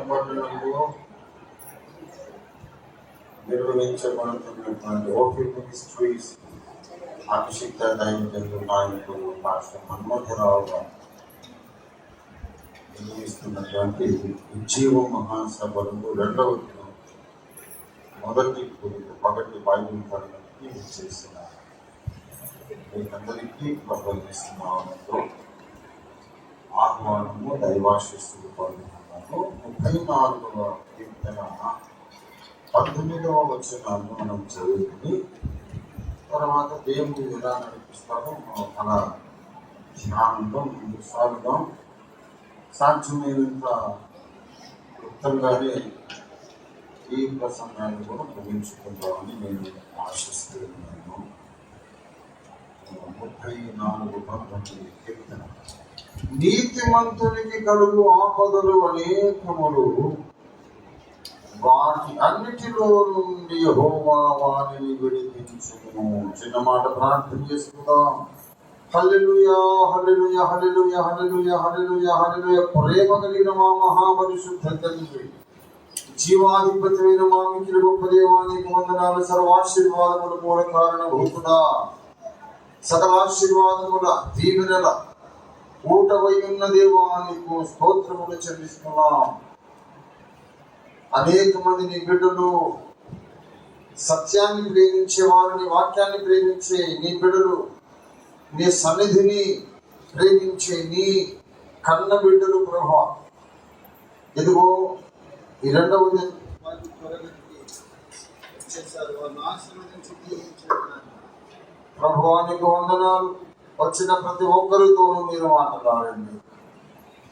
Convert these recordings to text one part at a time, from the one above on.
పట్టణంలో నిర్వహించబడుతున్నటువంటి OP ministries అభిషిక్త దైవజనులు నాయకులు పాస్టర్ మన్మోహరావు గారు నిర్వహిస్తున్నటువంటి ఉజ్జీవ మహాసభలకు రెండవ మొదటి పగటి బైబిల్ తరగతికి చేస్తున్నారు. మీకందరికీ ప్రబోధిస్తున్నాము ఆహ్వానము దైవాశిస్తులు పొందుతున్నాము. 34వ కీర్తన 18వ వచనాన్ని మనం చదువుకుని తర్వాత దేవుడు ఎలా నడిపిస్తారో అలా ధ్యానంలో ముందుకు సాగుదాం. సాధ్యమైనంత క్లుప్తంగానే ఈ ప్రసంగాన్ని కూడా ముగించుకుందామని నేను ఆశిస్తున్నాను. 34వ కీర్తన. నీతిమంతునికి కలుగు ఆపదలు అనేకములు, వాటి అన్నిటిలో నుండి యెహోవా వారిని విడిపించును. చిన్న మాట ప్రార్థన చేసుకుందాం. హల్లెలూయా, హల్లెలూయా, హల్లెలూయా, హల్లెలూయా, హల్లెలూయా, హల్లెలూయా. ప్రేమ కలిగిన మా మహాపరిశుద్ధ తండ్రి, జీవాధిపతిమైన మా మిత్రుడు గొప్ప దేవానికి వందనాలు. సర్వాశీర్వాదముల మూల కారణభూతుడా, సకలాశీర్వాదముల దీవెనల ఊటవై ఉన్న దేవానికి స్తోత్రములు చెల్లిస్తున్నాం. అనేక మంది నీ బిడ్డలు, సత్యాన్ని ప్రేమించే వారిని, వాక్యాన్ని ప్రేమించే నీ బిడ్డలు, నీ సన్నిధిని ప్రేమించే నీ కన్న బిడ్డలు ప్రభా, ఇదిగో ఈ రెండవ ప్రభువానికి వందనాలు. వచ్చిన ప్రతి ఒక్కరితోనూ మీరు మాట్లాడండి.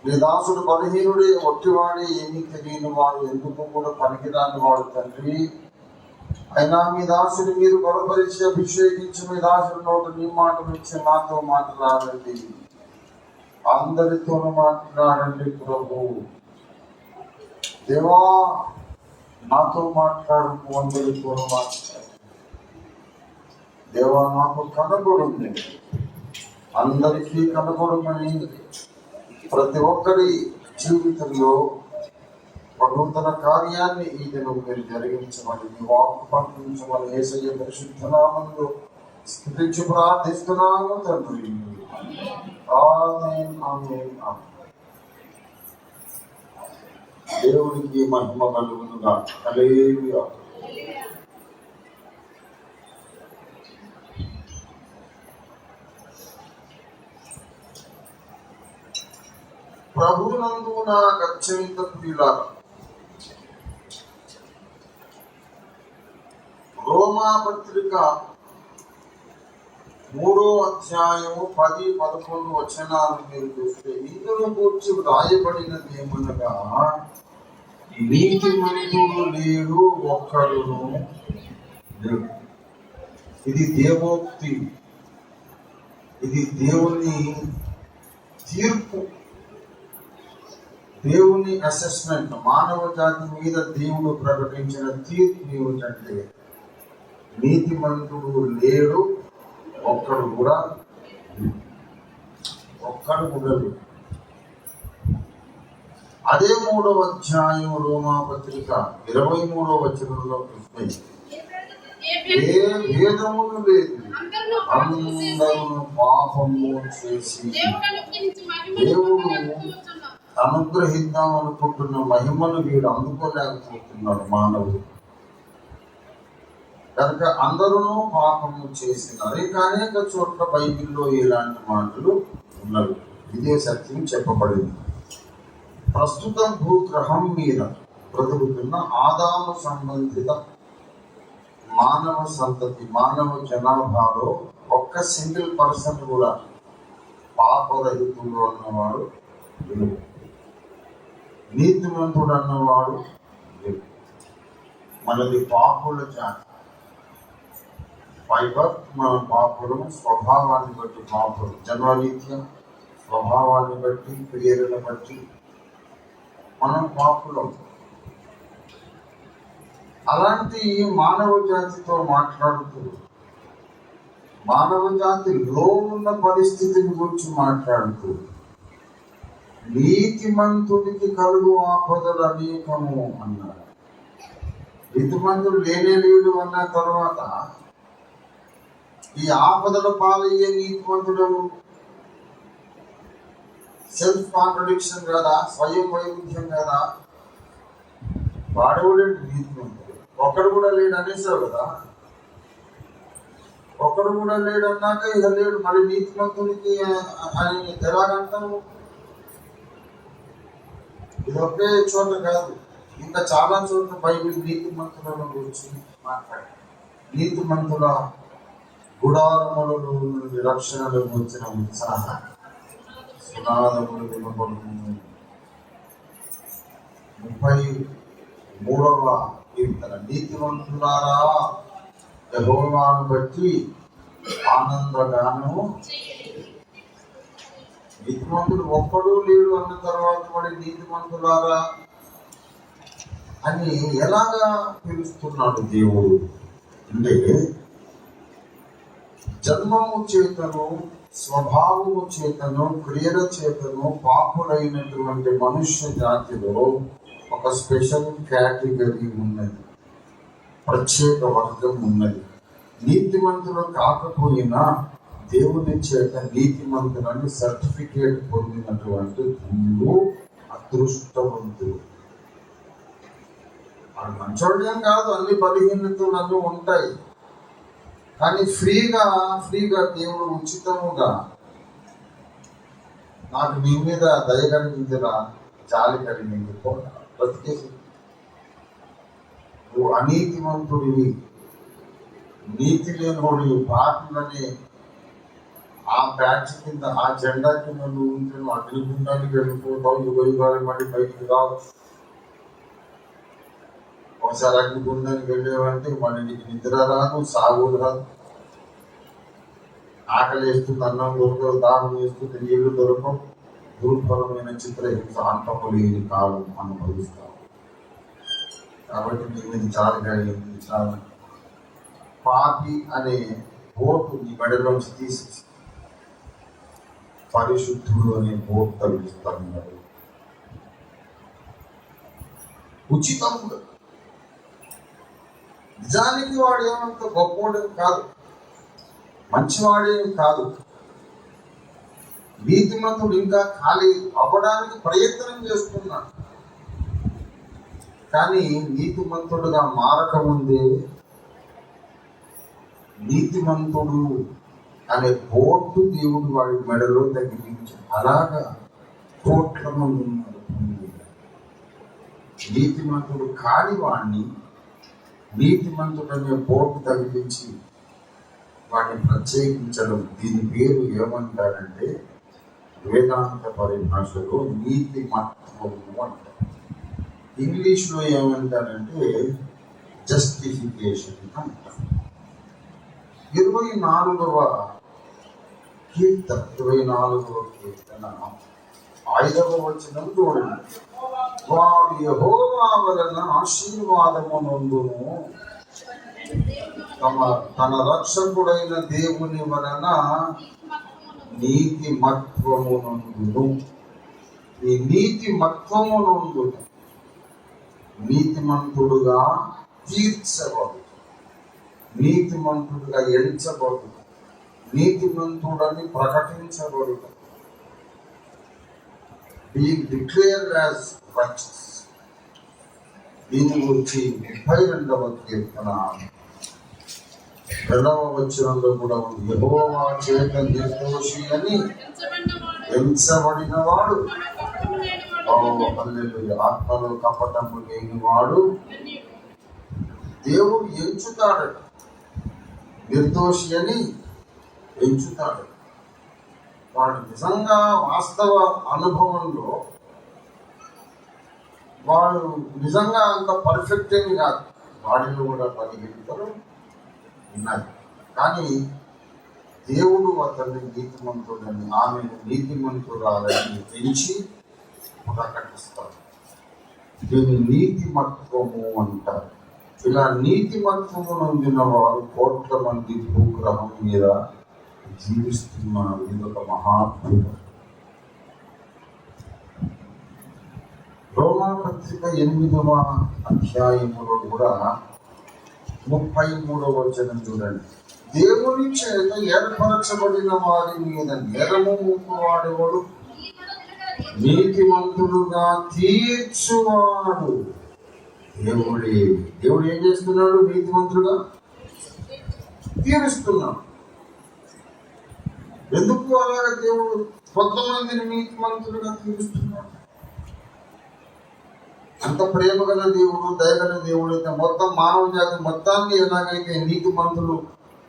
మీ దాసుడు బలహీనుడే, ఒట్టివాడే, ఏమీ తెలియని వాడు, ఎందుకు కూడా పనికిరాని వాడు తండ్రి. అయినా మీ దాసుని మీరు బలపరిచి అభిషేకించి మీ దాసుడు నోట నీ మాట ఇచ్చి నాతో మాట్లాడండి, అందరితోనూ మాట్లాడండి ప్రభు. దేవా, నాతో మాట్లాడు, అందరితోనూ మాట్లాడు. దేవా, నాకు కనబడుంది, అందరికీ కనబడమని ప్రతి ఒక్కరి జీవితంలో ఒక నూతన కార్యాన్ని ఈ దినం మీరు జరిగించమని, మీ వాక్కు పంపించమని యేసయ్య పరిశుద్ధ నామములో స్తుతించి ప్రార్థిస్తున్నాము తండ్రి. ఆమేన్, ఆమేన్, ఆమేన్. దేవునికి మహిమ కలుగునుగా. హల్లెలూయా. ప్రభునందు నా అత్యంత ప్రియులారా, రోమా పత్రిక 3వ అధ్యాయము 10-11 వచనాలు మీరు చూస్తే ఇందులో కూర్చి రాయబడినది ఏమనగా, నీతిమంతుడు లేడు, ఒక్కడును లేడు. ఇది దేవోక్తి, ఇది దేవుని తీర్పు, దేవుని అసెస్మెంట్. మానవ జాతి మీద దేవుడు ప్రకటించిన తీర్పు ఏమిటంటే, నీతిమంతుడు లేడు, ఒక్కడు కూడా లేడు. అదే 3వ అధ్యాయం రోమా పత్రిక 23వ వచనంలో చూస్తే, ఏ భేదములు లేదు, అందరూ పాపము చేసి దేవుడు అనుగ్రహిద్దాం అనుకుంటున్న మహిమను వీడు అందుకోలేకపోతున్నాడు మానవుడు. కనుక అందరూ పాపము చేసినారు. ఇంకా అనేక చోట్ల బైబిల్లో ఇలాంటి మాటలు ఉన్నవి. ఇదే సత్యం చెప్పబడింది. ప్రస్తుతం భూగ్రహం మీద బ్రతుకుతున్న ఆదాము సంబంధిత మానవ సంతతి, మానవ జనాభాలో ఒక్క సింగిల్ పర్సన్ కూడా పాపరహితుడు అన్నవాడు లేడు, నీతిమంతుడు అన్నవాడు లేడు. మనది పాపుల జాతి. మన పాపులను స్వభావాన్ని బట్టి, పాపులు జన్మరీత్యా స్వభావాన్ని బట్టి, క్రియలను బట్టి మనం పాపులం. అలాంటి మానవ జాతితో మాట్లాడుతూ మానవ జాతిలో ఉన్న పరిస్థితిని గురించి మాట్లాడుతూ నీతిమంతుడికి కలుగు ఆపదలు అనేకము అన్నాడు. నీతిమంతుడు లేనే లేడు అన్న తర్వాత ఈ ఆపదల పాలయ్యే నీతిమంతుడు సెల్ఫ్ కాంట్రడిక్షన్ కదా, స్వయం వైరుధ్యం కదా. వాడేవాడేంటి నీతిమంతుడు? ఒక్కడు కూడా లేడు అనేసావు కదా. ఒక్కడు కూడా లేడు అన్నాక ఇక లేడు, మరి నీతిమంతునికి అని ఎలాగంటావు? ఇది ఒకే చోట కాదు, ఇంకా చాలా చోట్ల బైబిల్ నీతిమంతుల గురించి మాట్లాడు. నీతిమంతుల గుడారములలో నుండి రక్షణలో వచ్చిన ఉత్సాహం సునాదములు వినబడుతుంది. 33వ కీర్తన. నీతిమంతులారా యెహోవాను బట్టి ఆనందగానము. నీతిమంతుడు ఒక్కడు లేడు అన్న తర్వాత మరి నీతిమంతులారా అని ఎలాగా పిలుస్తున్నాడు దేవుడు అంటే, జన్మము చేతను స్వభావము చేతను క్రియల చేతను పాపులైనటువంటి మనుష్య జాతిలో ఒక స్పెషల్ కేటగిరీ ఉన్నది, ప్రత్యేక వర్గం ఉన్నది. నీతిమంతులు కాకపోయినా దేవుని చేత నీతిమంతులని సర్టిఫికేట్ పొందినటువంటి ధన్యులు, అదృష్టవంతులు. వాళ్ళు మంచోళ్ళేం కాదు, అన్ని బలహీనతలు అన్నీ ఉంటాయి. కానీ ఫ్రీగా దేవుడు ఉచితముగా నాకు నీ మీద దయ కలిగిందిరా, జాలి కలిగింది, బతికేసి. నువ్వు అనీతిమంతుడివి, నీతి లేనివాడు, పాటలని ఆ బ్యాచ్ కింద ఆ జెండా కింద నువ్వు ఉంటే నువ్వు అగ్నిగుండానికి వెళ్ళిపోతావు, యుగాలు మళ్ళీ బయటికి రావు. ఒకసారి అగ్నిగుండానికి వెళ్ళేవంటే మళ్ళీ నీకు నిద్ర రాదు, సాగు రాదు, ఆకలి వేస్తుంది, అన్నం దొరకదు, దాహం వేస్తుంది, నీళ్లు దొరకవు, దుర్ఫలమైన చిత్రహింస అంతము లేని కాలం అనుభవిస్తావు. కాబట్టి నీ మీద చాలా కలిగింది. చాలా పాపి అనే బోటు నీ మెడలోంచి తీసి పరిశుద్ధుడు అనే బోటు తగిలిస్తున్నాడు. ఉచితంగా. నిజానికి వాడు ఏమంత గొప్పవాడేం కాదు, మంచివాడేం కాదు. నీతిమంతుడు ఇంకా ఖాళీ అవ్వడానికి ప్రయత్నం చేస్తున్నాడు. కానీ నీతిమంతుడుగా మారకముందే నీతిమంతుడు అనే బోర్డు దేవుడు వాడి మెడలో తగిలించి అలాగా కోట్ల మంది ఉన్నారు. నీతిమంతుడు కాని వాడిని నీతిమంతుడు అనే బోర్డు తగిలించి వాడిని ప్రత్యేకించడం, దీని పేరు ఏమంటారంటే వేదాంత పరిభాషలో నీతిమత్వము అంటారు. ఇంగ్లీష్లో ఏమంటారంటే జస్టిఫికేషన్ అంటారు. 24వ కీర్తన 5వ వచనం చూడండి. వాడు యెహోవా వలన ఆశీర్వాదము నొందును, తన రక్షకుడైన దేవుని వలన నీతిమత్వము నొందును. ఈ నీతిమత్వము నొందును నీతిమంతుడుగా తీర్చబడు, నీతిమంతుడుగా ఎంచబడు, నీతిమంతుడని ప్రకటించబడు, బీయింగ్ డిక్లేర్డ్ యాజ్ righteous. దీని గురించి 32వ కీర్తన 2వ వచనంలో కూడా ఉంది. యెహోవా చేత నిర్దోషి అని ఎంచబడిన వాడు, ఆత్మలో కపటము లేని వాడు దేవుడు ఎంచుతాడట. నిర్దోషి అని ఎంచుతాడు. వాడు నిజంగా వాస్తవ అనుభవంలో వాడు నిజంగా అంత పర్ఫెక్ట్ ఏమి కాదు, వాడిలో కూడా బలహీనతలు ఉన్నాయి. కానీ దేవుడు అతన్ని నీతిమంతుడని, ఆమెను నీతిమంతురాలని పెంచి ప్రకటిస్తాడు. దీన్ని నీతిమత్వము అంటారు. ఇలా నీతిమత్వము నొందిన వారు కోట్ల మంది భూగ్రహం మీద జీవిస్తున్నారు. ఇది ఒక మహాద్భుతం. రోమాపత్రిక 8వ అధ్యాయములో కూడా 33వ వచనం చూడండి. దేవుని చేత ఏర్పరచబడిన వారి మీద నేరము మోపువాడెవడు? నీతిమంతులుగా తీర్చువాడు దేవుడే. దేవుడు ఏం చేస్తున్నాడు? నీతిమంతులుగా తీరుస్తున్నాడు. ఎందుకు అలాగ దేవుడు కొంతమందిని నీతిమంతులుగా తీరుస్తున్నాడు? అంత ప్రేమ గల దేవుడు, దయగల దేవుడు అయితే మొత్తం మానవ జాతి మొత్తాన్ని ఎలాగైతే నీతిమంతులు,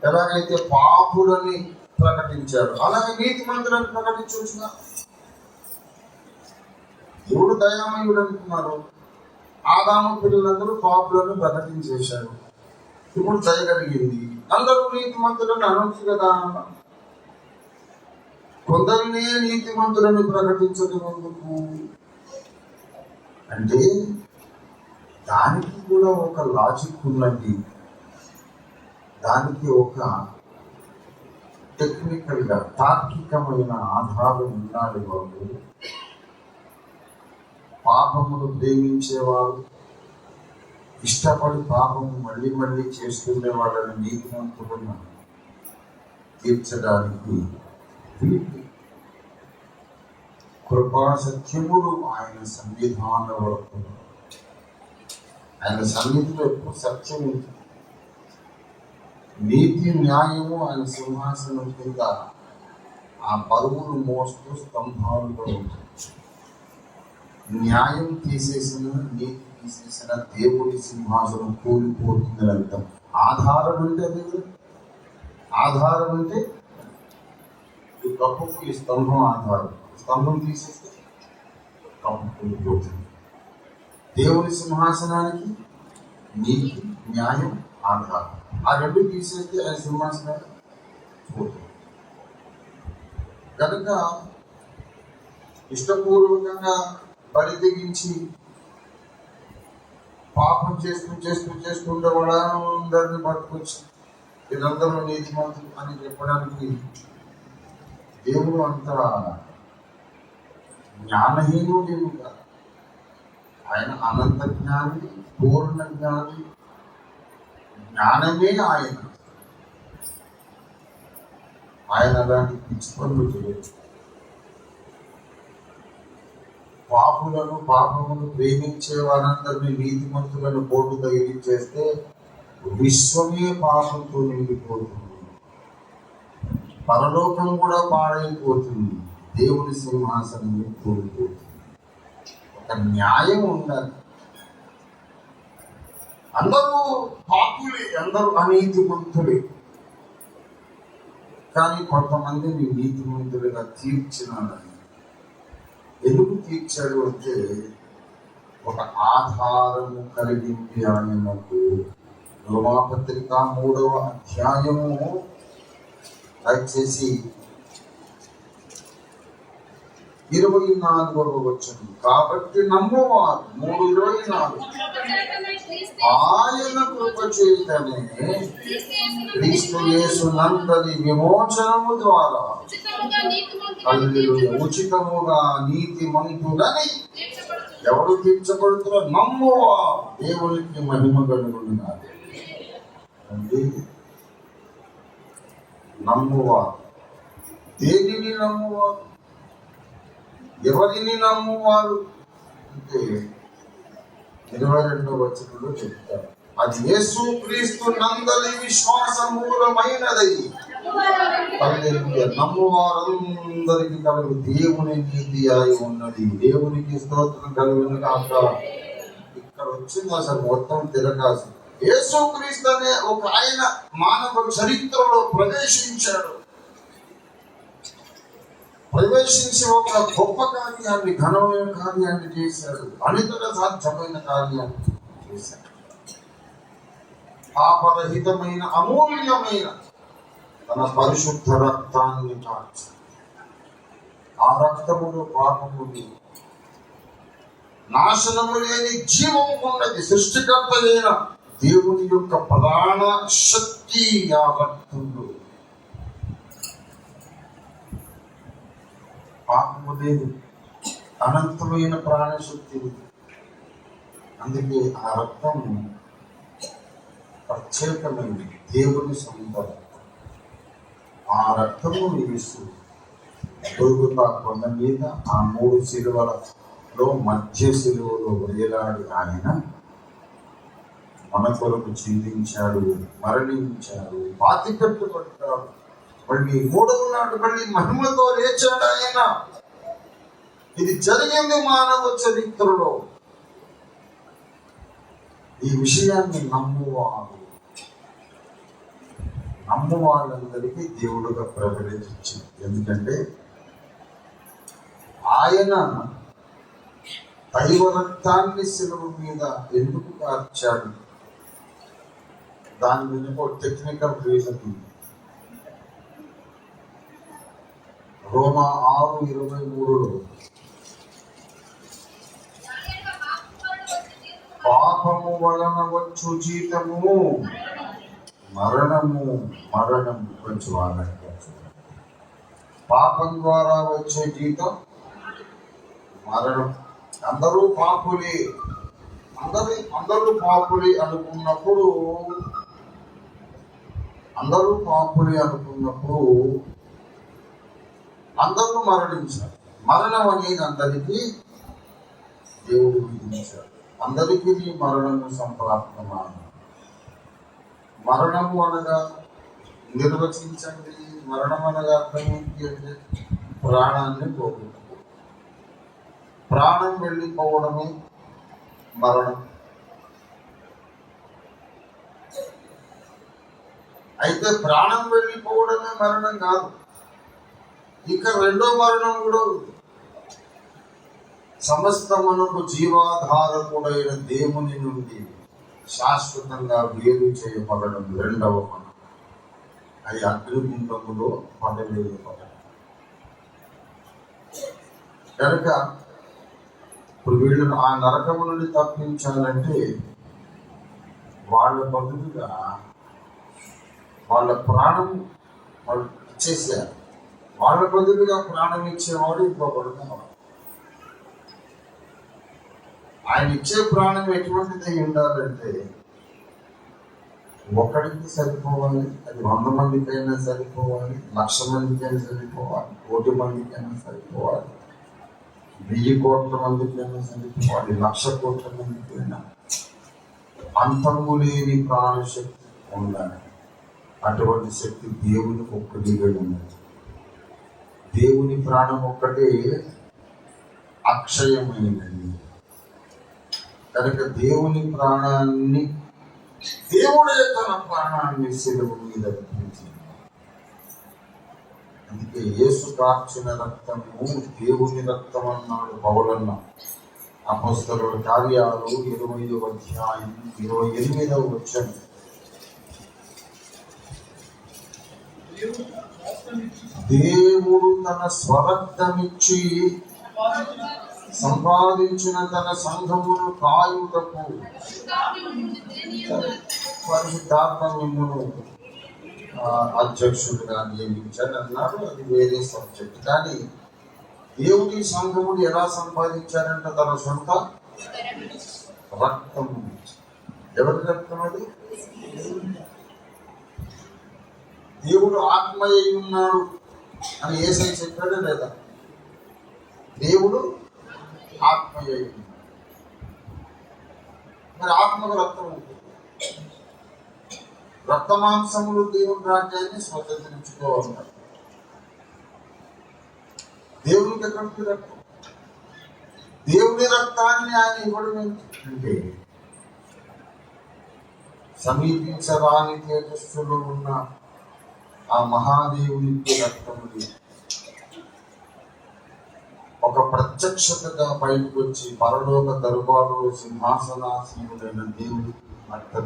ఎలాగైతే పాపులని ప్రకటించాడు, అలాగే నీతిమంతులను ప్రకటించవచ్చుగా. దేవుడు దయామయుడు అనుకున్నారు. ఆదాము పిల్లలందరూ పాపులను ప్రకటించేశారు. ఇప్పుడు దయ కలిగింది, అందరూ నీతిమంతులను అనొచ్చు కదా. కొందరినే నీతిమంతులను ప్రకటించడం ఎందుకు అంటే దానికి కూడా ఒక లాజిక్ ఉన్నది. దానికి ఒక టెక్నికల్ గా తార్కికమైన ఆధారం ఉండాలి. వాళ్ళు పాపమును ప్రేమించేవారు, ఇష్టపడి పాపము మళ్ళీ మళ్ళీ చేస్తుండే వాళ్ళని నీతిమంతులను తీర్చడానికి కృపా సత్యములు ఆయన సన్నిధాన వరకు, ఆయన సన్నిధిలో ఎప్పుడు సత్యం ఉంటుంది. నీతి న్యాయము ఆయన సింహాసనం కింద ఆ బరువును మోస్తూ స్తంభాలుగా ఉంటుంది. న్యాయం తీసేసిన, నీతి తీసేసిన దేవుడి సింహాసనం కూలిపోతుందని అర్థం. ఆధారం అంటే అది, ఆధారం అంటే ఈ కప్పుకు ఈ స్తంభం ఆధారం. స్తంభం తీసేస్తే కప్పు కూలిపోతుంది. దేవుని సింహాసనానికి నీతి న్యాయం ఆధారం. ఆ రెండు తీసేస్తే ఆ సింహాసనాన్ని పోతుంది. కనుక ఇష్టపూర్వకంగా బలి తెగించి పాపం చేస్తుండే వాళ్ళందరినీ పట్టుకొచ్చి వీళ్ళందరూ నీతిమంతులు అని చెప్పడానికి దేవుడు అంత జ్ఞానహీనుడు కాదు. ఆయన అనంత జ్ఞాని, పూర్ణ జ్ఞాని. జ్ఞానమే ఆయన. ఆయన అలాంటి పిచ్చి పనులు చేయొచ్చు. పాపమును ప్రేమించే వారందరినీ నీతిమంతులను పోటు తగిలించేస్తే విశ్వమే పాపంతో నిండిపోతుంది, పరలోకం కూడా పాడైపోతుంది, దేవుని సింహాసనం కూలిపోతుంది. ఒక న్యాయం ఉండాలి. అందరూ పాపులే, అందరూ అనీతిమంతులే. కానీ కొంతమందిని నీతిమంతులుగా తీర్చినాడని. ఎందుకు తీర్చాడు అంటే ఒక ఆధారము కలిగింది ఆయనకు. రోమాపత్రిక 3వ అధ్యాయము దయచేసి 24వ వచనం. కాబట్టి నమ్మువారు 3:24 ఆయన కృప చేతనే క్రీస్తు యేసునందలి విమోచనము ద్వారా ఉచితముగా నీతిమంతులని ఎవరు తీర్చబడుతున్నారో నమ్మువా దేవునికి మహిమ కలుగుతున్నారు. నమ్మువా. దేనిని నమ్మువారు? ఎవరిని నమ్మువారు అంటే 22వ వచనంలో చెప్తారు. అది యేసు క్రీస్తు నందలి విశ్వాస మూలమైనది. నమ్మువారందరికి కలుగు దేవుని నీతి అయి ఉన్నది. దేవునికి స్తోత్రం కలుగును కాక. ఇక్కడ వచ్చింది అసలు మొత్తం తిరగాల్సి. యేసు క్రీస్తు అనే ఒక ఆయన మానవ చరిత్రలో ప్రవేశించి ఒక గొప్ప కార్యాన్ని, ఘనమైన కార్యాన్ని చేశాడు. అనితర సాధ్యమైన కార్యాన్ని చేశాడు. పాపరహితమైన అమూల్యమైన తన పరిశుద్ధ రక్తాన్ని కాచి ఆ రక్తములో పాపముని నాశనము లేని జీవము ఉన్నది. సృష్టికర్త అయిన దేవుని యొక్క ప్రధాన శక్తి ఆ రక్తంలో. పాపము లేదు, అనంతమైన ప్రాణశక్తి ఉంది. అందుకే ఆ రక్తం ప్రత్యేకమైనది, దేవుని సొంత రక్తం. ఆ రక్తము యేసు గొల్గొతా కొండ మీద ఆ 3 శిలువలలో మధ్య శిలువలో వేలాడి ఆయన మన కొరకు చిందించాడు, మరణించాడు, పాతిపెట్టబడ్డాడు. మళ్ళీ 3వ నాడు మళ్ళీ మహిమతో లేచాడు ఆయన. ఇది జరిగింది మానవ చరిత్రలో. ఈ విషయాన్ని నమ్మువాళ్ళందరికీ దేవుడుగా ప్రకటించింది. ఎందుకంటే ఆయన దైవ రక్తాన్ని శిలువ మీద ఎందుకు కార్చాడు? దాని మీద ఒక టెక్నికల్ రీజన్ ఉంది. రోమా 6:23లో పాపము వలన వచ్చు జీతము మరణము. కొంచెం వాళ్ళంటే పాపం ద్వారా వచ్చే జీతం మరణం. అందరూ పాపులే అనుకున్నప్పుడు అందరూ మరణించారు. మరణం అనేది అందరికీ దేవుడు విధించాడు. అందరికీ మరణము సంప్రాప్తమాన. మరణము అనగా నిర్వచించండి. మరణం అనగా అర్థం ఏంటి అంటే ప్రాణాన్ని పోగొట్టుకో. ప్రాణం వెళ్ళిపోవడమే మరణం. అయితే ప్రాణం వెళ్ళిపోవడమే మరణం కాదు, ఇంకా రెండో మరణం కూడా ఉంది. సమస్తమునకు జీవాధారకుడైన దేవుని నుండి శాశ్వతంగా వేరు చేయబడడం రెండవ మరణం. అది అగ్నిగుండములో పడవేయబడడం. కనుక ఇప్పుడు వీళ్ళను ఆ నరకము నుండి తప్పించాలంటే వాళ్ళ బదులుగా వాళ్ళ ప్రాణం వాళ్ళు ఇచ్చేసారు. వాళ్ళ బదులుగా ప్రాణం ఇచ్చేవాడు ఇంకొకడు కావాలి. ఆయన ఇచ్చే ప్రాణం ఎటువంటిది ఉండాలంటే ఒకడికి సరిపోవాలి, అది 100 మందికైనా సరిపోవాలి, 1,00,000 మందికైనా సరిపోవాలి, 1,00,00,000 మందికైనా సరిపోవాలి, 1,000 కోట్ల మందికైనా సరిపోవాలి, 1,00,000 కోట్ల మందికైనా. అంతము లేని ప్రాణశక్తి ఉండాలి. అటువంటి శక్తి దేవుని ఒక్కటిగా ఉన్నది. దేవుని ప్రాణం ఒక్కటే అక్షయమైనది. కనుక దేవుడే తన ప్రాణాన్ని శిలువ మీద పెట్టించింది. అందుకే యేసు కార్చిన రక్తము దేవుని రక్తం అన్నాడు పౌలన్న. అపొస్తలుల కార్యాలు 20వ అధ్యాయం 28వ వచనం. దేవుడు తన స్వరక్తమిచ్చి సంపాదించిన తన సంఘమును కాయుటకు పరిశుద్ధాత్మను అధ్యక్షుడిగా నియమించాడు అన్నాడు. అది వేరే సబ్జెక్ట్. కానీ దేవుడి సంఘముడు ఎలా సంపాదించారంటే తన సొంత రక్తం. ఎవరి రక్తం అది? దేవుడు ఆత్మయ్య ఉన్నాడు అని యేసయ్య చెప్పాడు లేదా? దేవుడు ఆత్మయ్య. మరి ఆత్మకు రక్తం ఉంటుంది. రక్తమాంసములు దేవుని రాజ్యాన్ని స్వతంత్రించుకోవాలన్నారు. దేవునికి ఎక్కడికి రక్తం? దేవుని రక్తాన్ని ఆయన ఇవ్వడం అంటే సమీపించరాని తేజస్సులో ఉన్న ఆ మహాదేవునికి రక్తములు ఒక ప్రత్యక్షతగా బయటకు వచ్చి పరలోక దర్బారులో సింహాసనాసీనుడైన దేవునికి రక్తం.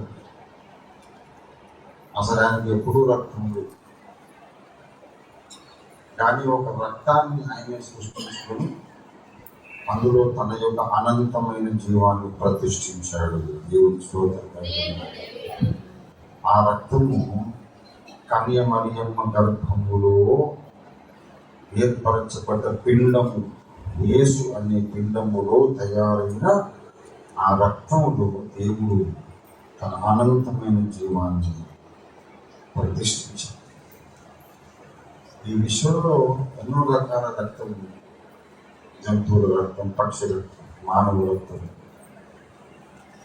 అసలు ఆయనకి ఎప్పుడూ రక్తం లేదు, కానీ ఒక రక్తాన్ని ఆయనే సృష్టించుకొని అందులో తన యొక్క అనంతమైన జీవాన్ని ప్రతిష్ఠించాడు. దేవుని స్తోత్రం. ఆ రక్తము కన్య మరియమ్మ గర్భములో ఏర్పరచబడ్డ పిండము, యేసు అనే పిండములో తయారైన ఆ ఆ రక్తంలో దేవుడు తన అనంతమైన జీవాన్ని ప్రతిష్ఠించాడు. ఈ విశ్వంలో ఎన్నో రకాల రక్తం ఉంది. జంతువుల రక్తం, పక్షి రక్తం, మానవ రక్తం.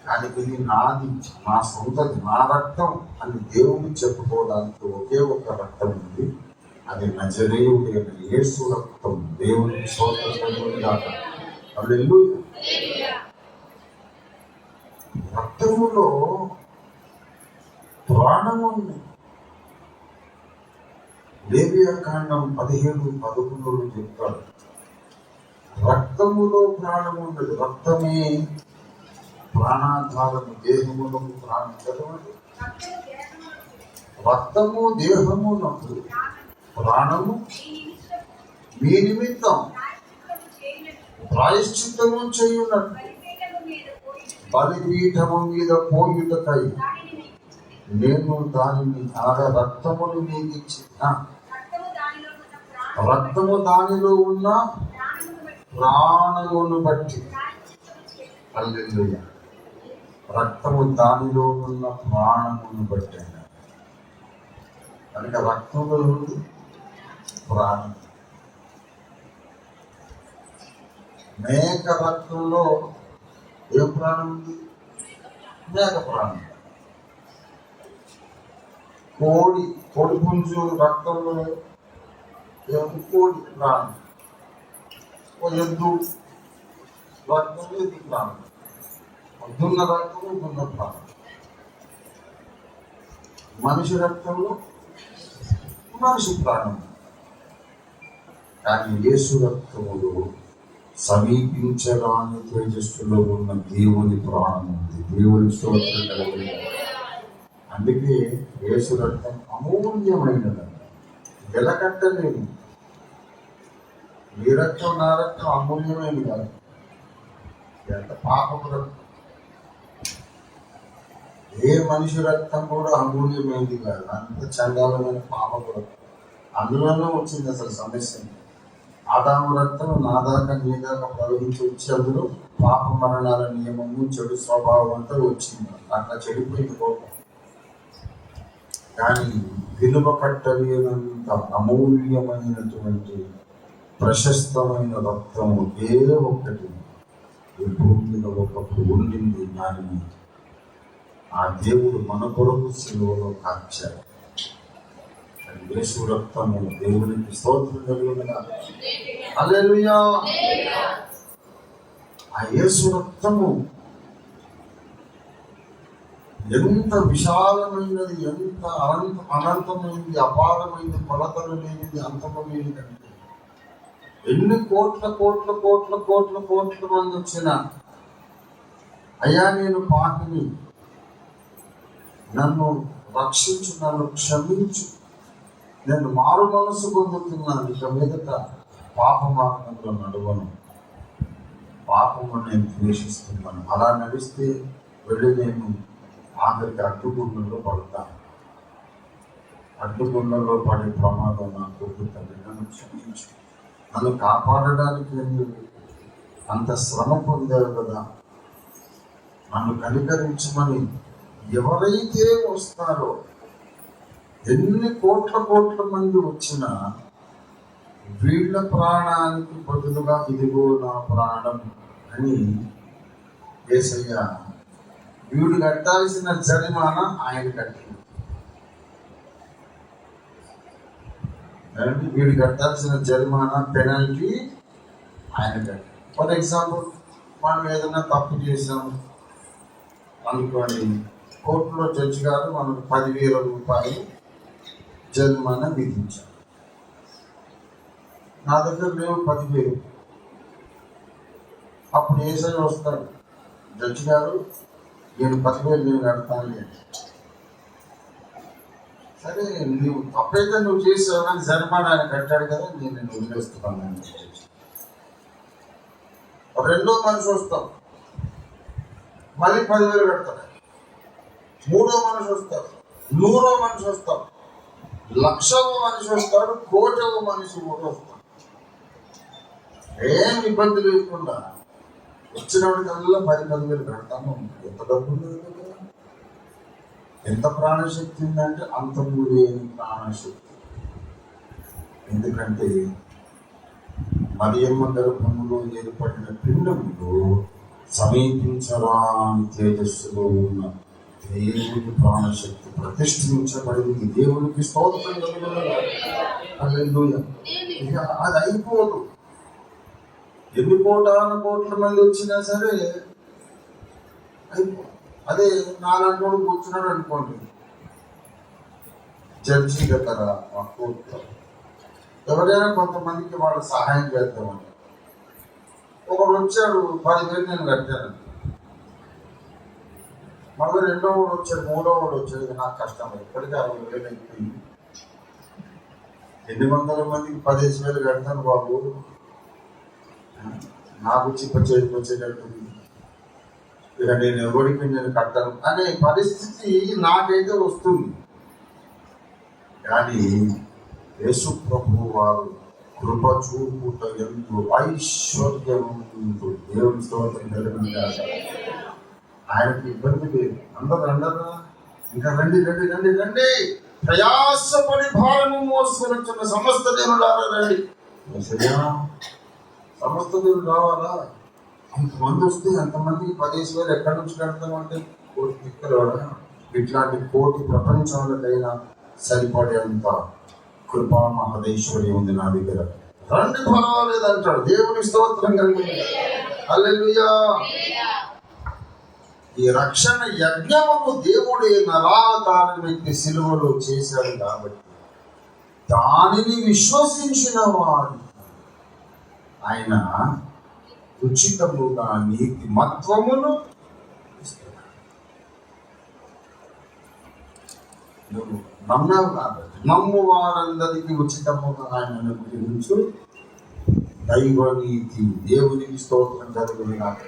కానీ ఇది నాది, నా సొంతది, నా రక్తం అని దేవుడు చెప్పుకోవడానికి ఒకే ఒక రక్తం ఉంది. అది నజరేయుడైన యేసు రక్తం. దేవునికి స్తోత్రం. హల్లెలూయా. రక్తములో ప్రాణం ఉంది. లేవియాకాండం 17:11 చెప్తాడు, రక్తములో ప్రాణం ఉండదు. రక్తమే ప్రాణాధారము, దేహములో ప్రాణం. చదవండి, రక్తము దేహమునకు ప్రాణము మీ నిమిత్తం ప్రాయశ్చిత్తము చేయున్నట్టు బలిపీఠము మీద పోయుటకై నేను దానిని అనగా రక్తమును మీకు ఇచ్చిన, రక్తము దానిలో ఉన్న ప్రాణమును బట్టి. హల్లెలూయా. రక్తము దానిలో ఉన్న ప్రాణమును బట్టి. కనుక రక్తంలో ఉంది ప్రాణం. మేక రక్తంలో ఏ ప్రాణం ఉంది? మేక ప్రాణం. కోడి పుంజు రక్తంలో ఏముంది? కోడి ప్రాణం. ఎద్దు రక్తంలో ఎద్దు ప్రాణం. దున్న రక్తంలో దున్న ప్రాణం. మనిషి రక్తంలో మనిషి ప్రాణం. కానీ యేసు రక్తములో సమీపించరాని తేజస్సులో ఉన్న దేవుని ప్రాణం ఉంది. దేవుని స్తోత్రం కలుగును. అందుకే యేసు రక్తం అమూల్యమైనది, వెలకట్టలేదు. ఈ రక్తం నా రక్తం అమూల్యమైనది కాదు. ఎంత పాపపు రక్తం. ఏ మనిషి రక్తం కూడా అమూల్యమైనది కాదు. అంత చండాలమైన పాపపు రక్తం. అందులోనే వచ్చింది అసలు సమస్య. ఆదాము రక్తం నా దాకా నీ దాకా ప్రవహించి వచ్చి అందులో పాప మరణాల నియమము, చెడు స్వభావం అంతా వచ్చింది. అట్లా చెడిపోయింది కోపం. కానీ విలువ కట్టలేనంత అమూల్యమైనటువంటి ప్రశస్తమైన రక్తము ఏ ఒక్కటి ఈ భూమి మీద ఒకప్పుడు ఉండింది. దానిని ఆ దేవుడు మన కొరకు శిలువలో కాల్చాడు. యేసు రక్తము దేవునికి స్తోత్రం కలుగునుగా. హల్లెలూయా. ఆ యేసు రక్తము ఎంత విశాలమైనది, ఎంత అనంతమైనది, అపారమైనది, కొలతలు లేనిది, అంతము లేనిదంటే ఎన్ని కోట్ల కోట్ల కోట్ల కోట్ల కోట్ల మంది వచ్చినా, అయ్యా నేను పాపిని, నన్ను రక్షించు, నన్ను క్షమించు, నేను మారు మనసు పొందుతున్నాను, ఇక మీదట పాప మార్గంలో నడవను, పాపము నేను ద్వేషిస్తున్నాను, అలా నడిస్తే వెళ్ళి నేను ఆఖరికి అడ్డుగుండంలో పడతాను, అడ్డుగుండంలో పడే ప్రమాదం నాకు తల్లి, నన్ను క్షమించు, నన్ను కాపాడడానికి ఎందుకు అంత శ్రమ పొందారు కదా, నన్ను కనికరించమని ఎవరైతే వస్తారో, ఎన్ని కోట్ల కోట్ల మంది వచ్చినా వీళ్ళ ప్రాణానికి బదులుగా ఇదిగో నా ప్రాణం అని యేసయ్య వీడు కట్టాల్సిన జరిమానా ఆయన కట్టింది. వీడు కట్టాల్సిన జరిమానా పెనాల్టీ ఆయన కట్టింది. ఫర్ ఎగ్జాంపుల్, మనం ఏదైనా తప్పు చేసాము అనుకోండి, కోర్టులో జడ్జి గారు మనకు 10,000 రూపాయలు జరిమానా విధించారు. నా దగ్గర లేవు 10,000. అప్పుడు ఏసై వస్తాడు, జడ్జి గారు నేను 10,000 నేను కడతాను. సరే, నువ్వు తప్పైతే నువ్వు చేసావు కానీ జరిమానా ఆయన కట్టాడు కదా, నేను వదిలేస్తున్నాను. రెండో మనిషి వస్తాం, మళ్ళీ 10,000 కడతాడు. మూడో మనిషి వస్తాడు, 100వ మనిషి వస్తాడు, 1,00,000వ మనిషి వస్తాడు, 1,00,00,000వ మనిషి కూడా వస్తాడు. ఏం ఇబ్బంది లేకుండా వచ్చినప్పటికల్లా 10,000 పెడతాము. ఎంత డబ్బు లేదు కదా. ఎంత ప్రాణశక్తి ఉందంటే అంతము లేని ప్రాణశక్తి. ఎందుకంటే మరియమ్మ గర్భములో ఏర్పడిన పిండములో సమీపించరాని తేజస్సులో ఉన్న దేవుని ప్రాణశక్తి ప్రతిష్ఠించబడింది. దేవునికి స్తోత్రం కలుగునుగాక. హల్లెలూయా. అది అయిపోదు. ఎన్ని కోట్ల మంది వచ్చినా సరే అయిపో. అదే నాలుగు కూర్చున్నాడు అనుకోండి జడ్జి దగ్గర కోర్టులో, ఎవరైనా కొంతమందికి వాళ్ళు సహాయం చేద్దామని ఒకడు వచ్చాడు, 10,000 నేను కట్టాను. మళ్ళీ రెండో వాడు వచ్చాడు, మూడో వాడు వచ్చాడు, ఇది నాకు కష్టం. ఇప్పటికీ 60,000 అయిపోయింది. 800 మందికి 15,000 కడతాను బాబు, నాకు చిప్ప చేతికి వచ్చేటట్టుంది, ఇక నేను ఎవరికి నేను కట్టను అనే పరిస్థితి నాకైతే వస్తుంది. కానీ యేసు ప్రభు వారు కృప చూపుట ఎందు ఐశ్వర్యము దేవుని స్తోత్రం కలుగునుగాక. ఆయనకి ఇబ్బంది లేదు. అందరూ ఇంకా రండి రండి రండి రండి, ప్రయాసపడి భారము మోసుకొని వచ్చిన సమస్త దేవులారా రండి. సమస్త దేవులు రావాలా? అంతమంది వస్తే అంతమందికి 10,000 ఎక్కడి నుంచి కడతామంటే కోటి దిక్కులోడా. ఇట్లాంటి కోటి ప్రపంచాలకైనా సరిపడేంత కృపా మహదేశ్వరి ఉంది నా దగ్గర. రండి పర్వాలేదు అంటాడు. దేవుని స్తోత్రం కలిగింది. హల్లెలూయా. ఈ రక్షణ యజ్ఞమును దేవుడే నరాకారం వ్యక్తి సిలువలో చేశాడు కాబట్టి దానిని విశ్వసించిన వారు ఆయన ఉచితముగా నీతి మత్వమును ఇస్తున్నాడు. నువ్వు నమ్మావు కాబట్టి నమ్ము వారందరికీ ఉచితముగా ఆయన అనుగ్రహించు దైవ నీతి. దేవునికి స్తోత్రం కలుగునుగాక.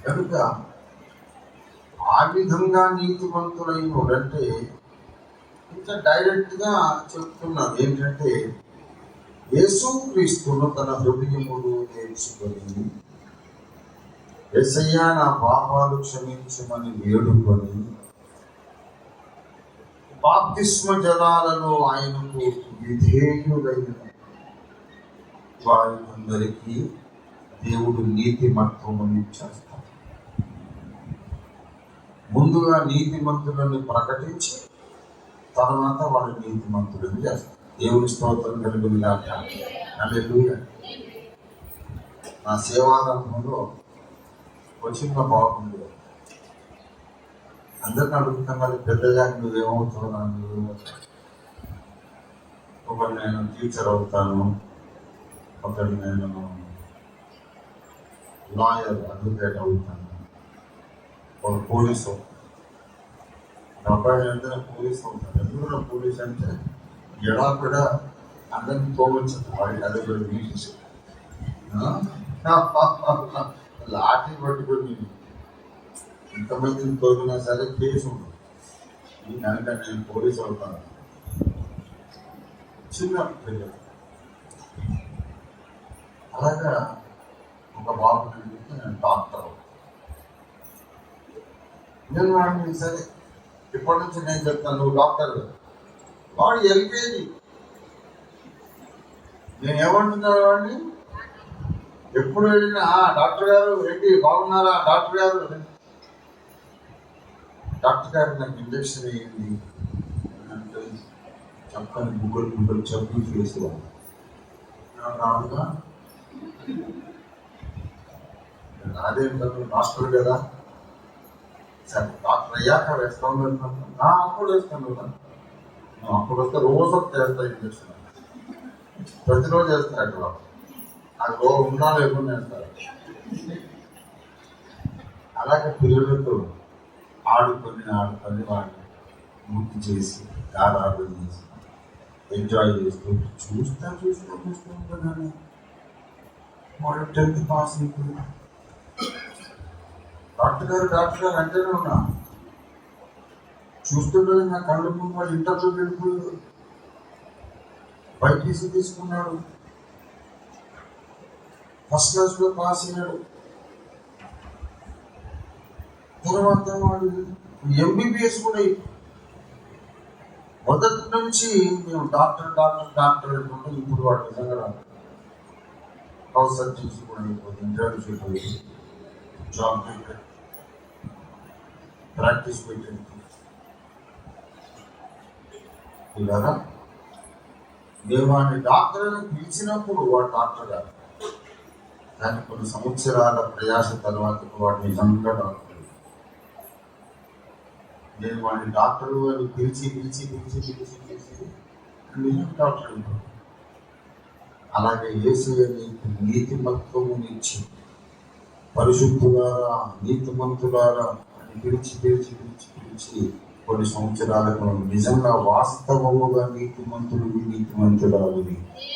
కనుక ఆ విధంగా నీతివంతులైనడంటే ఇంకా డైరెక్ట్గా చెప్తున్నారు ఏంటంటే, యేసుక్రీస్తును తన హృదయములో నేర్చుకొని యేసయ్యా నా పాపాలు క్షమించమని వేడుకొని బాప్తిస్మ జలాలలో ఆయనకు విధేయులైన వారందరికీ దేవుడు నీతిమత్వమును ఇచ్చేస్తాడు. ముందుగా నీతిమంతులను ప్రకటించి తర్వాత వారి నీతిమంతులను చేస్తారు. దేవుని స్తోత్రం కలుగునుగాక. హల్లెలూయా. నా సేవారంభంలో వచ్చిన బాగుంది. అందరిని అడుగుతాం కదా, పెద్దగా నువ్వేమవుతావు? ఒకటి నేను టీచర్ అవుతాను, ఒకటి నేను లాయర్ అడ్వకేట్ అవుతాను, ఒక పోలీసు అవుతాను. అబ్బాయి అంటే పోలీస్ అవుతాను. ఎందుకు పోలీస్ అంటే ఎడా కూడా అందరినీ తోవచ్చు. వాడికి అదే కూడా వీక్నెస్. లాఠీ పట్టుకొని ఇంతమందిని తోగినా సరే కేసు ఉంటుంది. కనుక నేను పోలీస్ అవుతాను. చిన్న పిల్లలు అలాగా ఒక బాబు నేను డాక్టర్ అవుతాను. నేను వాడిని సరే ఇప్పటి నుంచి నేను చెప్తాను నువ్వు డాక్టర్. వాడు ఎల్కేజీ. నేను ఏమంటున్నాడు వాడిని ఎప్పుడు వెళ్ళినా, డాక్టర్ గారు ఏంటి బాగున్నారా, డాక్టర్ గారు నాకు ఇంజక్షన్ వేయండి అంటే చెప్పని గుగ్గులు చెప్పి చేసేవాడు. రాదుగా అదేం కదా డాక్టర్ కదా, సరే డాక్టర్ అయ్యాక వేస్తాను వెళ్తాను. అప్పుడు వేస్తాను కదా, అప్పుడు వస్తే రోజు చేస్తా ఇంజక్షన్. ప్రతిరోజు చేస్తాడు వాడు. ఆ రోగం ఉన్నా లేకుండా వేస్తారు. అలాగే పిల్లలతో ఆడుకొని వాడిని ముక్తి చేసి ఆరాధన చేసి ఎంజాయ్ చేస్తూ చూస్తూ ఉంటాను. వాడు 10th పాస్ అయిపోయింది. డాక్టర్ గారు అంటేనే ఉన్నా. చూస్తుంటే నా కళ్ళ ముందు వాడు ఇంటర్లో వెళ్ళిపోయాడు. బైపీసీ తీసుకున్నాడు. ఫస్ట్ క్లాస్లో పాస్ అయినాడు. తర్వాత వాడు ఎంబీబీఎస్ కూడా మొదటి నుంచి మేము డాక్టర్ అనుకుంటే ఇప్పుడు వాడు నిజంగా హౌస్ సర్జన్స్ కూడా అయిపోతుంది, ఇంటర్న్షిప్ అయ్యి జాబ్ పెట్టాడు, ప్రాక్టీస్ పెట్టాడు. ఇలాగా మేము వాడిని డాక్టర్ అని పిలిచినప్పుడు వాడు డాక్టర్ కాదు, కానీ కొన్ని సంవత్సరాల ప్రయాస తర్వాత వాడు నిజంగా డాక్టర్. నేను వాడిని డాక్టరు అని పిలిచి డాక్టర్ అయిపోయాడు. అలాగే యేసయ్య నీతిమత్వమునిచ్చి పరిశుద్ధులారా నీతిమంతులారా అని పిలిచి కొన్ని సంవత్సరాలకు నిజంగా వాస్తవముగా నీతిమంతురాలు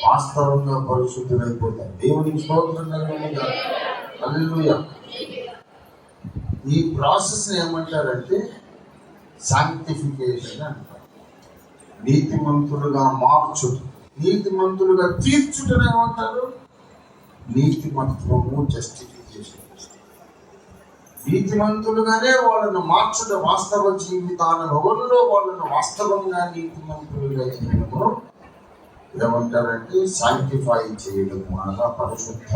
వాస్తవంగా పరిశుద్ధులైపోతారు. దేవునికి స్తోత్రం కలుగునుగాక. హల్లెలూయా. ఈ ప్రాసెస్ ఏమంటారంటే శాంక్టిఫికేషన్ అంటారు. నీతిమంతులుగా మార్చుట, నీతిమంతులుగా తీర్చుటని ఏమంటారు? నీతిమత్వము, జస్టిఫికేషన్. నీతిమంతులుగానే వాళ్ళను మార్చుట, వాస్తవ జీవితానుభవంలో వాళ్ళను వాస్తవంగా నీతిమంతులుగా చేయడము ఏమంటారంటే శాంక్టిఫై చేయడం, అనగా పరిశుద్ధ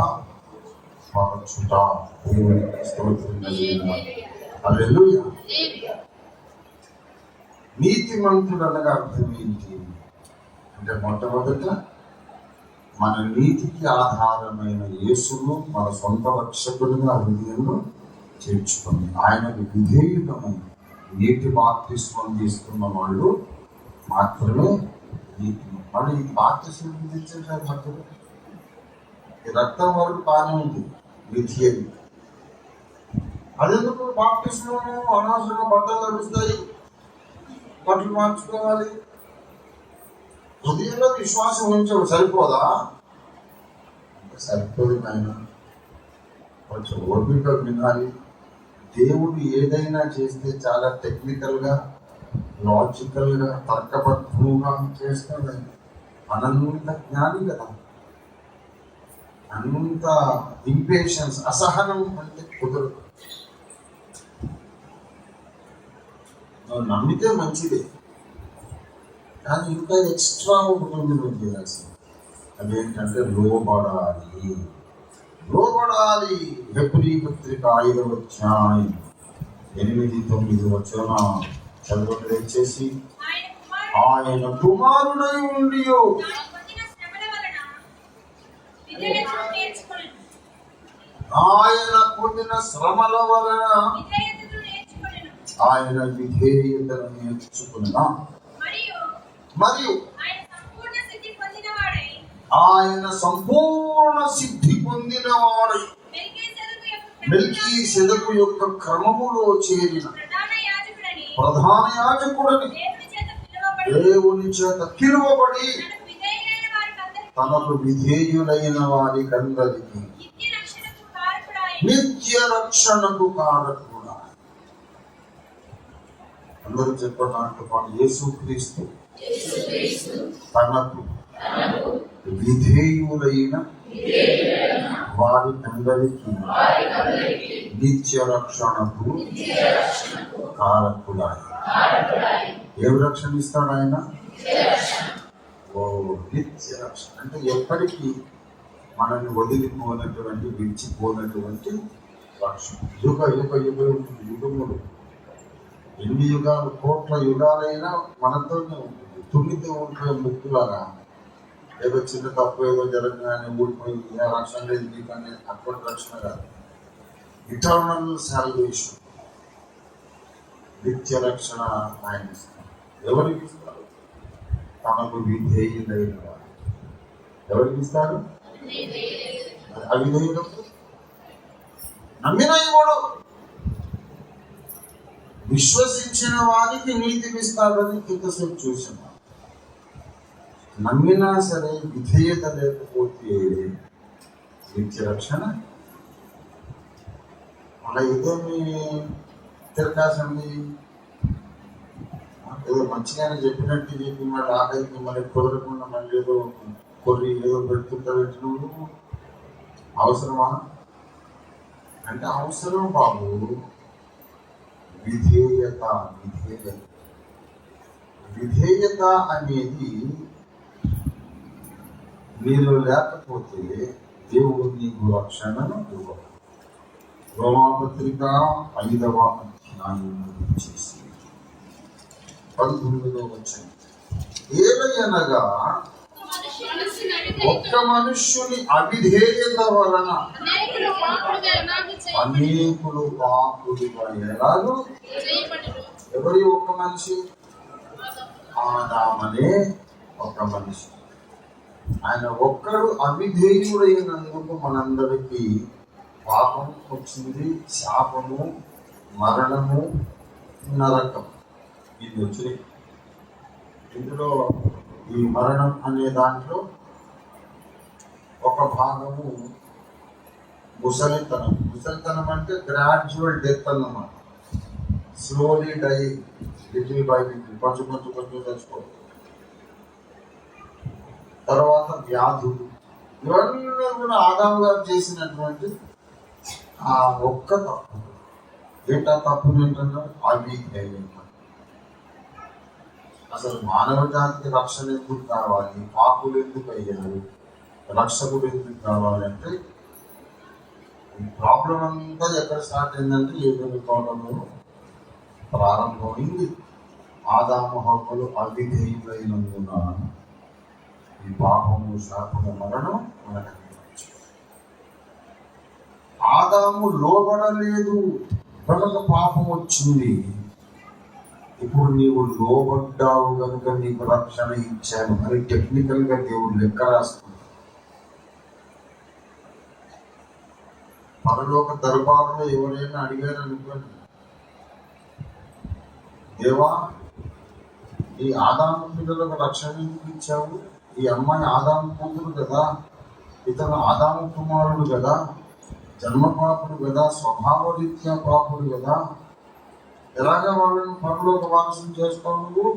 పరచుట. దేవునికి స్తోత్రం కలుగునుగాక. హల్లెలూయా. నీతిమంతుడు అనగా అర్థం ఏంటి అంటే, మొట్టమొదట మన నీతికి ఆధారమైన యేసును మన సొంత రక్షకులుగా హృదయంలో చేర్చుకుంది. ఆయనకు విధేయుతమై నీటి బాప్తిస్మం తీసుకున్న వాళ్ళు మాత్రమే నీతి. మళ్ళీ ఈ బాప్తిస్మం తీసుకుంటారు మధ్యలో ఈ రక్తం వరకు బాగానే ఉంది, విధేయత. అదెందుకు బాప్తిస్మము? అనవసరంగా బట్టలు తడుస్తాయి, బట్టలు మార్చుకోవాలి. హృదయంలో విశ్వాసం ఉంచడం సరిపోదా? సరిపోదు నాయన, కొంచెం ఓపిక వినాలి. దేవుడు ఏదైనా చేస్తే చాలా టెక్నికల్గా, లాజికల్గా, తర్కబద్ధంగా చేస్తాడు. అనంత జ్ఞాని కదా, అంత ఇంపేషన్స్, అసహనం అంటే కుదరదు. నువ్వు నమ్మితే మంచిదే, కానీ ఇంకా ఎక్స్ట్రా ఉంటుంది నువ్వు చేయాల్సింది. అదేంటంటే లోబడాలి. హెబ్రీ పత్రిక 5వ అధ్యాయం 8-9 వచన చదవండి దయచేసి. ఆయన కుమారుడై ఉండి ఆయన పొందిన శ్రమల వలన ఆయన విధేయతను నేర్చుకున్నా, మరియు ఆయన సంపూర్ణ సిద్ధి పొందినవాడై మెల్కీసెదెకు యొక్క క్రమములో చేరిన ప్రధాన యాజకుడని దేవుని చేత పిలువబడి తనకు విధేయులైన వారికందరికీ నిత్య రక్షణకు కారకుడా. అందరూ చెప్పడానికి పాటు యేసుక్రీస్తు తనకు విధేయులైన వారికందరికీ నిత్య రక్షణకు కారకుడా. ఏం రక్షణ ఇస్తాడు ఆయన? నిత్య రక్షణ అంటే ఎప్పటికీ మనల్ని వదిలిపోనటువంటి, విడిచిపోనటువంటి రక్షణ. యుగములు, ఎన్ని యుగాలు, కోట్ల యుగాలైనా మనతోనే ఉంటుంది, తుమ్మితో ఉంటే ముక్కులాగా. ఏదో చిన్న తప్పు ఏదో జరగగానే ఊడిపోయి రక్షణ లేదు మీకనే అటువంటి రక్షణ కాదు. ఇటర్నల్ సాల్వేషన్, నిత్య రక్షణ ఆయన ఇస్తారు. ఎవరికి ఇస్తారు? తనకు విధేయులైన వారు. ఎవరికి ఇస్తారు? అవిధేయులకు. నమ్మిన ఇవ్వడు, విశ్వసించిన వారికి నీతిని ఇస్తాడని ఇంతసేపు చూసాను. నమ్మినా సరే విధేయత లేకపోతే నిత్య రక్షణ. అలా ఏదేమి తిరగాల్సింది, ఏదో మంచిగానే చెప్పినట్టు చెప్పి మళ్ళీ ఆకలికి మళ్ళీ కుదరకుండా మళ్ళీ ఏదో కొర్రి ఏదో పెడుతుంటారు. అవసరమా అంటే అవసరం బాబు. విధేయత విధేయత విధేయత అనేది నీలో లేకపోతే దేవుడు నీకు రక్షణను ఇవ్వడు. రోమాపత్రిక 5వ అధ్యాయం చేసి 19వ వచనం, ఏలయనగా ఒక్క మనుష్యుని అవిధేయత వలన అనేకులు పాపులుగా ఎలాగో. ఎవరి ఒక్క మనిషి? ఆదామనే ఒక మనిషి. ఆయన ఒక్కడు అవిధేయుడైనందుకు మనందరికీ పాపం వచ్చింది, శాపము, మరణము, నరకం ఇది వచ్చినాయి. ఇందులో ఈ మరణం అనే దాంట్లో ఒక భాగము ముసలితనం. ముసలితనం అంటే గ్రాడ్యువల్ డెత్ అన్నమాట. Slowly die, little by little, కొంచెం కొంచెం కొంచెం చచ్చిపోతుంది. తర్వాత వ్యాధులు, ఇవన్నీ కూడా ఆదాము గారు చేసినటువంటి ఆ ఒక్క తప్పు. ఏంటా తప్పులు ఏంటన్నారు? అవిధేయత. అసలు మానవ జాతికి రక్షణ ఎందుకు కావాలి? పాపులు ఎందుకు అయ్యారు? రక్షకుడు ఎందుకు కావాలంటే ఈ ప్రాబ్లం అంతా ఎక్కడ స్టార్ట్ అయిందంటే ఏదైనా తోటలో ప్రారంభమైంది. ఆదాము హవ్వలు అవిధేయులైనందున ఈ పాపము, శాపము, మరణం మనకు. ఆదాము లోబడలేదు కనుక పాపం వచ్చింది. ఇప్పుడు నీవు లోబడ్డావు కనుక నీకు రక్షణ ఇచ్చాను అని టెక్నికల్ గా దేవుడు లెక్క రాస్తుంది. పరలోక దర్బారులో ఎవరైనా అడిగారు అనుకోండి, దేవా ఈ ఆదాము పిల్లలకు రక్షణ ఎందుకు ఇచ్చావు? ఈ అమ్మాయి ఆదాము కూతురు కదా, ఇతను ఆదాము కుమారుడు కదా, జన్మ పాపుడు కదా, స్వభావరీత్యా పాపుడు కదా, ఎలాగా వాళ్ళని పరలోక వారసం చేస్తావు? నువ్వు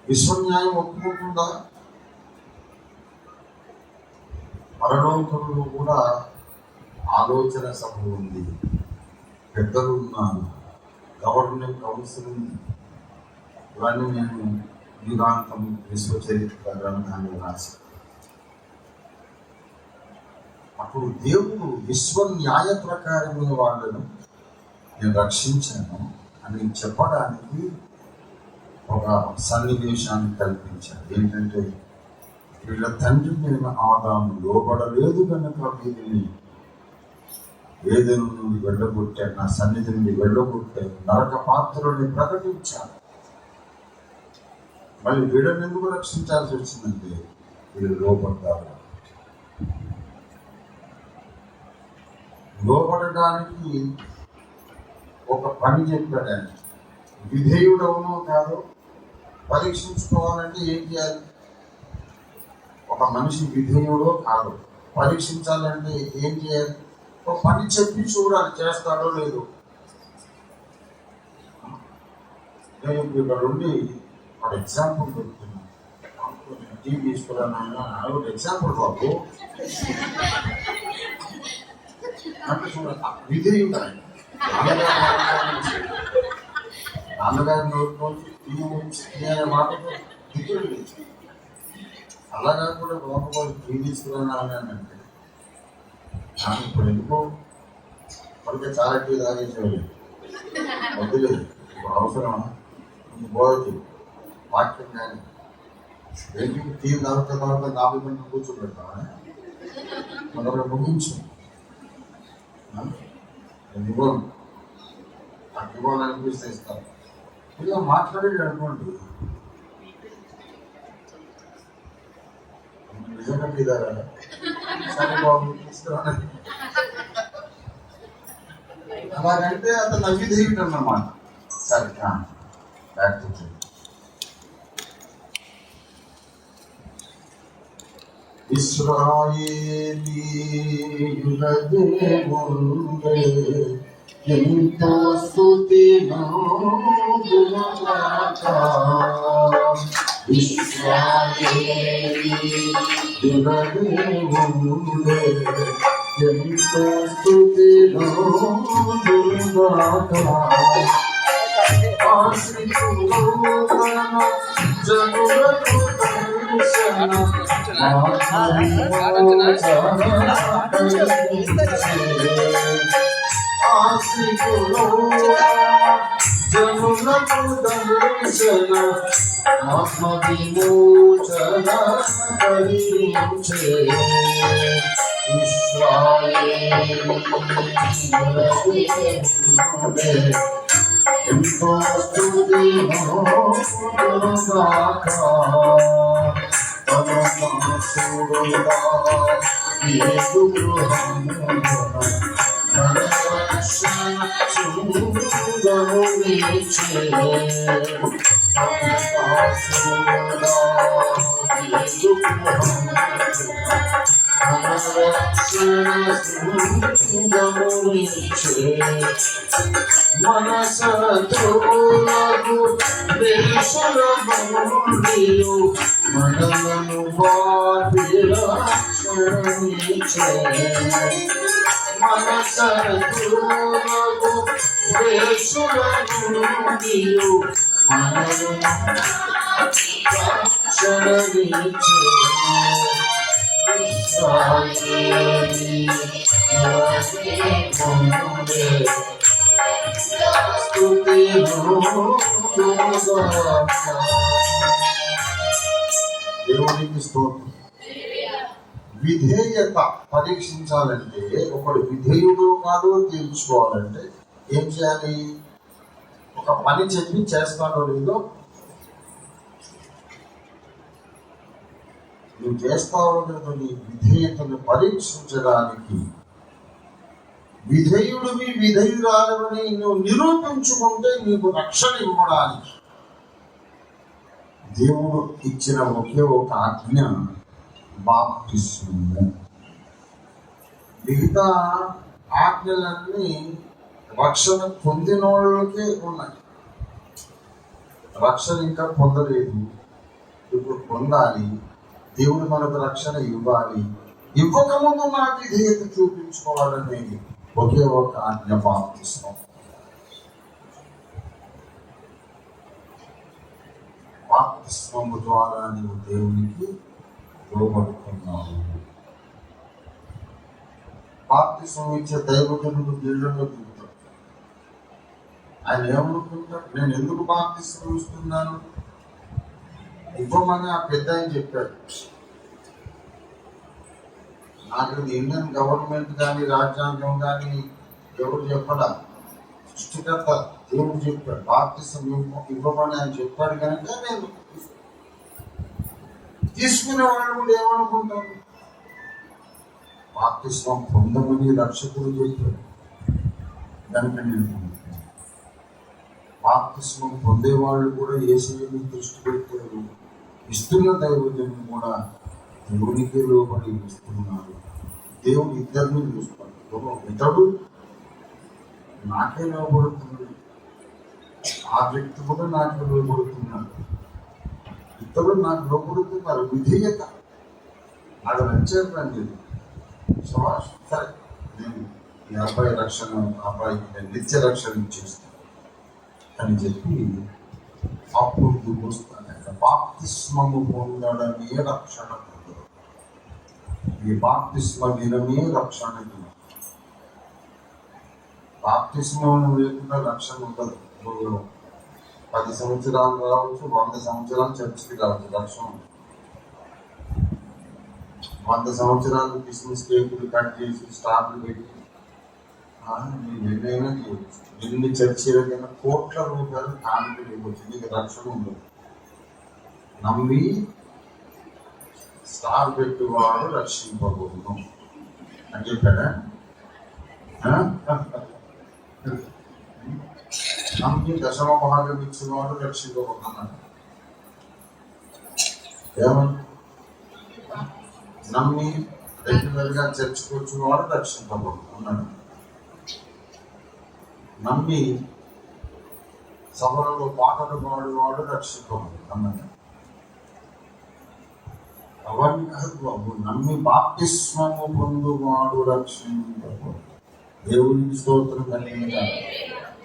విశ్వన్యాయం ఒప్పుకుంటుందా? పరలోకంలో కూడా ఆలోచన సభ ఉంది, పెద్దలు ఉన్నారు, గవర్నమెంట్ కౌన్సిల్ ఉంది. ఇవన్నీ నేను యుగాంతం విశ్వచరిత్ర గ్రంథాన్ని రాశాను. అప్పుడు దేవుడు విశ్వ న్యాయ ప్రకారమైన వాళ్ళను నేను రక్షించాను అని చెప్పడానికి ఒక సన్నివేశాన్ని కల్పించాను. ఏంటంటే వీళ్ళ తండ్రి నేను ఆదాము లోబడలేదు కనుక వీరిని ఏదైనా నుండి వెళ్ళగొట్టాను, నా సన్నిధి నుండి వెళ్ళగొట్టాను, నరక పాత్రని ప్రకటించాను. మళ్ళీ వీళ్ళని ఎందుకు రక్షించాల్సి వచ్చిందంటే వీళ్ళు లోపడ్డారు. లోపడడానికి ఒక పని చెప్పాడు ఆయన. విధేయుడవునో కాదో పరీక్షించుకోవాలంటే ఏం చేయాలి? ఒక మనిషి విధేయుడో కాదో పరీక్షించాలంటే ఏం చేయాలి? ఒక పని చెప్పి చూడాలి, చేస్తాడో లేదో. నేను ఇక్కడ ఉండి ఒక ఎగ్జాంపుల్ చెప్తున్నాను. టీ తీసుకున్నాను ఆయన, ఒక ఎగ్జాంపుల్ బాబు అంటే చూడాలి. విధేయుడు ఆయన. నాన్నగారి నోటి అనే మాటకు దిగులు లేదు. అలాగా కూడా బాబు టీ తీసుకున్నాను అని అంటే నాకు ఇప్పుడు ఎందుకో పడితే చాలా టీ తాగేసేవాళ్ళు. వద్దులేదు, ఇప్పుడు అవసరమా? బోధకి వాక్యం కానీ ఏంటి టీ తాగుతా 40 గంటలు కూర్చోబెడతామా? మొదలు ముగించు. ఇవ్వను, నాకు ఇవ్వాలనిపిస్తే ఇస్తాను. ఇలా మాట్లాడేది అనుకోండి, నిజంగా మీద సరే బాబు తీసుకురాని అలాగంటే అతను అవిధేయుడు అన్నమాట. సరే బ్యాక్ టు ఇశ్రాయేలీయుల దేవుడే ఎంతో స్తుతి నాగుగాక. ఇశ్రాయేలీ దినదేవుడే, ఎంతో స్తుతిలో దుర్గాక. ఆశ్రితులు తన జనులకు దర్శన ఆశ్రితులు జనులకు దర్శన ఆత్మ విమోచన కలిగించే. ఇశ్రాయేలీ ఎంతో స్తుతిలో దుర్గాక. తన మనసుగా యేసు గృహమున మన రక్షణ చూడము నీచే. తన మనసుగా యేసు గృహమున మన రక్షణ చూడము నీచే. మన శత్రువులకు దేశముండియు మనలను వాటి రక్షణించే. మన శత్రువులకు దేశముండియు మనలను రక్షణించే. ఇశ్రాయేలీ దినదేవుడే, దేవునికి స్తోత్రం. విధేయత పరీక్షించాలంటే, ఒకడు విధేయుడు కాదు తెలుసుకోవాలంటే ఏం చేయాలి? ఒక పని చెప్పి చేస్తాడో లేదో, నువ్వు చేస్తావో లేదో నీ విధేయతను పరీక్షించడానికి, విధేయుడివి విధేయురాలని నువ్వు నిరూపించుకుంటే నీకు రక్షణ ఇవ్వడానికి దేవుడు ఇచ్చిన ఒకే ఒక ఆజ్ఞ బాప్తిస్మము. మిగతా ఆజ్ఞలన్నీ రక్షణ పొందిన వాళ్ళకే ఉన్నాయి. రక్షణ ఇంకా పొందలేదు, ఇప్పుడు పొందాలి. దేవుడు మనకు రక్షణ ఇవ్వాలి. ఇవ్వకముందు నా విధేయత చూపించుకోవాలనేది ఒకే ఒక ఆజ్ఞ బాప్తిస్మం. బాప్తిస్మము ద్వారా నీవు దేవునికి లోబడుతున్నావు. బాప్తిస్మం ఇచ్చే దైవజనుడు నీళ్ళలో దిగుతాడు. ఆయన ఏమనుకుంటాడు? నేను ఎందుకు బాప్తిస్మం ఇస్తున్నాను? ఇవ్వమని ఆ పెద్ద ఆయన చెప్పాడు. నాకు ఇండియన్ గవర్నమెంట్ కానీ రాజ్యాంగం కానీ ఎవరు చెప్పడా, సృష్టికర్త దేవుడు చెప్పాడు. బాప్తిస్మం ఇవ్వమని ఆయన చెప్పాడు కనుక నేను తీసుకునే వాళ్ళు కూడా ఏమనుకుంటారు? బాప్తిస్మం పొందమని రక్షకుడు చెప్పాడు కనుక నేను బాప్తిస్మం పొందేవాళ్ళు కూడా యేసుని దృష్టి పెట్టారు. ఇస్తున్న దైవజనులు కూడా దేవునికి లోబడి ఇస్తున్నారు. దేవుడు ఇద్దరిని చూస్తాడు. ఇతడు నాకే లోబడుతున్నాడు, ఆ వ్యక్తి కూడా నాకు లోబడుతున్నాడు. ఇతడు నాకు లోబడుతున్నారు. విధేయత అది నచ్చేది. సరే, నేను ఈ అబ్బాయి రక్షణ, అబ్బాయికి నేను నిత్య రక్షణ ఇచ్చేస్తాను అని చెప్పి అప్పుడు వస్తాను. బాప్తిస్మము పొందడమే రక్షణ పొందడం. ఈ బాప్తిస్మ దినమే రక్షణ దినం. బాప్తిస్మం లేకుండా రక్షణ ఉండదు. 10 సంవత్సరాలు రావచ్చు, 100 సంవత్సరాలు చర్చికి రావచ్చు, రక్షణ. 100 సంవత్సరాలు క్రిస్మస్ కేకులు కట్ చేసి స్టార్లు పెట్టి ఎన్నైనా చేయవచ్చు. ఎన్ని చర్చలకైనా కోట్ల రూపాయలు కానుకలు ఇవ్వచ్చు. నీకు రక్షణ ఉండదు. నమ్మి స్టార్ పెట్టువాడు రక్షింపబోదును అని చెప్పాడా? నమ్మి దశమ భాగం ఇచ్చినవాడు రక్షింపబోతున్నాడు. ఏమన్నా నమ్మి రెగ్యులర్గా చర్చకొచ్చిన వాడు రక్షింపబడుతున్నాడు. నమ్మి సభలలో పాటలు పాడేవాడు రక్షింపబడు అన్నాడు. అవన్నీ కాదు బాబు, నమ్మి బాప్తిస్మము పొందువాడు రక్షింపబడు. దేవునికి స్తోత్రం కలిగిన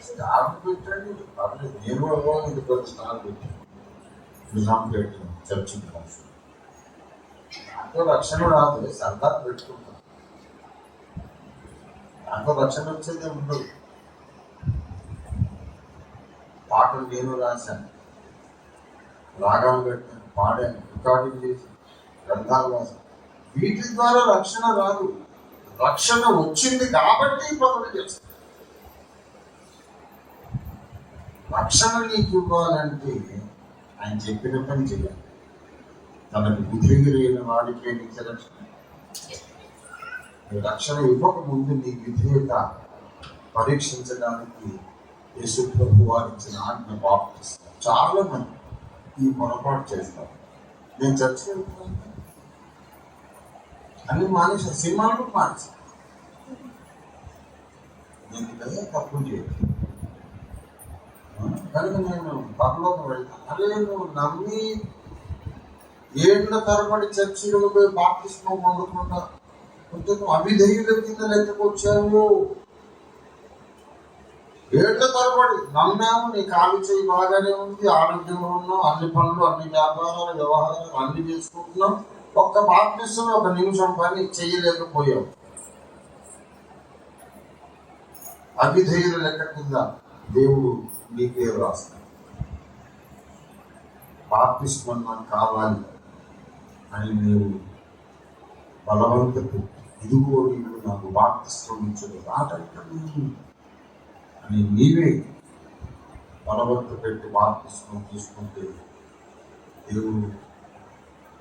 స్టార్ పెట్టండి, పర్లేదు. నేను కూడా ఇది పెద్ద స్టార్ పెట్టాను, నిజాం పెట్టాను చర్చికి. దాంట్లో రక్షణ రాదు, సరదా పెట్టుకుంటాను. దాంట్లో రక్షణ వచ్చేదే ఉండదు. పాటలు నేను రాశాను, రాగాలు పెట్టాను, పాడాను, రికార్డింగ్ చేసి, గ్రంథాలు రాశాను. వీటి ద్వారా రక్షణ రాదు. రక్షణ వచ్చింది కాబట్టి పనులు చేస్తాను. రక్షణ నీకు ఇవ్వాలంటే ఆయన చెప్పిన పని చేయాలి. తనకు విధేయులైన వాడికే నీకు రక్షణ. రక్షణ ఇవ్వకముందు నీ విధేయత పరీక్షించడానికి యేసు ప్రభు వారు ఇచ్చిన ఆజ్ఞ బాప్తిస్మం. చాలా మంది ఈ పొరపాటు చేస్తారు. నేను చర్చ అన్ని మానేసాను, సినిమాలు మానేసాను. నేను కదా తప్పు చేయను కనుక నేను పరలోకి వెళ్తాను. అదే నువ్వు నమ్మి ఏళ్ళ తరబడి చర్చిలకు పోయి బాప్తిస్మం పొందకుండా కొంచెం అవిధేయుల కింద లెక్కకొచ్చావు. ఏళ్ల తరబడి నమ్మాము, నీ కాలు చేయి బాగానే ఉంది, ఆరోగ్యంలో ఉన్నావు, అన్ని పనులు, అన్ని వ్యాపారాలు, వ్యవహారాలు అన్ని చేసుకుంటున్నాం. ఒక్క బాప్తిస్మం, ఒక నిమిషం పని చేయలేకపోయావు. అవిధేయుల లెక్క కింద దేవుడు నీ పేరు రాస్తాడు. బాప్తిస్మం నాకు కావాలి అని నీవు బలవంతపు ఇదిగో నీవు నాకు బాప్తిస్మం ఇచ్చదు రాటంటే అని నీవే బలవంత పెట్టి బాప్తిస్మం తీసుకుంటే దేవుడు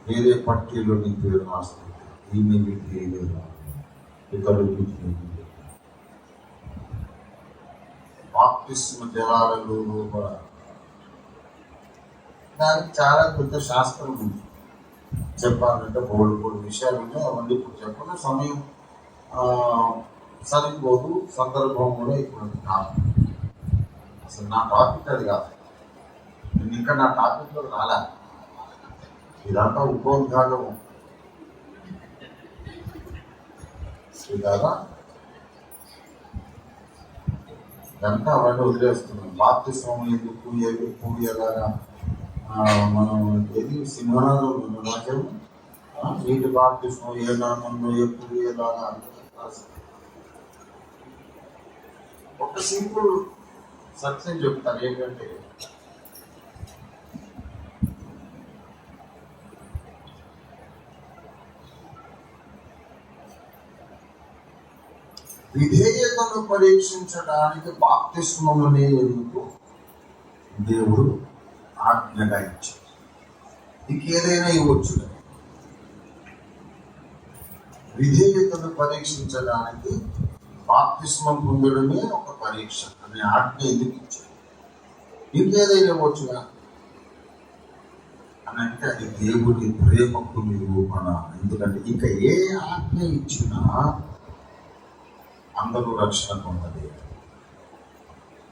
వేరే పట్టీలో నీ పేరు రాస్తుంది. ఈమె విధేయులు, ఇతరులు విధేయులు. బాప్తిస్మ జలాలలో కూడా దానికి చాలా పెద్ద శాస్త్రం ఉంది. చెప్పాలంటే బోల్డ్ విషయాలు ఉన్నాయి. అవన్నీ ఇప్పుడు చెప్పిన సమయం సరిపోదు, సందర్భం కూడా ఇప్పుడు కాదు. అసలు నా టాపిక్ అది కాదు. నేను ఇంకా నా టాపిక్లో రాలే. ఇదంతా ఉపోద్ఘాతం ఇదాగా ఇదంతా అవన్నీ వదిలేస్తున్నాం. బాప్తిస్మం ఎందుకు, ఎప్పుడు ఎలాగా మనం ఏది సింహనాథం రాజ్యం నీటి బాప్తిస్మం ఏ నామంలో ఎప్పుడు ఎలాగా. ఒక సింపుల్ సత్యం చెప్తాను ఏంటంటే, విధేయతను పరీక్షించడానికి బాప్తిస్మమునే ఎందుకు దేవుడు ఆజ్ఞగా ఇచ్చాడు. ఇంకేదైనా ఇవ్వచ్చు. విధేయతను పరీక్షించడానికి బాప్తిస్మం పొందడమే ఒక పరీక్ష అనే ఆజ్ఞ ఎందుకు ఇచ్చాడు. ఇంకేదైనా ఇవ్వచ్చుగా అని అంటే అది దేవుడి ప్రేమకు నిరూపణ. ఎందుకంటే ఇంకా ఏ ఆజ్ఞ ఇచ్చినా అందరూ రక్షణ పొందలేదు.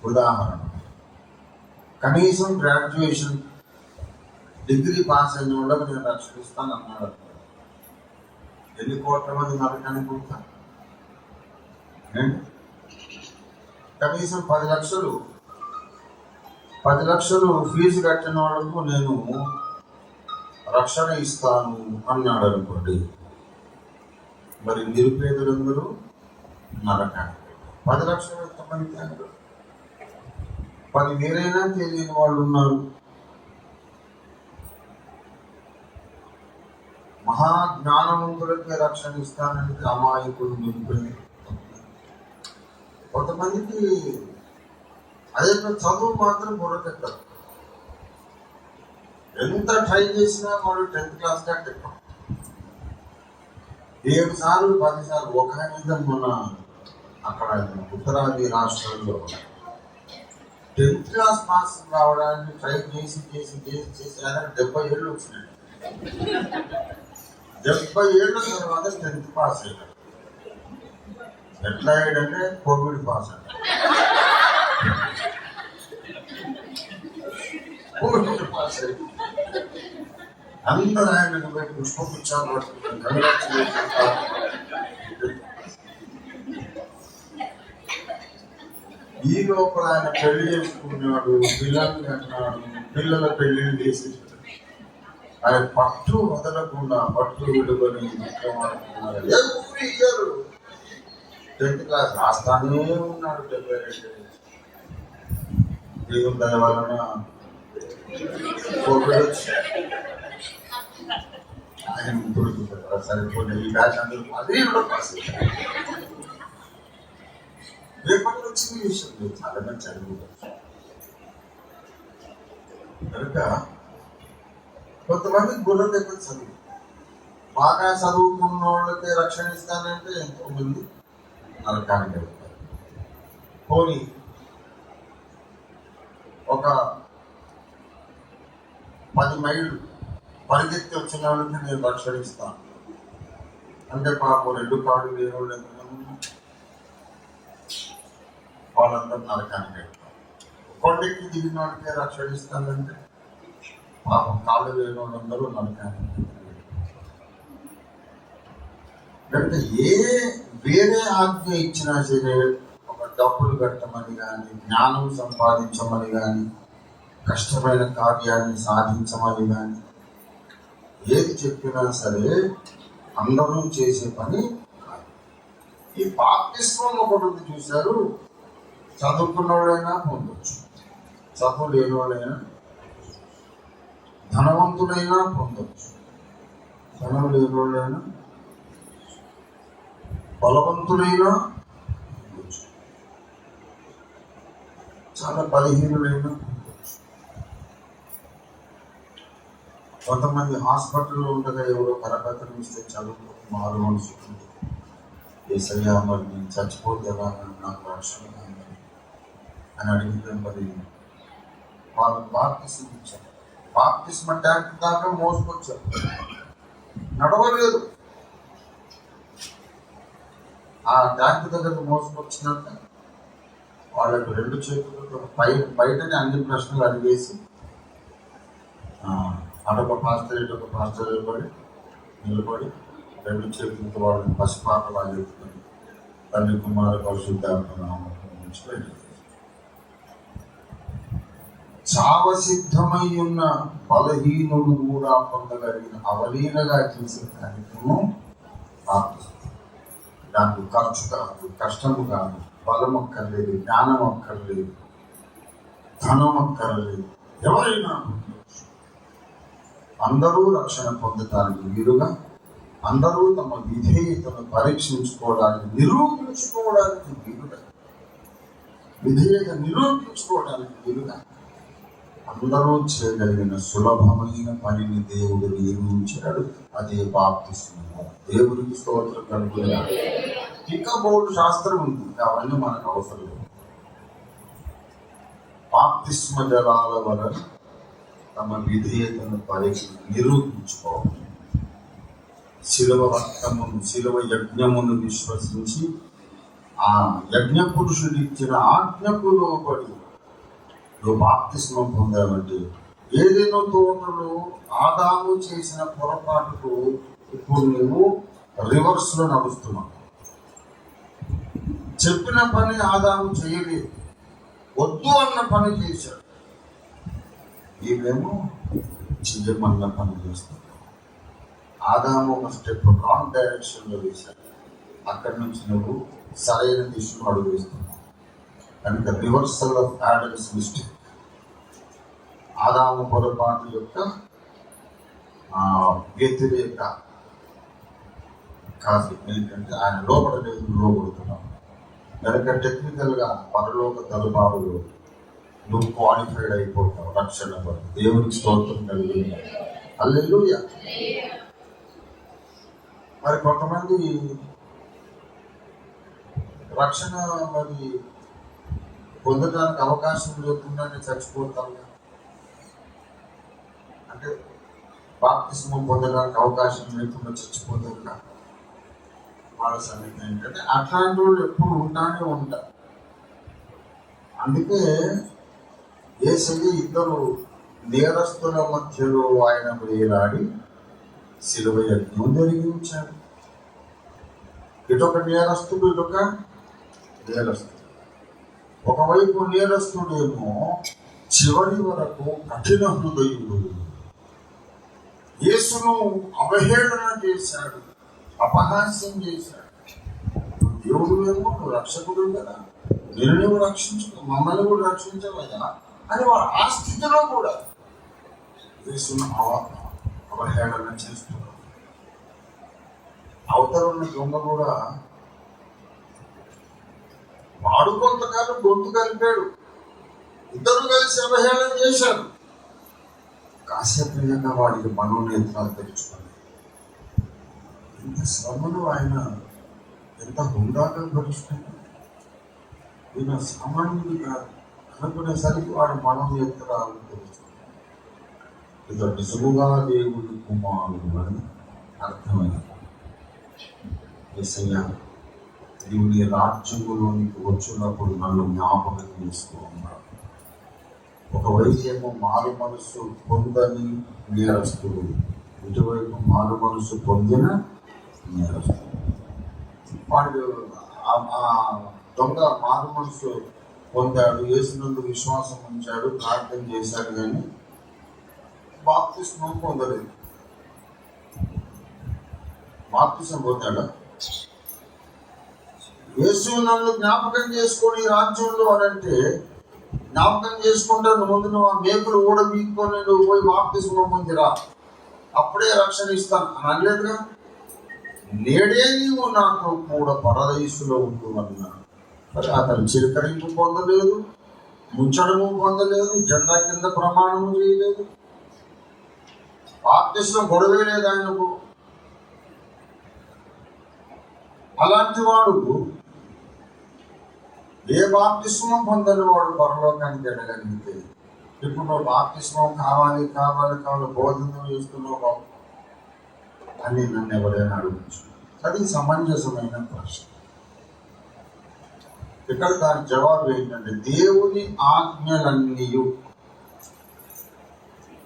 ఉదాహరణ, కనీసం గ్రాడ్యుయేషన్ డిగ్రీ పాస్ అయిన వాళ్ళకి నేను రక్షణ ఇస్తాను అన్నాడు. ఎన్ని కోట్ల మంది నరకానికి పోతాను. కనీసం 10 లక్షలు ఫీజు కట్టిన వాళ్ళకు నేను రక్షణ ఇస్తాను అన్నాడు అనుకోండి. మరి నిరుపేదలందరూ నరకానికి. 10 లక్షలు ఎంతమంది? 10,000 తెలియని వాళ్ళు ఉన్నారు. మహాజ్ఞానవంతులకే రక్షణ ఇస్తానంటే అమాయకులు నిలిపోయి. కొంతమందికి అదే చదువు మాత్రం బుర్రకెక్కదు. ఎంత ట్రై చేసినా వాడు 10th క్లాస్ దాకా ఎక్కువ. 7 సార్లు 10 సార్లు ఒక మీద మన అక్కడ ఉత్తరాది రాష్ట్రాల్లో 10th క్లాస్ పాస్ రావడానికి ట్రై చేసి 70 ఏళ్ళు వచ్చినాయి. 70 ఏళ్ళ తర్వాత 10th పాస్ అయ్యాడు. ఎట్లా అయ్యాడంటే కోవిడ్ పాస్ అయ్యాడు. కోవిడ్ పాస్ అయ్యాడు. అందరూ ఆయన బయట పుష్పపుచ్చాలు పట్టుకుంటారు, కంగ్రాచులేషన్. ఈ లోపల ఆయన పెళ్లి చేసుకున్నాడు, పిల్లల్ని అన్నాడు, పిల్లల పెళ్లిళ్ళు చేసేసాడు. ఆయన పట్టు వదలకుండా పట్టు విడుకొని ఎవ్రీ ఇయర్ 10th క్లాస్ రాస్తానే ఉన్నాడు. 72 దేవుని దయ వలన ఆయన ముగ్గురు చూసారు, సరిపోయింది. ఈ బ్యాచ్ అందరూ అదే కూడా పాస్ అయ్యారు. రేపటి వచ్చిన విషయం లేదు, చాలా మంది చదువుకోవచ్చు. కనుక కొంతమంది గుర్రం దగ్గర చదువు బాగా చదువుకున్న వాళ్ళకి రక్షణ ఇస్తానంటే ఎంతో మంది నరకానికి వెళ్తారు. పోనీ ఒక 10 మైళ్ళు పరిగెత్తి వచ్చిన వాళ్ళకి నేను రక్షణ ఇస్తాను అంటే పాపం 2 కాళ్ళు లేని వాళ్ళు ఎంతమంది, వాళ్ళందరూ నరకానికి వెళ్తారు. కొండెక్కి దిగిన వాళ్ళకే రక్షణ ఇస్తానంటే పాపం కాళ్ళు లేని వాళ్ళందరూ నరకానికి వెళ్తారు. అంటే వేరే ఆజ్ఞ ఇచ్చినా సరే, ఒక డబ్బులు కట్టమని కానీ, జ్ఞానం సంపాదించమని కానీ, కష్టమైన కార్యాన్ని సాధించమని కానీ, ఏది చెప్పినా సరే అందరూ చేసే పని కాదు. ఈ బాప్తిస్మం ఒకటి ఉంది చూశారు, చదువుకున్నవాడైనా పొందొచ్చు, చదువు లేని వాడైనా, ధనవంతుడైనా పొందొచ్చు, ధనం లేని వాళ్ళైనా, బలవంతుడైనా, చాలా బలహీనులైనా. కొంతమంది హాస్పిటల్లో ఉండగా ఎవరో కరపత్రం ఇస్తే చదువు మారు మనసుకుంది, ఏసయ్యా మరి నేను చచ్చిపోతారా, నాకు రక్షణ అని అడిగితే మరి వాళ్ళకి బాప్తిస్మం ఇచ్చారు. బాప్తిస్మం ట్యాంక్ దాకా మోసుకొచ్చారు, నడవలేదు. ఆ ట్యాంక్ దగ్గర మోసుకొచ్చినాక వాళ్ళకి 2 చేతులతో బయటనే అన్ని ప్రశ్నలు అడిగేసి అటొక పాస్టర్ ఇటొక పాస్టర్ నిలబడి 2 చేతులతో వాళ్ళని పసిపాటలు ఎత్తుకొని తండ్రి కుమార పరిశుద్ధాత్మ నామములో నుంచి బయటకు చావసిద్ధమై ఉన్న బలహీనుడు కూడా పొందగలిగిన అవలీనగా చేసే కార్యక్రమం బాప్తిస్మం. దానికి ఖర్చు కాదు, కష్టము కాదు, బలం అక్కర్లేదు, జ్ఞానం అక్కర్లేదు, ధనం అక్కర్లేదు, ఎవరైనా అందరూ రక్షణ పొందటానికి వీలుగా, అందరూ తమ విధేయతను పరీక్షించుకోవడానికి నిరూపించుకోవడానికి వీలుగా, విధేయత నిరూపించుకోవడానికి వీలుగా అందరూ చేయగలిగిన సులభమైన పనిని దేవుడు నియమించాడు. అదే బాప్తిస్మము. దేవుడికి స్తోత్రం కలుగుతున్నాడు. ఇంకా బోర్డు శాస్త్రం ఉంది, అవన్నీ మనకు అవసరం లేదు. బాప్తిస్మ జలాల వలన తమ విధేయతను నిరూపించుకోవాలి. శిలువ రక్తమును, శిలువ యజ్ఞమును విశ్వసించి ఆ యజ్ఞ పురుషుడు ఇచ్చిన ఆజ్ఞకు లోబడి నువ్వు బాప్తిస్మం పొందావంటే, ఏదైనా తోటలో ఆదాము చేసిన పొరపాటుకు ఇప్పుడు నువ్వు రివర్స్ లో నడుస్తున్నావు. చెప్పిన పని ఆదాము చేయలేదు, వద్దు అన్న పని చేశాడు. ఈమెమో చెయ్యమన్న పని చేస్తాడు. ఆదాము ఒక స్టెప్ రాంగ్ డైరెక్షన్ లో వేశాడు, అక్కడి నుంచి నువ్వు సరైన దిశలో అడుగు వేస్తున్నావు. కనుక రివర్సల్ ఆఫ్ ఆడమ్స్ మిస్టేక్, ఆదాము పొరపాటు యొక్క వ్యతిరేక కాదు. ఏంటంటే ఆయన లోపడలేదు, లోపడుతున్నావు. కనుక టెక్నికల్గా పరలోక తలుపాలు నువ్వు క్వాలిఫైడ్ అయిపోతావు రక్షణ కొరకు. దేవునికి స్తోత్రం కలిగింది. హల్లెలూయా. మరి కొంతమంది రక్షణ మరి పొందడానికి అవకాశం లేకుండానే చచ్చిపోతారు. అంటే బాప్తిస్మం పొందడానికి అవకాశం లేకుండా చచ్చిపోతారు. వాళ్ళ సంగతి ఏంటంటే అట్లాంటి వాళ్ళు ఎప్పుడు ఉంటానే ఉంటారు. అందుకే యేసయ్య 2 నేరస్తుల మధ్యలో ఆయన వేలాడి శిలువ యజ్ఞం జరిగించాడు. ఇటొక నేరస్తుడు, ఇటొక నేరస్తుడు. ఒకవైపు నేరస్తుడేమో చివరి వరకు కఠిన హృదయుడు, యేసును అవహేళన చేశాడు, అపహాస్యం చేశాడు. దేవుడు ఏమో నువ్వు రక్షకుడు కదా, నేను నువ్వు రక్షించు, మమ్మల్ని కూడా రక్షించవయ్యా అని వాడు ఆ స్థితిలో కూడా యేసును అవహేళన చేస్తున్నాడు. అవతల ఉన్న దొంగ కూడా వాడు కొంతకాలం గొంతు కలిపాడు, ఇద్దరు కలిసి అవహేళన చేశాడు. కాసేపు వాడికి మనోనేత్రాలు తెరుచుకున్నాయి. ఇంత శ్రమను ఆయన ఎంత హుందాగా భరిస్తున్నాడు. ఈయన సామాన్యుడిగా అనుకునేసరికి వాడు మనోనేత్రాలు తెరుచుకున్నాడు. ఇది నిజముగా దేవుడి కుమారుడు అని అర్థమైంది. యేసయ్య, నీవు నీ రాజ్యములోనికి వచ్చినప్పుడు నన్ను జ్ఞాపకం చేసుకున్నాడు. ఒకవైపు ఏమో మారు మనసు పొందని నేరస్తుడు, ఇటువైపు మారు మనసు పొందిన నేరస్తుడు. వాడు దొంగ మారు మనసు పొందాడు, యేసునందు విశ్వాసం ఉంచాడు, ప్రార్థన చేశాడు, కానీ బాప్తిస్మం పొందలేదు. బాప్తిసం పొందాడా? యేసు నన్ను జ్ఞాపకం చేసుకొని రాజ్యంలో అనంటే, జ్ఞాపకం చేసుకుంటాను ముందు నువ్వు ఆ మేకులు ఊడబీక్కొని నువ్వు పోయి బాప్తిస్మం పొందిరా, అప్పుడే రక్షణ ఇస్తాను అని అనలేదుగా. నేడే నీవు నాకు కూడా పరదేశంలో ఉంటూ అన్నాడు. మరి అతను చిరకరింపు పొందలేదు, ముంచడము పొందలేదు, జెండా కింద ప్రమాణము చేయలేదు, బాప్తిస్మం గొడవే లేదు ఆయనకు. అలాంటి వాడు, ఏ బాప్తిస్మం పొందని వాడు పరలోకానికి వెళ్ళగలిగితే, ఇప్పుడు నువ్వు బాప్తిస్మం కావాలి కావాలి కావాలి బోధన చేస్తున్నావు అని నన్ను ఎవరైనా అడగచ్చు. అది సమంజసమైన ప్రశ్న. ఇక్కడ దాని జవాబు ఏంటంటే, దేవుని ఆజ్ఞలన్నీ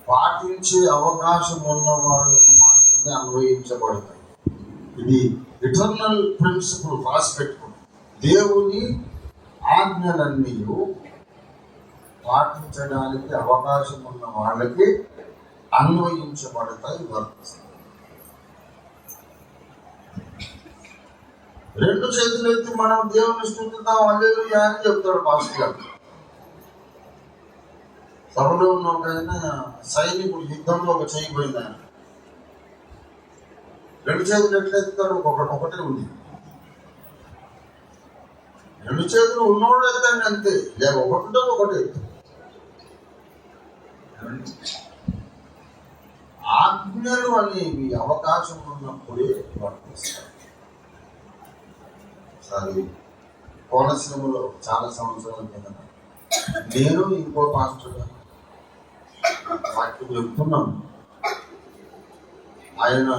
పాటించే అవకాశం ఉన్న వాళ్ళకు మాత్రమే అన్వయించబడతాయి. ఇది ఇటర్నల్ ప్రిన్సిపల్ రాసి పెట్టుకోండి. దేవుని ఆజ్ఞలన్నీ పాటించడానికి అవకాశం ఉన్న వాళ్ళకి అన్వయించబడతాయి, వర్తిస్తాయి. రెండు చేతులు ఎత్తి మనం దేవుని స్తుతిద్దాం హల్లెలూయా అని చెప్తాడు పాస్టర్ గారు. సభలో ఉన్న ఒక ఆయన సైనికుడు యుద్ధంలో ఒక చేయబోయింది, ఆయన రెండు చేతులు ఎట్లా ఎత్తుతాడు? ఒకటే ఉంది. రెండు చేతులు ఉన్నోడు ఎత్తండి అంతే, లేక ఒకటి ఒకటే. ఆజ్ఞలు అనేవి అవకాశం ఉన్నప్పుడే వర్తిస్తాయి. సరే, కోనసీమలో చాలా సంవత్సరాల కింద నేను ఇంకో పాస్టర్ వాక్యం చెప్తున్నాను. ఆయన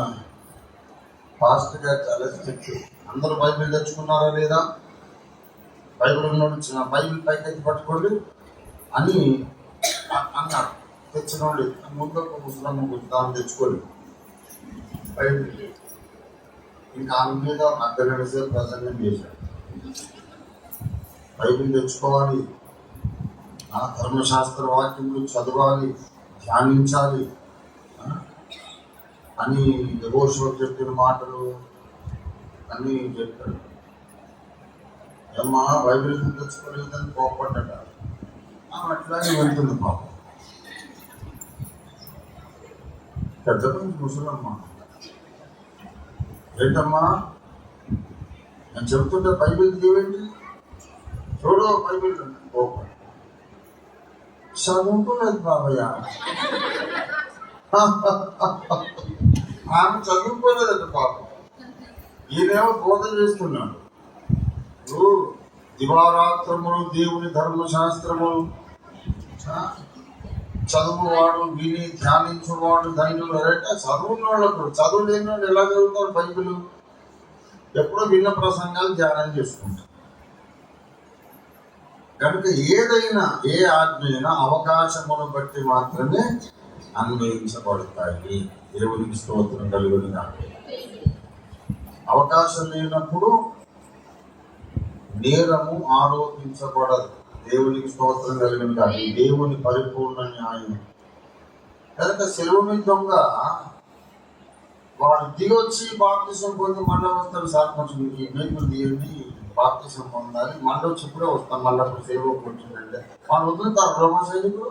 పాస్టర్ గారు చాలా స్ట్రిక్ట్. అందరూ బైబిల్ తెచ్చుకున్నారా లేదా, బైబిల్ ఉన్న బైబిల్ పైకి పట్టుకోండి అని అన్నాడు. తెచ్చిన వాళ్ళు ముందు ఒక ముసలమ్మ దాన్ని తెచ్చుకోలేదు, బైబిల్ ఇంకా ఆమె మీద అర్ధగంట సేపు ప్రసంగం చేశాడు. బైబిల్ తెచ్చుకోవాలి, ఆ ధర్మశాస్త్ర వాక్యములు చదవాలి, ధ్యానించాలి అని యెహోషువ చెప్పిన మాటలు అన్నీ చెప్పాడు. ఏమ్మా బైబిల్ తెచ్చుకోలేదని కోపడ్డాడు. అట్లాగే వెళ్తుంది పాపం. పెద్ద ముసలమ్మ, ఏంటమ్మా నేను చెప్తుంటే బైబిల్ తీయండి, చూడు బైబిల్ కోపం. చదువుకోలేదు బాబయ్య, ఆమె చదువుకోలేదంట పాపం. ఈయనేమో బోధ చేస్తున్నాడు. దివారాత్రములు దేవుని ధర్మశాస్త్రములు చదువువాడు, విని ధ్యానించువాడు ధైర్యులు. అంటే చదువున్న వాళ్ళకు, చదువు లేని వాళ్ళు ఎలా చదువుతారు బైబిల్? ఎప్పుడో విన్న ప్రసంగాలు ధ్యానం చేసుకుంటారు. కనుక ఏదైనా ఏ ఆజ్ఞ అయినా అవకాశమును బట్టి మాత్రమే అన్వయించబడతాయి. దేవునికి స్తోత్రం కలుగునుగా. అవకాశం లేనప్పుడు నేరము ఆరోపించబడదు. దేవునికి స్తోత్రం కలుగునుగా. దేవుని పరిపూర్ణ న్యాయం. కనుక సెలవు మీద దొంగ వాడు దిగొచ్చి బాప్తిసం పొంది మళ్ళీ వస్తాడు. సార్ కొంచెం ఈ మేకులు తీయండి, బాప్తిసం పొందాలి, మళ్ళీ వచ్చి ఇప్పుడే వస్తాం, మళ్ళీ అప్పుడు సేవ కూర్చుంటే వాళ్ళు వదులుతారు. రోమా సైనికులు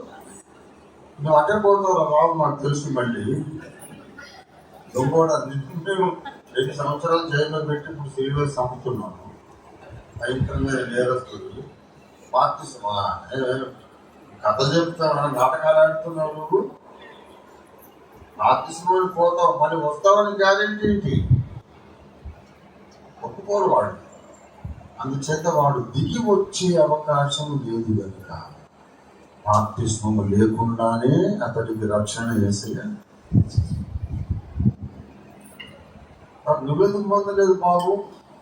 నువ్వు అటే పోతావు రావు మాకు తెలుసు. మళ్ళీ దొంగోడ నేను 2 సంవత్సరాలు జైల్లో పెట్టి ఇప్పుడు సిరిలో చంపుతున్నాను. భయంకరమైన నేరస్తులు. బాప్తిసం కథ చెప్తావు, నాటకాలు ఆడుతున్నావు. నువ్వు బాప్తిసం పోతావు, మళ్ళీ వస్తావని గ్యారెంటీ ఏంటి? ఒప్పుకోరు వాడు. అందుచేత వాడు దిగి వచ్చే అవకాశం లేదు కనుక బాప్తిస్మము లేకుండానే అతడికి రక్షణ యేసయ్య. నువ్వెందుకు పొందలేదు బాబు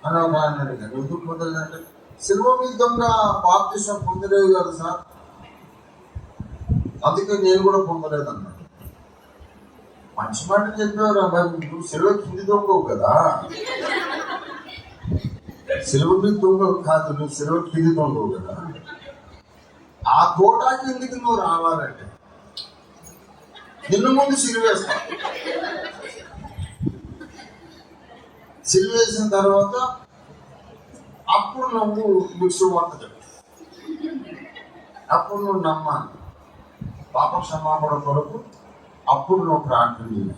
అని ఒక ఆయన అడిగారు. ఎందుకు పొందలేదు అంటే సిలువ మీద దొంగ బాప్తిస్మం పొందలేదు కదా సార్, అందుకే నేను కూడా పొందలేదు అన్నాడు. మంచి మాట చెప్పేవారు. నువ్వు సిలువ కింది దొంగవు కదా, సిలువ మీద దొంగవు కాదు, నువ్వు సిలువ కింది దొంగవు కదా. ఆ తోట కిందికి నువ్వు రావాలంటే నిన్ను ముందు సిలువేస్తావు. సిలువేసిన తర్వాత అప్పుడు నువ్వు సువార్త చెప్తావు. అప్పుడు నువ్వు నమ్మాలి. పాప క్షమాపణ కొరకు అప్పుడు నువ్వు ప్రార్థన చేయాలి.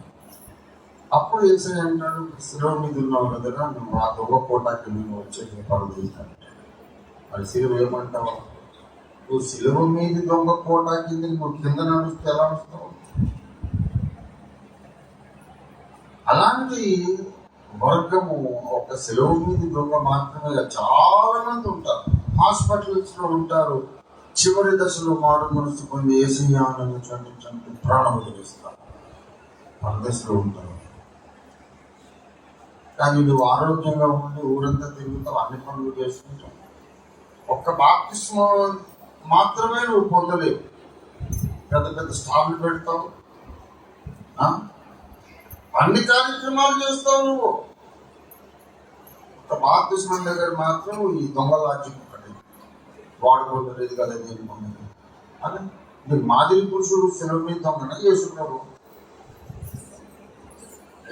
అప్పుడు యేసయ్య అంటాడు, సిలువ మీద ఉన్నావు కదా, నువ్వు ఆ దొంగ కోటాకి నువ్వు వచ్చే పరుదుతాను. మరి సిలువ ఏమంటావు? నువ్వు సిలువ మీద దొంగ కోటా కింద నువ్వు కింద నడుస్తే ఎలా వస్తావు? అలాంటి వర్గము ఒక సిలువ మీద దొంగ మాత్రమే. చాలా మంది ఉంటారు, హాస్పిటల్స్ లో ఉంటారు, చివరి దశలో మారు మనసు పొంది యేసయ్యను చంపి ప్రాణం వదిలిస్తారు. పరదశలో ఉంటారు. కానీ నువ్వు ఆరోగ్యంగా ఉండి ఊరంతా తిరుగుతావు, అన్ని పనులు చేసుకుంటావు. ఒక్క బాప్తిస్మం మాత్రమే నువ్వు పొందలేవు. పెద్ద పెద్ద స్టాండ్లు పెడతావు, అన్ని కార్యక్రమాలు చేస్తావు. నువ్వు ఒక బాప్తిస్మం దగ్గర మాత్రం ఈ దొంగలాజ్యం ఒకటి, వాడు పొందలేదు కదా నేను పొందలేదు అని. మీరు మాదిరి పురుషుడు సెలవు మీద దొంగన యేసు ప్రభు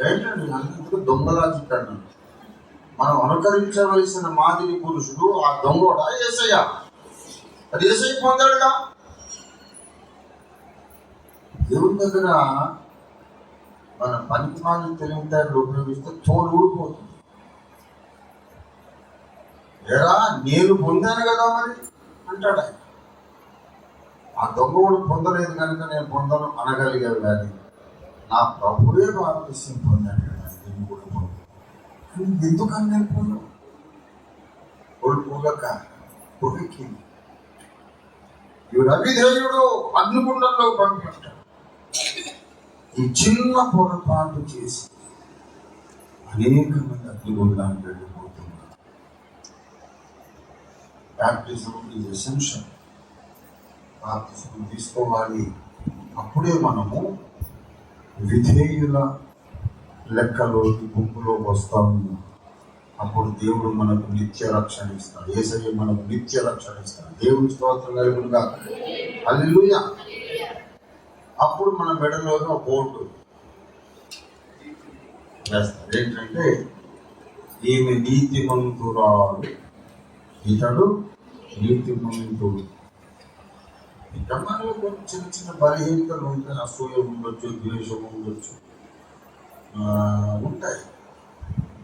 ఏంటండి? అందుకు దొంగలాజిక్ అన్నాడు. మనం అనుకరించవలసిన మాదిరి పురుషుడు ఆ దొంగోడా యేసయ్య. అది యేసయ్య పొందాడుగా. దేవుని దగ్గర మన పనికి మాదిరి తెలివితేటలు ఉపయోగిస్తే తోలు ఊడిపోతుంది. ఎరా నేను పొందాను కదా మరి అంటాడు ఆయన. ఆ దొంగోడు పొందలేదు కనుక నేను పొందను అనగలిగారు. కానీ నా ప్రభువే బాప్తిస్మం పొందాడు కదా, నేను కూడా పొందాను. ఎందుకని నేను పొందాను? పొగక పొగకి ఈవిడ అవిధేయుడు అగ్నిగుండంలో పంపిస్తాడు. ఈ చిన్న పొరపాటు చేసి అనేక మంది అగ్నిగుండానికి వెళ్ళిపోతున్నారు. Baptism is essential. బాప్తిస్మం తీసుకోవాలి. అప్పుడే మనము విధేయుల లెక్కలోకి గుంపులో వస్తాము. అప్పుడు దేవుడు మనకు నిత్య రక్షణ ఇస్తాడు. యేసయ్య మనకు నిత్య రక్షణ ఇస్తాడు. దేవుని స్తోత్రం కలుగునుగా. హల్లెలూయా. అప్పుడు మన మెడలోనే ఒక బోర్డు వేస్తాడు. ఏంటంటే ఈమె నీతిమంతురాలు, ఇతడు నీతిమంతుడు. ఇంకా మనలో కొన్ని చిన్న చిన్న బలహీనతలు ఉంటాయి. అసూయ ఉండొచ్చు, ద్వేషం ఉండొచ్చు, ఉంటాయి.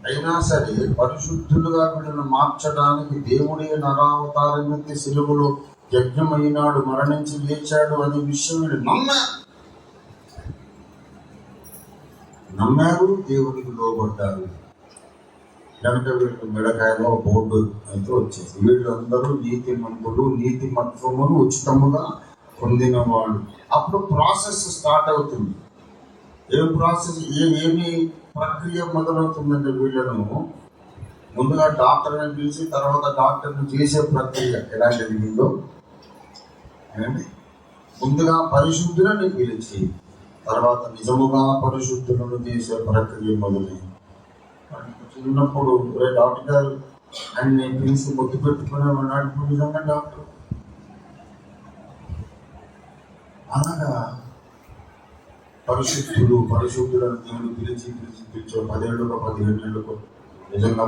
అయినా సరే పరిశుద్ధులుగా వీళ్ళని మార్చడానికి దేవుడే నరావతారం ఎత్తి సిలువలో యజ్ఞమైనాడు, మరణించి లేచాడు అనే విషయం వీళ్ళు నమ్మారు, దేవునికి లోబడ్డారు. కనుక వీళ్ళు మిడకాయలో బోర్డు అయితే వచ్చేసి వీళ్ళందరూ నీతిమంతులు, నీతిమత్వమును ఉచితముగా పొందిన వాళ్ళు. అప్పుడు ప్రాసెస్ స్టార్ట్ అవుతుంది. ఏం ప్రాసెస్, ఏమి ప్రక్రియ మొదలవుతుందంటే వీళ్ళను ముందుగా డాక్టర్ని పిలిచి తర్వాత డాక్టర్ని చేసే ప్రక్రియ ఎలా జరిగిందో, ముందుగా పరిశుద్ధులని పిలిచి తర్వాత నిజముగా పరిశుద్ధులను చేసే ప్రక్రియ మొదలైంది. చిన్నప్పుడు డాక్టర్ గారు అని నేను పిలిచి ముద్దు పెట్టుకునేవాడు. నిజంగా డాక్టర్ అనగా పరిశుద్ధులను దేవుడు పిలిచి 10 ఏళ్ళకో 15 ఏళ్ళకో నిజంగా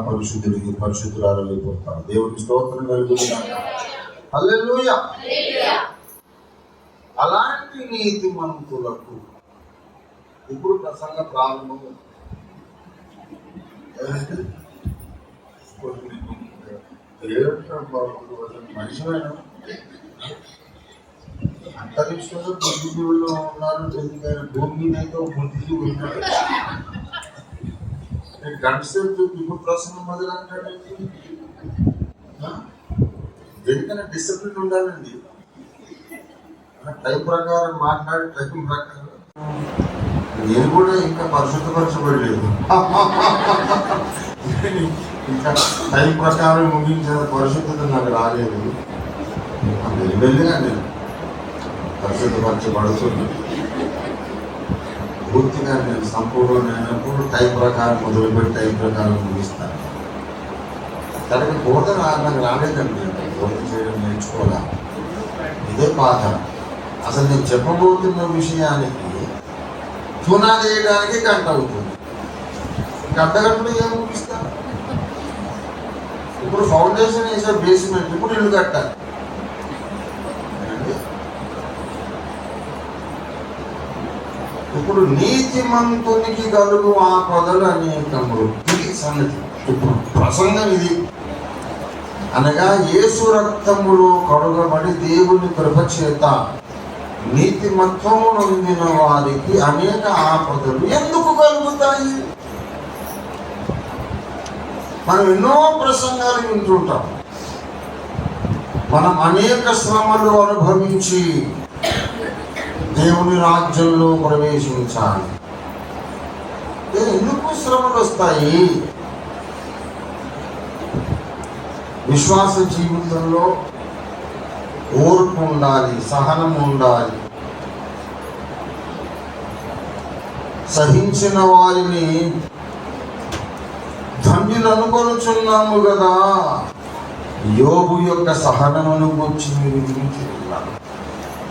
పరిశుద్ధురాలు అయిపోతారు. దేవుడికి స్తోత్రం కలుగుతున్నాడు. హల్లెలూయా. అలాంటి నీతిమంతులకు ఇప్పుడు ప్రసంగ ప్రారంభం. మనిషిమైన అంతరిక్షంలో బుద్ధిజీవుల్లో ఉన్నారు. భూమి మీద అయితే బుద్ధిజీవులు ఉన్నారు. గంట సేపు ఇప్పుడు ప్రసంగం మొదలంటాడు. ఎందుకన్నా డిసిప్లిన్ ఉండాలండి. టైం ప్రకారం మాట్లాడే టైం ప్రకారం నేను కూడా ఇంకా పరిశుద్ధపరచబడలేదు. ఇంకా టైం ప్రకారం ముగించిన పరిశుద్ధత నాకు రాలేదు. వెళ్ళిగా నేను పరిశుద్ధపరచబడుతుంది. పూర్తిగా నేను సంపూర్ణమైనప్పుడు టైం ప్రకారం మొదలుపెట్టి టైం ప్రకారం ముగిస్తాను. తనకి బోధన నాకు రాలేదండి. బోధన చేయడం నేర్చుకోవాలా, ఇదే బాధ. అసలు నేను చెప్పబోతున్న విషయానికి పునాది వేయడానికి గంట అవుతుంది. గంటలో ఏం ముగిస్తాను? ఇప్పుడు ఫౌండేషన్ వేసే బేస్మెంట్, ఇప్పుడు ఇల్లు కట్టాలి. ఇప్పుడు నీతిమంతునికి కలుగు ఆ పదలు అనేకములు. ఇది సంగతి. ఇప్పుడు ప్రసంగం ఇది. అనగా యేసు రక్తములో కడుగబడి దేవుని కృప చేత నీతిమత్వము నొందిన వారికి అనేక ఆపదలు ఎందుకు కలుగుతాయి? మనం ఎన్నో ప్రసంగాలు వింటుంటాం. మనం అనేక శ్రమలు అనుభవించి దేవుని రాజ్యంలో ప్రవేశించాలి. ఎందుకు శ్రమలు వస్తాయి? విశ్వాస జీవితంలో ఓర్పు ఉండాలి, సహనం ఉండాలి. సహించిన వారిని ధన్యులు అనుకొనుచున్నాము కదా. యోబు యొక్క సహనమును గురించి మీరు వింటున్నారు.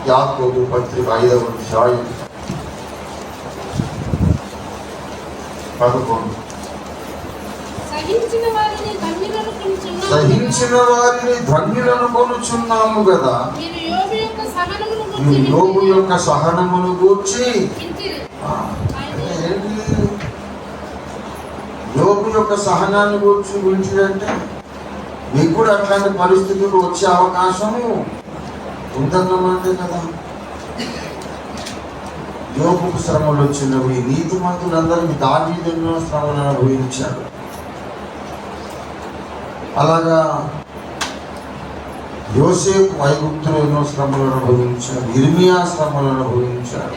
యాకోబు పత్రిక 5వ అధ్యాయం 11. సహించిన వారిని ధన్యులను కొనుచున్నాము కదా. మీరు యోబు యొక్క సహనమును గూర్చి యోబు యొక్క సహనాన్ని గూర్చి వింటుందంటే మీకు కూడా అట్లాంటి పరిస్థితులు వచ్చే అవకాశము ఉందన్నమాటే కదా. యోబుకు శ్రమలు వచ్చినవి. నీతిమంతులందరికీ దావీదు ఎన్నో శ్రమలు అనుభవించాడు. అలాగా యోసేపు ఐగుప్తులో ఎన్నో శ్రమలు అనుభవించాడు. ఇర్మియా శ్రమలు అనుభవించాడు.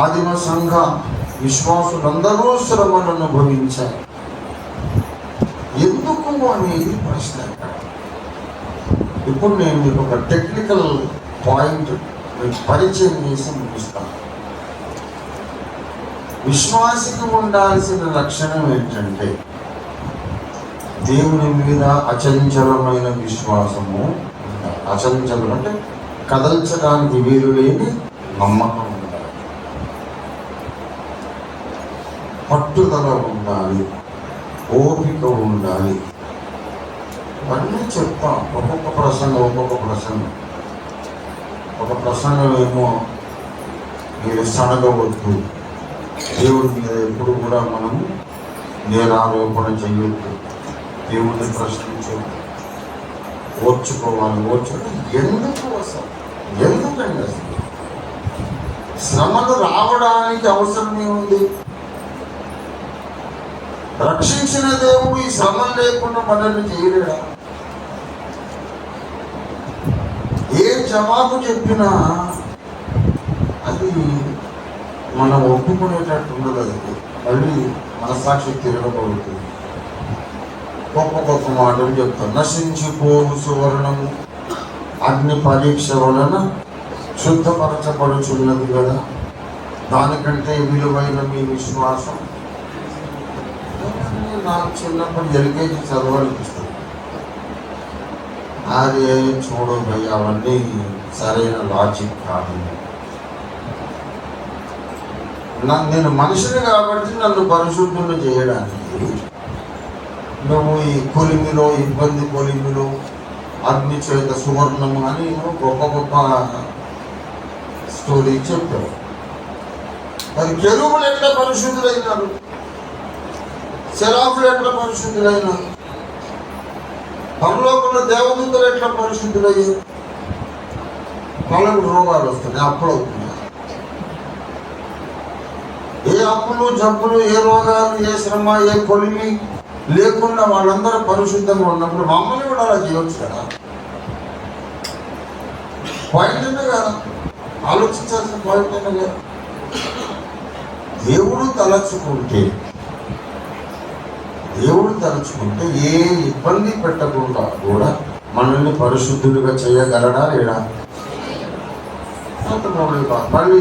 ఆదిమ సంఘ విశ్వాసులందరూ శ్రమలు అనుభవించారు. ఎందుకు అనేది ప్రశ్న. ఇప్పుడు నేను మీకు ఒక టెక్నికల్ పాయింట్ పరిచయం చేసి ముగిస్తాను. విశ్వాసికి ఉండాల్సిన లక్షణం ఏంటంటే దేవుని మీద అచంచలమైన విశ్వాసము. అచంచలం అంటే కదల్చడానికి వీలు లేని నమ్మకం ఉండాలి, పట్టుదల ఉండాలి, ఓపిక ఉండాలి. ఇవన్నీ చెప్తాం. ఒక్కొక్క ప్రసంగం. ఒక ప్రసంగం ఏమో మీరు సనగవద్దు, దేవుడి మీద ఎప్పుడు కూడా మనము నేరారోపణ చేయొద్దు, దేవుడిని ప్రశ్నించొద్దు, ఓర్చుకోవాలి. ఎందుకు అసలు? ఎందుకండి అసలు శ్రమలు రావడానికి అవసరమే ఉంది? రక్షించిన దేవుడు ఈ శ్రమం లేకుండా మనల్ని చేయలేడా? ఏ జవాబు చెప్పినా అది మనం ఒప్పుకునేటట్టు ఉండదు. అది మళ్ళీ మనసాక్షి తిరగబడుతుంది. గొప్ప గొప్ప మాటలు చెప్తారు. నశించిపోవు సువర్ణము అగ్ని పరీక్ష వలన శుద్ధపరచబడుచున్నది కదా, దానికంటే విలువైన మీ విశ్వాసం. నాకు చిన్నప్పుడు ఎల్కేజీ చదవాలనిపిస్తుంది. అదే చూడు భయ్య, అవన్నీ సరైన లాజిక్ కాదు. నేను మనిషిని కాబట్టి నన్ను పరిశుద్ధులు చేయడానికి నువ్వు ఈ కొలిమిలో, ఇబ్బంది కొలిమిలో అగ్ని చేత సువర్ణము అని గొప్ప గొప్ప స్టోరీ చెప్పావు. మరి కెరూబులు ఎట్లా పరిశుద్ధులైనారు? సెరాఫులు ఎట్లా పరిశుద్ధులైనారు? పరలోకంలో దేవదూతలు ఎట్లా పరిశుద్ధులయ్యారు? వాళ్ళకు రోగాలు వస్తున్నాయి, అప్పులు అవుతున్నాయి. ఏ అప్పులు జబ్బులు, ఏ రోగాలు, ఏ శ్రమ, ఏ కొలిమి లేకుండా వాళ్ళందరూ పరిశుద్ధంగా ఉన్నప్పుడు మమ్మల్ని కూడా అలా చేయవచ్చు కదా. పాయింట్ కదా, ఆలోచించాల్సిన పాయింట్ కదా. దేవుడు తలచుకుంటే ఏ ఇబ్బంది పెట్టకుండా కూడా మనల్ని పరిశుద్ధులుగా చేయగలడా లేడా? మళ్ళీ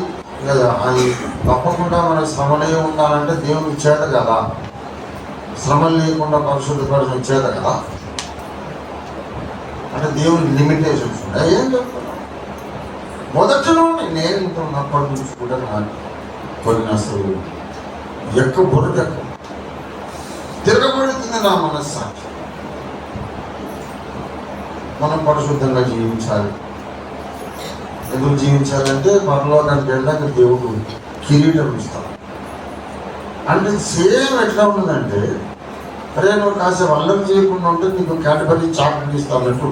కదా, అది తప్పకుండా మన శ్రమలే ఉండాలంటే దేవునికి చేత కదా, శ్రమలు లేకుండా పరిశుద్ధపరచడం చేత కదా. అంటే దేవునికి లిమిటేషన్స్ ఉన్నాయి. ఏం చెప్తున్నా, మొదట్లో నేను ఇంత ఉన్నప్పటి నుంచి కూడా కొన్ని అసలు బుర్ర తిరగబడుతుంది నా మనస్సాక్షి. మనం పరిశుద్ధంగా జీవించాలి. ఎందుకు జీవించాలంటే పరలోకానికి వెళ్ళాక దేవుడు కిరీటం ఇస్తాడు. అంటే సేమ్ ఎట్లా ఉన్నదంటే, అరే నువ్వు కాసేపు అల్లం చేయకుండా ఉంటే నీకు క్యాటబరీ చాక్లెట్ ఇస్తానట్టు.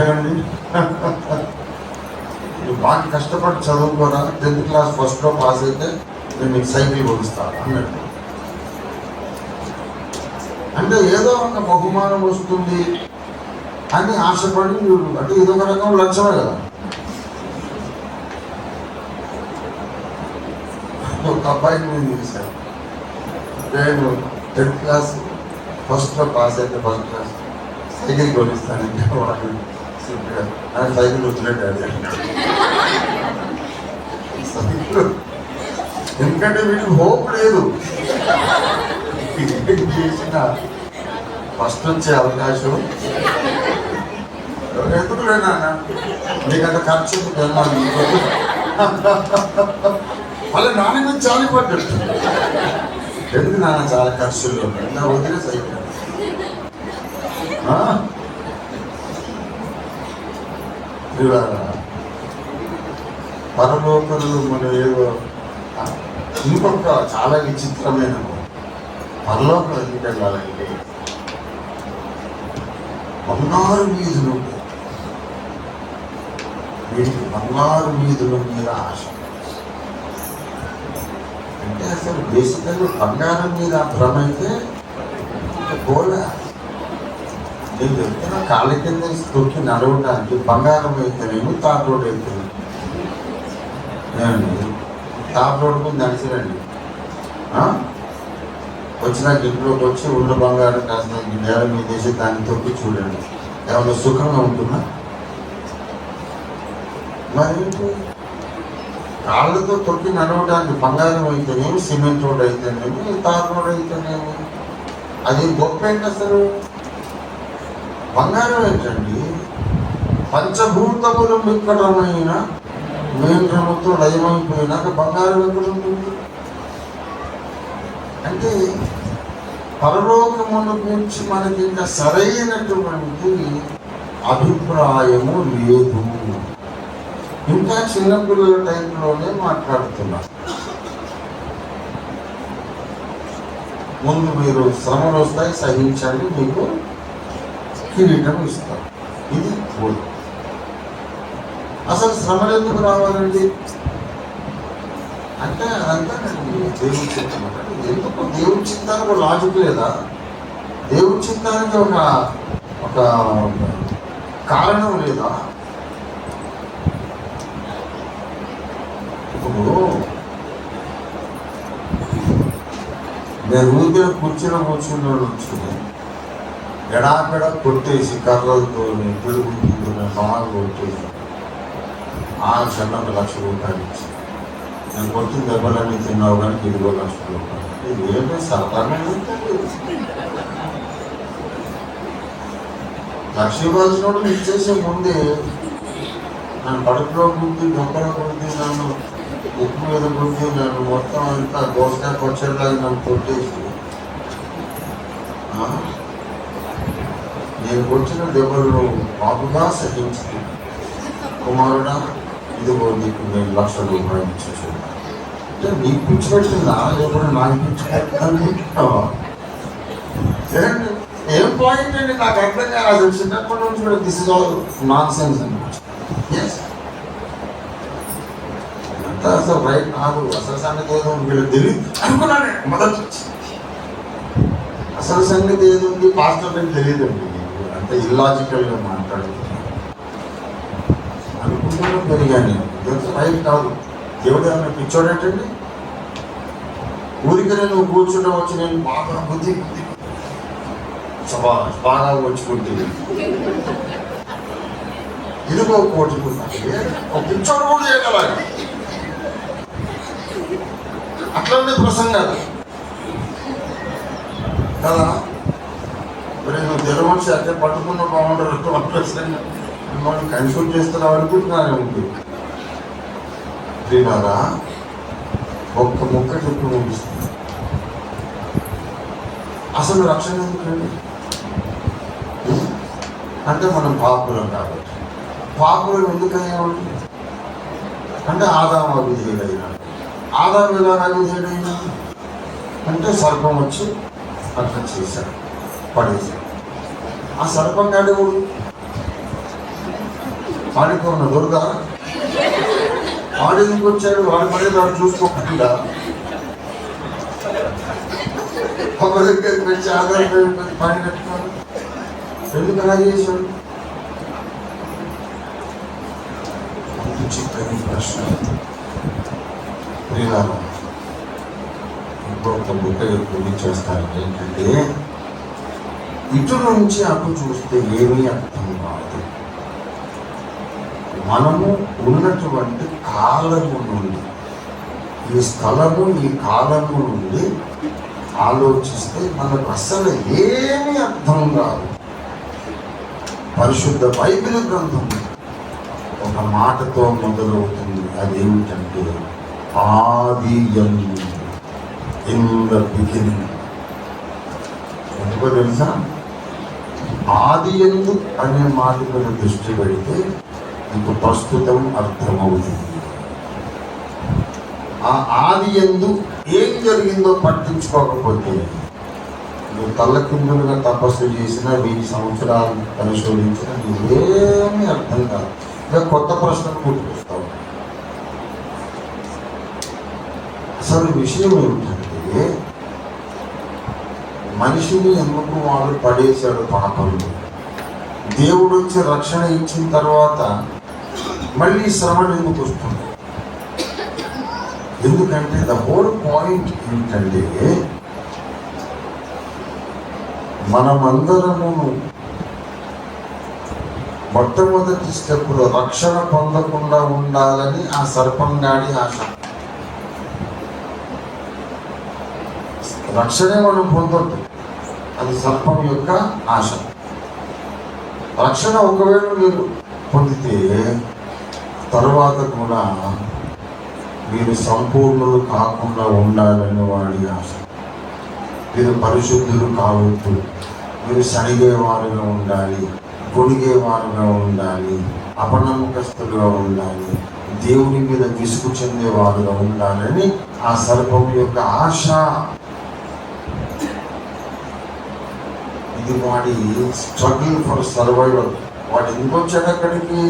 ఏమండి, నువ్వు బాగా కష్టపడి చదువుకోరా, 10th క్లాస్ ఫస్ట్లో పాస్ అయితే నేను నీకు సైకిల్ కొనిస్తాను అన్నట్టు. అంటే ఏదో ఒక బహుమానం వస్తుంది అని ఆశపడి నువ్వు, అంటే ఇదొక రకం లక్ష్యమే కదా. ఒక అబ్బాయికి నేను చేశాను, నేను 10th క్లాస్ ఫస్ట్లో పాస్ అయితే ఫస్ట్ క్లాస్ సైకిల్ కొనిస్తానంటే వాడు నాకు సైకిల్ వచ్చినట్టు అది. ఎందుకంటే వీళ్ళకి హోప్ లేదు. చేసిన ఫస్ట్ వచ్చే అవకాశం ఎందుకు లేనా, నీకంటే ఖర్చు వెళ్ళాలి. మళ్ళీ నాన్న మీద చాలి పడ్డట్టు, ఎందుకు నాన్న చాలా ఖర్చుల్లో నా వదిలే సైకిల్. పరలోకంలో మనం ఏదో ఇంకొక చాలా విచిత్రమైన పరలోకం ఎందుకు వెళ్ళాలంటే బంగారు వీధులు, వీటికి బంగారు వీధుల మీద ఆశ. అంటే అసలు బేసికల్గా బంగారం మీద భ్రమ అయితే పోలే. నేను చెప్తున్నా, కాళ్ళ కింద తొక్కి నడవడానికి బంగారం అయితేనేమో తార్ రోడ్ అవుతుంది. తార్ రోడ్ మీద నడిచిరండి, వచ్చినాక ఇంట్లోకి వచ్చి ఉన్న బంగారం కాస్త నేల మీద వేసి దాన్ని తొక్కి చూడండి, ఏమన్నా సుఖంగా ఉంటుందా? మరి కాళ్ళతో తొక్కి నడవడానికి బంగారం అయితేనేమి, సిమెంట్ రోడ్ అయితేనేమి, తార్ రోడ్ అయితేనేమి, అది గొప్ప ఏంటి అసలు? బంగారం ఏంటండి? పంచభూతములు మిక్కడమైన మేంద్రముతో లయమైపోయినాక బంగారం ఎక్కడ ఉంటుంది? అంటే పరలోకమును గురించి మనకి ఇంకా సరైనటువంటి అభిప్రాయము లేదు. ఇంకా చిన్నపిల్లల టైంలోనే మాట్లాడుతున్నా. ముందు మీరు శ్రమలు వస్తాయి, సహించండి, మీకు కిరీటం ఇస్తారు. ఇది బోధ. అసలు శ్రమలు ఎందుకు రావాలండి అంటే అదంతా దేవుడి చిత్తం. ఎందుకు దేవుడి చిత్తానికి ఒక లాజిక్ లేదా? దేవుడి చిత్తానికి ఒక కారణం లేదా? ఇప్పుడు నేను ఊరికే కూర్చుని ఎడాపెడ కొట్టేసి కర్రలతో తిరుగుతుంటున్న బాగా కొట్టేసి ఆ క్షణం 1,00,000 రూపాయలు ఇచ్చి, నేను కొట్టిన దెబ్బలన్నీ తిన్నావు కానీ 2,00,000 రూపాయలు. ఇది ఏమే సరదాగా 1,00,000 ఇవ్వాల్సినోడు ఇచ్చేసే ముందే నన్ను కడుపులో గుద్ది, డొక్కలో గుద్ది, నన్ను ఉప్పు మీద గుద్ది, నన్ను మొత్తం అంతా దోసకాయ కొచ్చేలాగా నన్ను కొట్టేసి నేను వచ్చిన దెబ్బలు బాబుగా సహించింది. కుమారుడా, ఇదిగో నీకు నేను 1,00,000 రూపాయలు ఇచ్చేసాను. అంటే నీకు పిచ్చి పెట్టిందా లేకపోతే నాకు పిచ్చి పెట్టిందా? ఏం పాయింట్ అండి నాకు అర్థం కాదు. చిన్నప్పటి నుంచి కూడా this is all non sense అండి. అంతా అసలు రైట్ కాదు. అసలు సంగతి ఏదో వీళ్ళకి తెలియదు అనుకున్నాను మొదటి. అసలు సంగతి ఏది ఉంది పాస్టర్ అని తెలియదండి. అంత ఇల్లాజికల్గా మాట్లాడుతున్నాను అనుకుంటున్నా పెరిగాను. రైట్ కాదు. దేవుడు ఏమైనా పిచ్చోడేటండి? ఊరికనే నువ్వు కూర్చుంటే వచ్చి నేను బాగా బుద్ధి బాగా వచ్చుకుంటే ఇదిగో కోటుకుంటే ఒక పిచ్చోడు కూడా చేయగలరు. అట్లనే ప్రసంగాలు కదా. మరి నువ్వు తెలుగు మనిషి అట్లే పట్టుకున్న బాగుంటారు. మిమ్మల్ని కన్సల్ట్ చేస్తున్నావు అనుకుంటున్నానే ఉంది. ప్రియులారా, ఒక్క ముక్క చెప్పి ముగిస్తుంది. అసలు రక్షణ ఎందుకండి? అంటే మనం పాపులం కాబట్టి. పాపులం ఎందుకయ్యామండి అంటే ఆదాము అవిధేయుడైనా. ఆదాము ఎలా అవిధేయుడైనా అంటే సర్పం వచ్చి అట్లా చేశాడు, పడేశాడు. ఆ సర్పం గాడెవడు? వాడికున్న దొరక వాడు ఎందుకు వచ్చాడు? వాడి పడే వాడు చూసుకోకుండా ఒక దగ్గరికి వచ్చి ఆధారపడి పని కట్టుకోవాలి. ఎందుకు అలా చేశాడు? చిక్కని ప్రశ్న. ఇంకొక బుక్క ఎక్కువ చేస్తారు. ఏంటంటే ఇటు నుంచి అటు చూస్తే ఏమీ అర్థం కాదు. మనము ఉన్నటువంటి కాలము నుండి, ఈ స్థలము ఈ కాలము నుండి ఆలోచిస్తే మనకు అసలు ఏమీ అర్థం కాదు. పరిశుద్ధ బైబిల్ గ్రంథం ఒక మాటతో మొదలవుతుంది. అదేమిటంటే ఆదియందు, ఇన్ ద బిగినింగ్. ఎందుకో తెలుసా? ఆదియందు అనే మాట మీద దృష్టి పెడితే మీకు ప్రస్తుతం అర్థమవుతుంది. ఆ ఆదియందు ఏం జరిగిందో పట్టించుకోకపోతే నువ్వు తల్లకిందులుగా తపస్సు చేసినా 1000 సంవత్సరాలు పరిశోధించినా నీవేమీ అర్థం కాదు. ఇంకా కొత్త ప్రశ్నలు గుర్తుకొస్తావు. అసలు విషయం ఏమిటంటే మనిషిని ఎందుకు వాడు పడేశాడు పాపంలో. దేవుడు వచ్చి రక్షణ ఇచ్చిన తర్వాత మళ్ళీ శ్రమలు ఎందుకు వస్తుంది? ఎందుకంటే ద హోల్ పాయింట్ ఏంటంటే మనమందరము మొట్టమొదటి స్టెప్లో రక్షణ పొందకుండా ఉండాలని ఆ సర్పంగాడి ఆశ. రక్షణే మనం పొందొద్దు, అది సర్పం యొక్క ఆశ. రక్షణ ఒకవేళ మీరు పొందితే తర్వాత కూడా మీరు సంపూర్ణులు కాకుండా ఉండాలని వాడి ఆశ. మీరు పరిశుద్ధులు కావద్దు, మీరు సరిగేవారుగా ఉండాలి, గొడిగేవారుగా ఉండాలి, అపనమ్మకస్తులుగా ఉండాలి, దేవుని మీద విసుగు చెందేవారుగా ఉండాలని ఆ సర్పం యొక్క ఆశ. ఇది వాడి స్ట్రగుల్ ఫర్ సర్వైవల్. వాడు ఎందుకు వచ్చాడు అక్కడికి?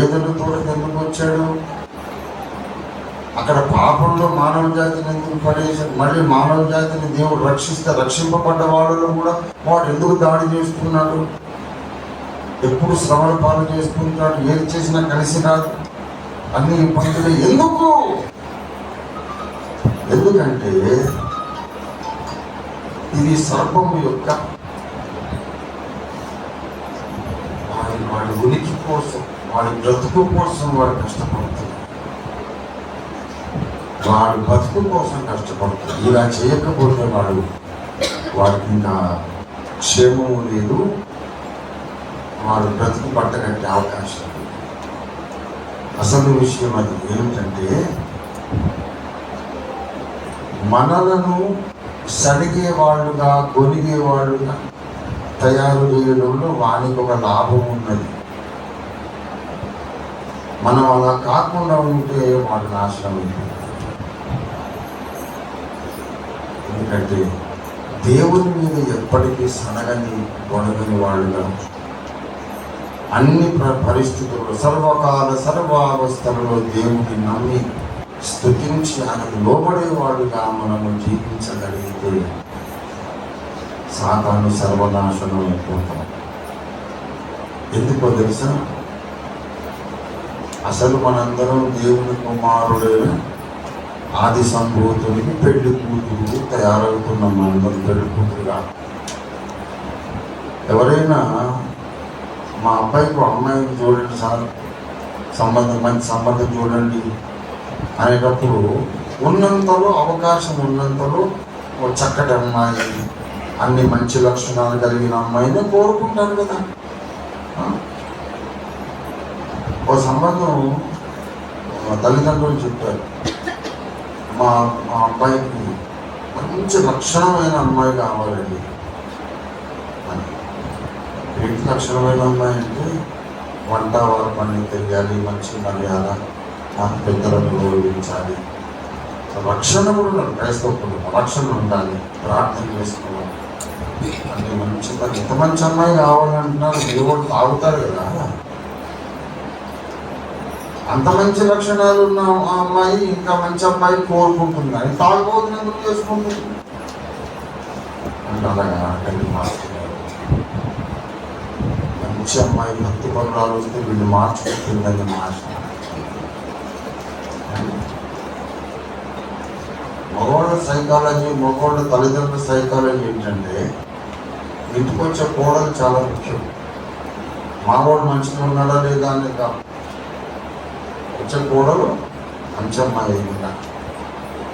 ఏదైనా తోటకి ఎందుకు వచ్చాడు? అక్కడ పాపంలో మానవ జాతిని ఎందుకు పడేసాడు? మళ్ళీ మానవ జాతిని దేవుడు రక్షిస్తే రక్షింపబడ్డ వాళ్ళలో కూడా వాడు ఎందుకు దాడి చేస్తున్నాడు? ఎప్పుడు శ్రమల పాలు చేసుకుంటాడు, ఏది చేసినా కలిసి రాదు, అన్ని ఇబ్బందులు ఎందుకు? ఎందుకంటే ఇది సర్పము యొక్క వాడి ఉనికి కోసం, వాడి బ్రతుకు కోసం వాడు కష్టపడుతుంది. వాడు బతుకు కోసం కష్టపడుతుంది. ఇలా చేయకపోతే వాడికి ఇంకా క్షేమము లేదు, వాడు బ్రతుకు పట్టగట్టే అవకాశం. అసలు విషయం అది ఏమిటంటే, మనలను సడిగే వాళ్ళుగా, గొనిగే వాళ్ళుగా తయారు చేయడంలో వానికి ఒక లాభం ఉన్నది. మనం అలా కాకుండా ఉంటే వాడు నాశనం అయిపోతుంది. ఎందుకంటే దేవుని మీద ఎప్పటికీ సనగని గొనగని వాళ్ళుగా అన్ని పరిస్థితుల్లో సర్వకాల సర్వావస్థలలో దేవుని నమ్మి స్తుతించి ఆయనకు లోబడేవాడుగా మనము జీవించగలిగితే సాతాను సర్వనాశనం అయిపోతాం. ఎందుకో తెలుసా? అసలు మనందరం దేవుని కుమారుడైన ఆది సంభూతుడికి పెళ్లి కూతురు తయారవుతున్నాం. మనందరం పెళ్లి కూతురుగా. ఎవరైనా మా అబ్బాయికి అమ్మాయిని చూడండి సార్, మంచి సంబంధం చూడండి అనేటప్పుడు ఉన్నంతలో, అవకాశం ఉన్నంతలో ఓ చక్కటి అమ్మాయి, అన్ని మంచి లక్షణాలు కలిగిన అమ్మాయినే కోరుకుంటారు కదా. ఓ సంబంధం తల్లిదండ్రులు చెప్పారు, మా అబ్బాయికి మంచి లక్షణమైన అమ్మాయి కావాలండి అని. ఏంటి లక్షణమైన అమ్మాయి అంటే, వంట వారి పని తెలియాలి, మంచి మర్యాద, పెద్దలను గౌరవించాలి, రక్షణ కూడా ఉండాలి. క్రైస్తవులు రక్షణ ఉండాలి, ప్రార్థన చేసుకోవాలి, అన్ని మంచి. ఎంత మంచి అమ్మాయి కావాలంటున్నారు, దేవుడు తాగుతారు కదా. అంత మంచి లక్షణాలు ఉన్న అమ్మాయి ఇంకా మంచి అమ్మాయి కోరుకుంటుంది, అని తాగుబోతుని ఎందుకు చేసుకుంటుంది అంటే అలాగా అక్కడికి మాస్టర్ మంచి అమ్మాయి భక్తి పనులు వస్తే వీళ్ళు మార్చుకుంటుందని మాస్టర్. మగవాళ్ళ సైకాలజీ, మగవాళ్ళ తల్లిదండ్రుల సైకాలజీ ఏంటంటే, ఇంటికి వచ్చే కోడలు చాలా ముఖ్యం. మావాడు మంచిగా ఉన్నాడా లేదా అని కాదు, వచ్చే కోడలు మంచి అమ్మాయి అయిందా.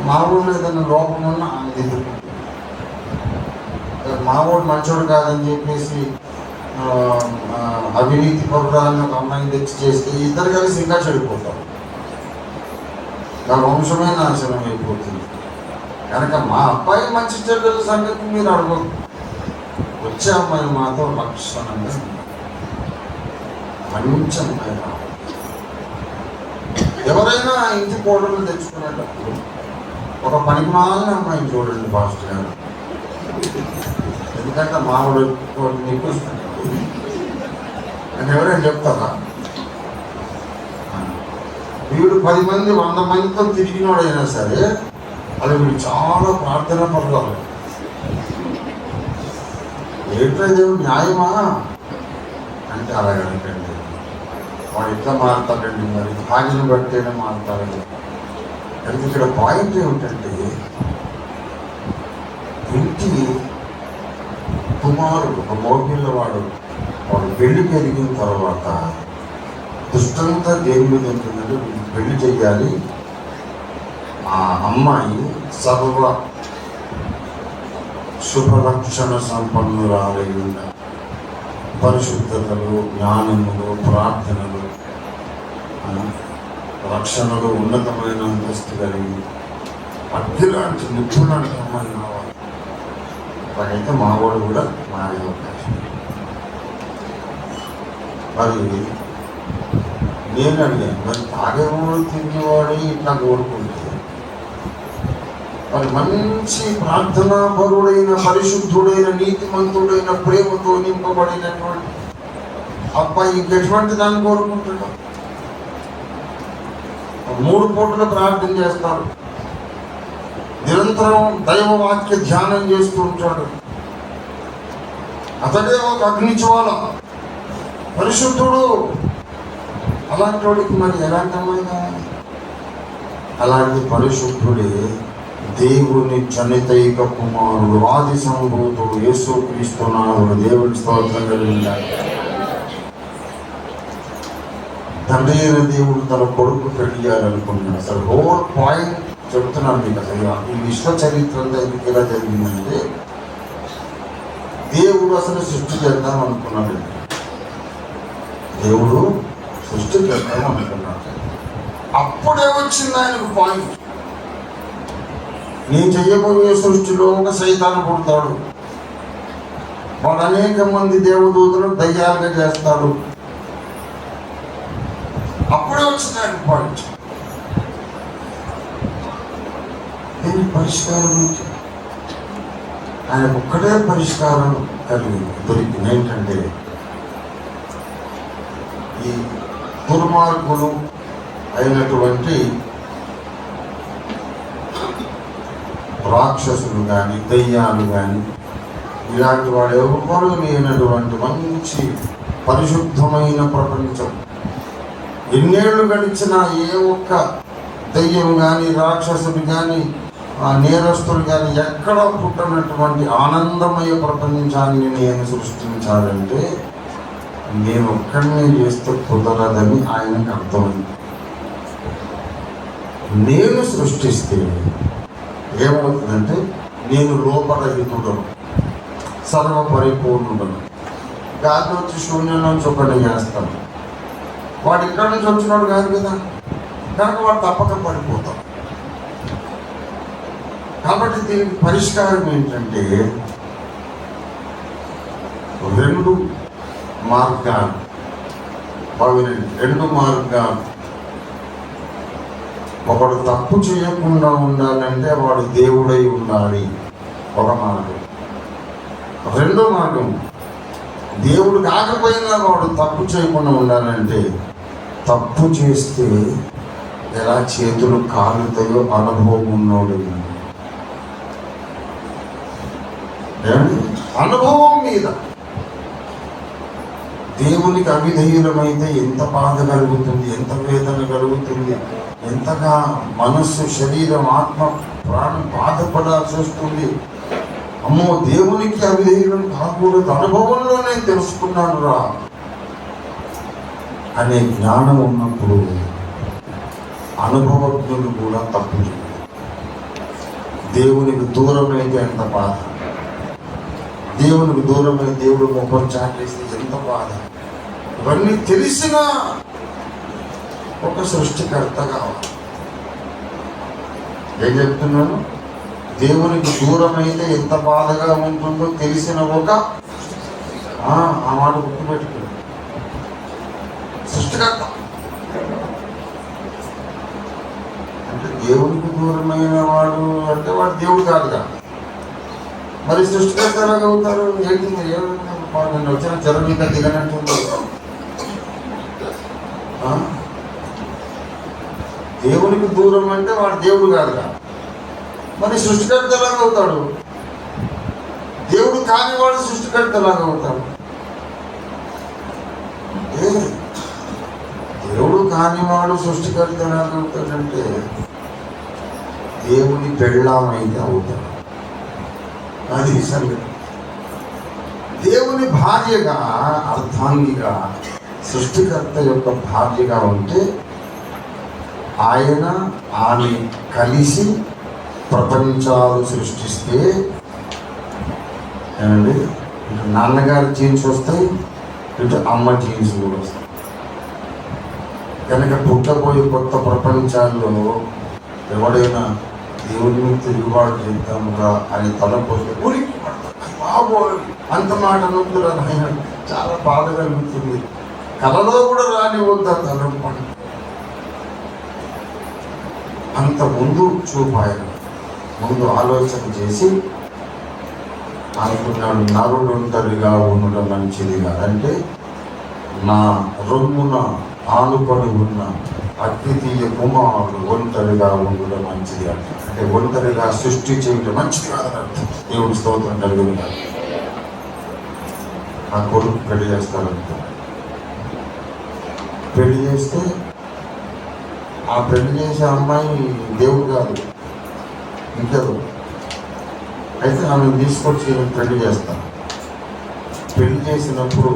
మావాడు ఏదైనా లోపం ఉన్నా ఆమె ఎదుర్కొంటుంది. మావాడు మంచోడు కాదని చెప్పేసి అవినీతి పరుడాన్ని ఒక అమ్మాయిని తెచ్చి చేస్తే ఇద్దరు కలిసి ఇంకా చెడిపోతారు, నా వంశమే నాశనం అయిపోతుంది. కనుక మా అబ్బాయి మంచి చెడ్డల సంగతి మీరు అడగదు, వచ్చే అమ్మాయి మాత్రం లక్షణంగా మంచి అమ్మాయి కావాలి. ఎవరైనా ఇంటి కోడలు తెచ్చుకునేటప్పుడు ఒక పనికి మాలిన అమ్మాయిని చూడండి ఫాస్ట్ గారు. ఎందుకంటే మామూలు నిక్కుస్తాడు అని ఎవరైనా చెప్తారా? వీడు 10 మంది 100 మందితో తిరిగినోడైనా సరే అది వీడు చాలా ప్రార్థన పడతారు. ఏంటంటే న్యాయమా అంటే అలాగండి, వాడు ఎట్లా మారుతాడండి, మరి తాగిన బట్టేనే మారుతాడు. అంటే ఇక్కడ పాయింట్ ఏమిటంటే, ఇంటి కుమారుడు ఒక మోపిల్లవాడు వాడు పెళ్లి పెరిగిన తర్వాత దుష్టంతా దేని మీద ఉంటుందంటే, పెళ్లి చెయ్యాలి, ఆ అమ్మాయి సర్వ శుభలక్షణ సంపన్నురాలై ఉండాలి, పరిశుద్ధతలు, జ్ఞానములు, ప్రార్థనలు, రక్షణలు, ఉన్నతమైన అంతస్తు కలిగి అగ్గిలాంటి నిపుణులాంటి అమ్మాయి కావాలి. అలాగైతే మావాడు కూడా మారే అవకాశం. మరి నేను అడిగాను, మరి తాగేవాడు తిరిగేవాడు ఇట్లా కోరుకుంటే, మరి మంచి ప్రార్థనాపరుడైన, పరిశుద్ధుడైన, నీతిమంతుడైన, ప్రేమతో నింపబడినటువంటి అబ్బాయి ఇంకెటువంటి దాన్ని కోరుకుంటాడు? 3 పూటలు ప్రార్థన చేస్తారు, నిరంతరం దైవవాక్య ధ్యానం చేస్తూ ఉంటాడు, అతడే ఒక అగ్నిజ్వాల, పరిశుద్ధుడు. అలాంటి వాడికి మరి ఎలాంటి అమ్మాయి కావాలి? అలాంటి పరిశుద్ధుడే దేవుని జనితైక కుమారుడు ఆది సంభూతుడు యేసుక్రీస్తు నామమున దేవుని స్తోత్రం కలుగునుగాక. తండ్రి అయిన దేవుడు తన కొడుకు పెళ్లి చేయాలనుకున్నాడు. అసలు హోల్ పాయింట్ చెప్తున్నాను మీకు. అసలు ఈ విశ్వ చరిత్ర అంతా ఎందుకు ఎలా జరిగిందంటే, దేవుడు అసలు సృష్టి చేద్దాం అనుకున్నాడు. దేవుడు సృష్టి చేద్దాం అనుకున్నాడు. అప్పుడే వచ్చింది ఆయనకు పాయింట్. నేను చెయ్యబోయే సృష్టిలో ఒక సైతాను పుడతాడు, వాడు అనేక మంది దేవదూతలను దయ్యాలుగా చేస్తాడు. అప్పుడే వచ్చింది ఆయన పాయింట్. దీని పరిష్కారం ఆయన ఒక్కటే పరిష్కారం దొరికింది. ఏంటంటే, ఈ దుర్మార్గులు అయినటువంటి రాక్షసులు కానీ దయ్యాలు కానీ ఇలాంటి వాడు ఎవరు లేనటువంటి మంచి పరిశుద్ధమైన ప్రపంచం, ఎన్నేళ్ళు గడిచినా ఏ ఒక్క దయ్యం కానీ రాక్షసుడు కానీ నేరస్తులు కానీ ఎక్కడ పుట్టినటువంటి ఆనందమయ ప్రపంచాన్ని నేను సృష్టించాలంటే నేను ఒక్కడినే చేస్తే కుదరదని ఆయనకు అర్థమైంది. నేను సృష్టిస్తే ఏమవుతుందంటే, నేను లోపరహితుడను, సర్వపరిపూర్ణుడను. గాలి వచ్చి శూన్యం నుంచి ఒకటి చేస్తాను. వాడు ఇక్కడి నుంచి వచ్చినాడు కాదు కదా, కనుక వాడు తప్పక పడిపోతాం. కాబట్టి దీనికి పరిష్కారం ఏంటంటే, రెండు మార్గాలు. ఒకడు తప్పు చేయకుండా ఉండాలంటే వాడు దేవుడై ఉండాలి, ఒక మార్గం. రెండో మార్గం, దేవుడు కాకపోయినా వాడు తప్పు చేయకుండా ఉండాలంటే, తప్పు చేస్తే ఎలా చేతులు కాలుతాయో అనుభవం ఉన్నోడు. అనుభవం మీద దేవునికి అవిధేయులమైతే ఎంత బాధ కలుగుతుంది, ఎంత వేదన కలుగుతుంది, ఎంతగా మనస్సు, శరీరం, ఆత్మ, ప్రాణం బాధపడాల్సి వస్తుంది. అమ్మో, దేవునికి అవిధేయులం కాకూడదు, అనుభవంలోనే తెలుసుకున్నాను రా అనే జ్ఞానం ఉన్నప్పుడు అనుభవజ్ఞులు కూడా తప్పు చేయరు. దేవునికి దూరమైతే ఎంత బాధ, దేవునికి దూరమైన దేవుడు ముఖం చాటేస్తే ఎంత బాధ. ఇవన్నీ తెలిసిన ఒక సృష్టికర్త కావాలి. ఏం చెప్తున్నాను? దేవునికి దూరమైతే ఎంత బాధగా ఉంటుందో తెలిసిన ఒక ఆ మాట గుర్తుపెట్టుకున్నాడు సృష్టికర్త. అంటే దేవునికి దూరమైన వాడు అంటే వాడు దేవుడు కాదుగా, మరి సృష్టికర్త ఎలాగ అవుతారు? ఏంటి నేను వచ్చిన చెర మీద దిగనట్టుంది. దేవునికి దూరం అంటే వాడు దేవుడు కాదుగా, మరి సృష్టికర్త ఎలాగ అవుతాడు? దేవుడు కాని వాడు సృష్టికర్త ఎలాగ అవుతాడు? దేవుడు కాని వాడు సృష్టికర్త ఎలాగ అవుతాడంటే, దేవుని పెళ్ళామైతే అవుతాడు. అది సంగతి. దేవుని భార్యగా, అర్థాంగిగా, సృష్టికర్త యొక్క భార్యగా ఉంటే ఆయన ఆమె కలిసి ప్రపంచాలు సృష్టిస్తే ఏమండి, ఇటు నాన్నగారి జీన్స్ వస్తాయి, ఇటు అమ్మ జీన్స్ కూడా వస్తాయి. కనుక పుట్టబోయే కొత్త ప్రపంచాల్లో ఎవడైనా దేవుని మీద తిరుగుబాటు చేద్దాముగా అని తలపోతే ఊరికి బాబోయ్ అంత మాట నొప్పురా ఆయన, చాలా బాధ కలుగుతుంది. కలలో కూడా రానివద్దా తలంపండి. అంత ముందు చూపాయన ముందు ఆలోచన చేసి అనుకున్నాడు, నరుడు ఒంటరిగా ఉండడం మంచిదిగా. అంటే నా రొమ్మున ఆనుకొని ఉన్న అద్వితీయ కుమారుడు ఒంటరిగా ఉండడం మంచిది అంటే ఒంటరిగా సృష్టి చేయడం మంచిది కాదని దేవుడి స్తోత్రం కలిగిన ఆ కొడుకు పెళ్లి చేస్తారంట. పెళ్లి చేస్తే ఆ పెళ్లి చేసే అమ్మాయి దేవుడు కాదు, ఇంకేదో. అయితే ఆమెను తీసుకొచ్చి పెళ్లి చేస్తాను. పెళ్లి చేసినప్పుడు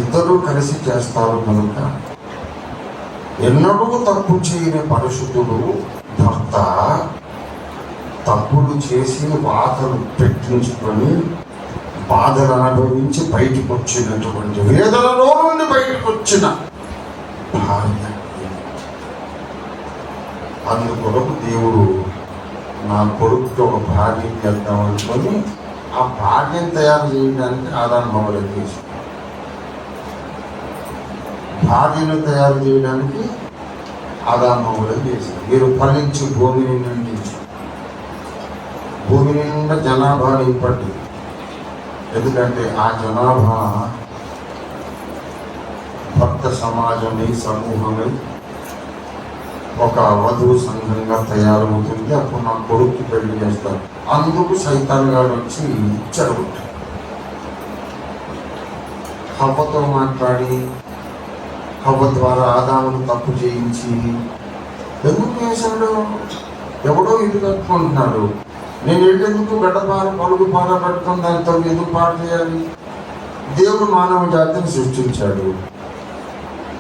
ఇద్దరు కలిసి చేస్తారు కనుక ఎన్నడూ తప్పు చేయని పరిశుద్ధుడు భర్త తప్పులు చేసి వాతలు పెట్టించుకొని బాధలు అనుభవించి బయటకు వచ్చినటువంటి వేదనలో నుండి బయటకు వచ్చిన భార్య. అందుకొరకు దేవుడు నా కొడుకుతో ఒక భార్యను చేద్దాం అనుకొని ఆ భార్యను తయారు చేయడానికి ఆదాము హవ్వలను చేశాడు. భార్యను తయారు చేయడానికి ఆదాము హవ్వలను చేశాడు. మీరు ఫలించి భూమిని నిండించు. భూమి నిండా జనాభా నింపండి. ఎందుకంటే ఆ జనాభా భక్త సమాజమై సమూహమై ఒక వధువు సంఘంగా తయారవుతుంది. అప్పుడు నా కొడుకు పెళ్లి చేస్తారు. అందుకు సైతాన్ గారు వచ్చి చెడగొట్టాడు. హవ్వతో మాట్లాడి హవ్వ ద్వారా ఆదామును తప్పు చేయించి ఎందుకు చేశాడు? ఎవడో ఇల్లు కట్టుకుంటున్నాడు, నేను ఎందుకు గడ్డపార పలుగు పార పెట్టుకుని దానితో ఎందుకు పాట చేయాలి? దేవుడు మానవ జాతిని సృష్టించాడు.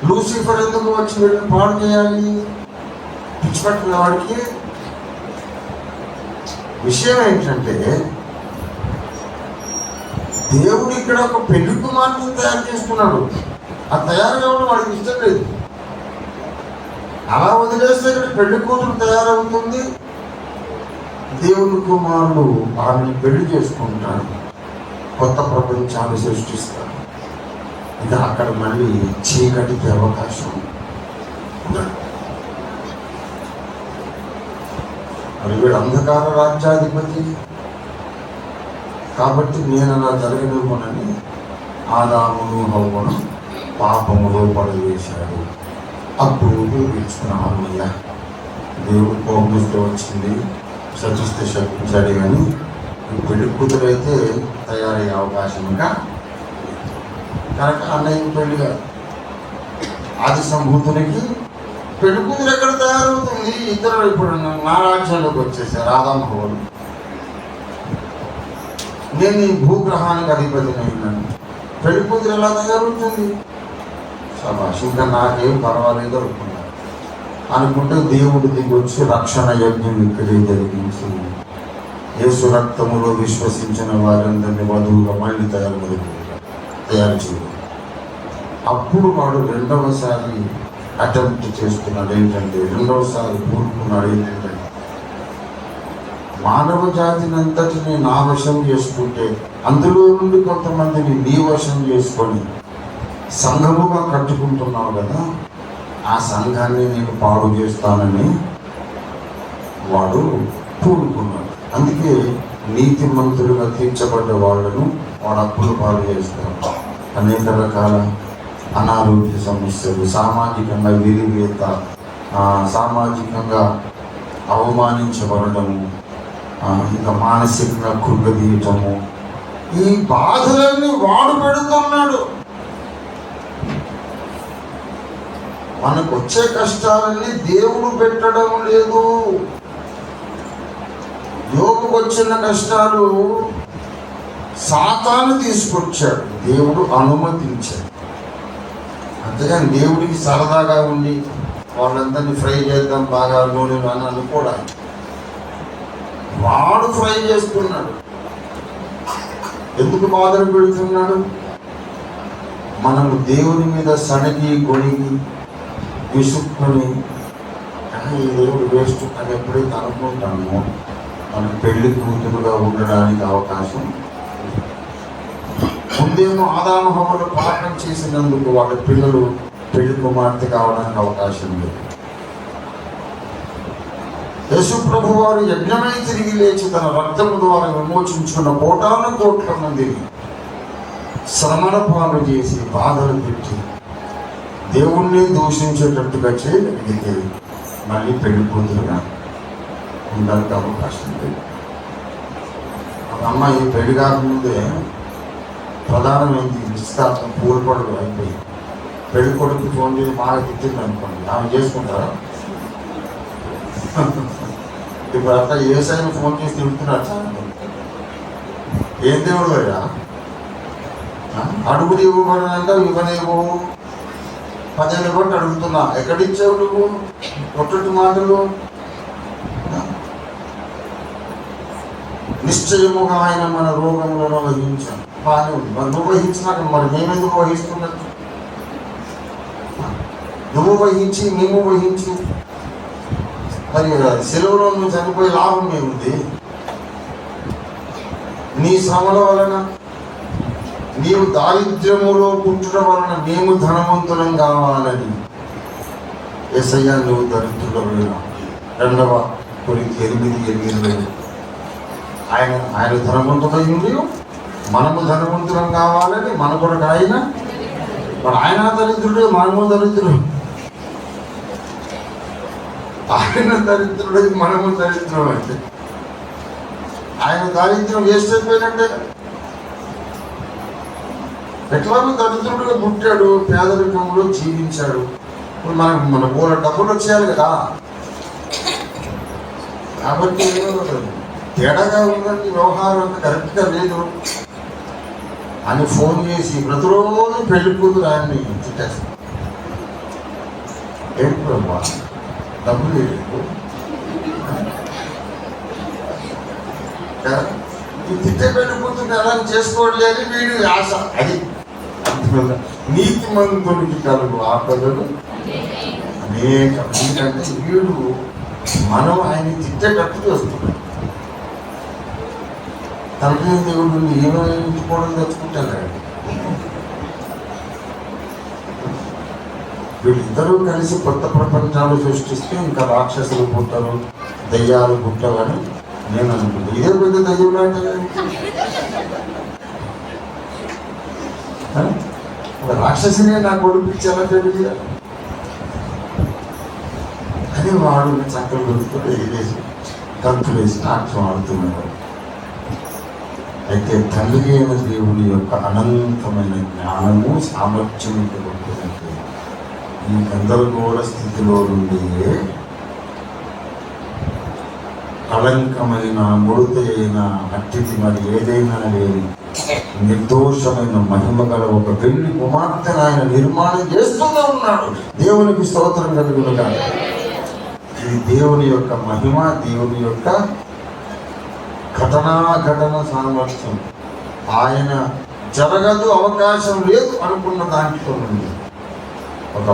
లూసిఫర్ ఎందుకు వచ్చి వీళ్ళని పాడు చేయాలి? పిచ్చి పట్టిన వాడికి. విషయం ఏంటంటే దేవుడు ఇక్కడ ఒక పెళ్లి కుమార్తెను తయారు చేసుకున్నాడు. ఆ తయారు కావడం వాడికి ఇష్టం లేదు. అలా వదిలేస్తే ఇక్కడ పెళ్లి కూతురు తయారవుతుంది. దేవుని కుమారుడు ఆమెను పెళ్లి చేసుకుంటాడు. కొత్త ప్రపంచాన్ని సృష్టిస్తాడు. ఇది అక్కడ మళ్ళీ చీకటికి అవకాశం ఉండదు. మరి వీడు అంధకార రాజ్యాధిపతి కాబట్టి నేను అలా జరగనివ్వనని ఆదామును హవ్వను పాపములో పడవేశాడు. అప్పుడు ఇచ్చుకున్నామయ్య దేవుడు కోపంతో వచ్చింది, శపిస్తే శపించాడు. కానీ పెళ్లి కూతురైతే తయారయ్యే అవకాశంగా కనుక అన్నయ్య పెళ్లిగా ఆది సంభూతునికి పెళ్లి కూతురు ఎక్కడ తయారవుతుంది? ఇద్దరు ఇప్పుడు నా రాజ్యంలోకి వచ్చేసారు ఆదాము హవ్వలు. నేను ఈ భూగ్రహానికి అధిపతిని అయినాను, పెళ్లి కూతురు ఎలా తయారవుతుంది? సభాష్, ఇంకా నాకేం పర్వాలేదు అనుకున్నాను. అనుకుంటే దేవుడు దిగొచ్చి రక్షణ యజ్ఞం ఇక్కడే జరిగించి యేసు రక్తములో విశ్వసించిన వారందరినీ వధువుగా మళ్ళీ తయారు చేయాలి. అప్పుడు వాడు రెండవసారి అటెంప్ట్ చేస్తున్నాడు. ఏంటంటే రెండవసారి కూరుకున్నాడు. ఏంటంటే మానవ జాతిని అంతటిని నా వశం చేసుకుంటే అందులో నుండి కొంతమందిని నీ వశం చేసుకొని సంఘముగా కట్టుకుంటున్నావు కదా, ఆ సంఘాన్ని నేను పాడు చేస్తానని వాడు పూనుకున్నాడు. అందుకే నీతిమంతులుగా తీర్చబడ్డ వాళ్ళను వాడు అప్పులు పాడు చేస్తాడు. అనేక రకాల అనారోగ్య సమస్యలు, సామాజికంగా వెలివేత, సామాజికంగా అవమానించబడము, ఇంకా మానసికంగా కృంగదీయటము, ఈ బాధలన్నీ వాడు పెడుతున్నాడు. మనకు వచ్చే కష్టాలన్నీ దేవుడు పెట్టడం లేదు. యోగుకు వచ్చిన కష్టాలు సాతాను తీసుకొచ్చాడు, దేవుడు అనుమతించాడు. అంతేగాని దేవుడికి సరదాగా ఉండి వాళ్ళందరినీ ఫ్రై చేద్దాం బాగా నూనెలు అని అనుకోవడానికి వాడు ఫ్రై చేస్తున్నాడు. ఎందుకు బాధలు పెడుతున్నాడు? మనము దేవుని మీద సణిగి గొణిగి విసుక్కుని ఈ దేవుడు వేస్ట్ అని ఎప్పుడైతే అనుకుంటామో మనకు పెళ్లి కూతురుగా ఉండడానికి అవకాశం. ముందేమో ఆదాము హవ్వలు పాపం చేసినందుకు వాళ్ళ పిల్లలు పెళ్లి కుమార్తె కావడానికి అవకాశం లేదు. యేసు ప్రభు వారు యజ్ఞమై తిరిగి లేచి తన రక్తము ద్వారా విమోచించుకున్న కోట్ల మందిని శ్రమల పాలు చేసి బాధలు పెట్టి దేవుణ్ణి దూషించేటట్టుగా చేయగలిగితే మళ్ళీ పెళ్లి కూతురుగా ఉండడానికి అవకాశం లేదు. అమ్మాయి పెళ్లి కాకముందే ప్రధానమైంది నిశ్చితార్థం పూల పడుగు అయిపోయి పెళ్లి కొడుకు ఫోన్ చేసి బాగా తిట్టింది అనుకోండి, ఆమె చేసుకుంటారా? ఇప్పుడు అట్లా ఏసైనా ఫోన్ చేసి తిడుతున్నాడు. ఏం దేవుడు అయ్యా, అడుగుడు ఇవ్వబడినంట ఇవ్వనేమో 10,000 కోట్లు అడుగుతున్నా, ఎక్కడిచ్చావు నువ్వు? కొట్టటి మాటలు. నిశ్చయముగా ఆయన మన రోగంలో వహించాం. బాగానే ఉంది. మరి నువ్వు వహించినాక మరి మేమెందుకు వహిస్తున్నట్టు? నువ్వు వహించి మేము వహించి మరి సెలవులో నువ్వు చనిపోయే లాభం ఏముంది? నీ శ్రమల వలన, నీవు దారిద్ర్యములో పుట్టడం వలన మేము ధనవంతులం కావాలని యేసయ్య నువ్వు దరిద్రుడమైన 2 కొరింథీయులకు 8:8 ఆయన ధనవంతుడై ఉండి మనము ధనవంతులం కావాలని మన కొరకు ఆయన దరిద్రుడు, మనము దరిద్రుడు. ఆయన దరిద్రుడు, మనము దరిద్రం. అంటే ఆయన దారిద్ర్యం వేస్ట్ అయిపోయినట్టే. ఎట్లాగో దరిద్రుడుగా పుట్టాడు, పేదరికంలో జీవించాడు. ఇప్పుడు మన ఊర డబ్బులు వచ్చేయాలి కదా. కాబట్టి తేడాగా ఉందండి, వ్యవహారం అంతా కరెక్ట్గా లేదు అని ఫోన్ చేసి ప్రతిరోజు పెళ్లి కూతురు ఆయన్ని తిట్టేస్తాడు. ఏంటి ప్రభా డబ్బులు లేదు, ఈ తిట్టే పెళ్లి కూతురు ఎలా చేసుకోవట్లే అని వీడు ఆశ. అది నీతిమంతుడికి కలుగు ఆపదలు అనేక. ఎందుకంటే వీడు మనం ఆయన తిట్టేటట్టు చేస్తున్నాడు. తండ్రి దేవుడు ఏమైపోవడం తెచ్చుకుంటాడు. వీళ్ళిద్దరూ కలిసి కొత్త ప్రపంచాలు సృష్టిస్తే ఇంకా రాక్షసులు పుట్టరు, దయ్యాలు పుట్టవని నేను అనుకుంటాను. ఇదే పెద్ద దయ్యం అంటే రాక్షసినే నాకు ఒడిపించేలా తెలియదు అని వాడు చక్కలు దొరుకుతుంటే ఎగిరేసి కంతులు వేసి నాట్యం ఆడుతున్నాడు. అయితే తండ్రి అయిన దేవుని యొక్క అనంతమైన జ్ఞానము సామర్థ్యము కొడుకున్నట్టు ఈ గందరగోళ స్థితిలో నుండి కళంకమైన, ముడతైన, అట్టిది మరి ఏదైనా లేని నిర్దోషమైన మహిమ గల ఒక వెండి కుమార్తెను ఆయన నిర్మాణం చేస్తూనే ఉన్నాడు. దేవునికి స్తోత్రం కలుగునుగా. ఇది దేవుని యొక్క మహిమ, దేవుని యొక్క ఘటన సామర్థ్యం. ఆయన జరగదు, అవకాశం లేదు అనుకున్న దాంట్లో నుండి ఒక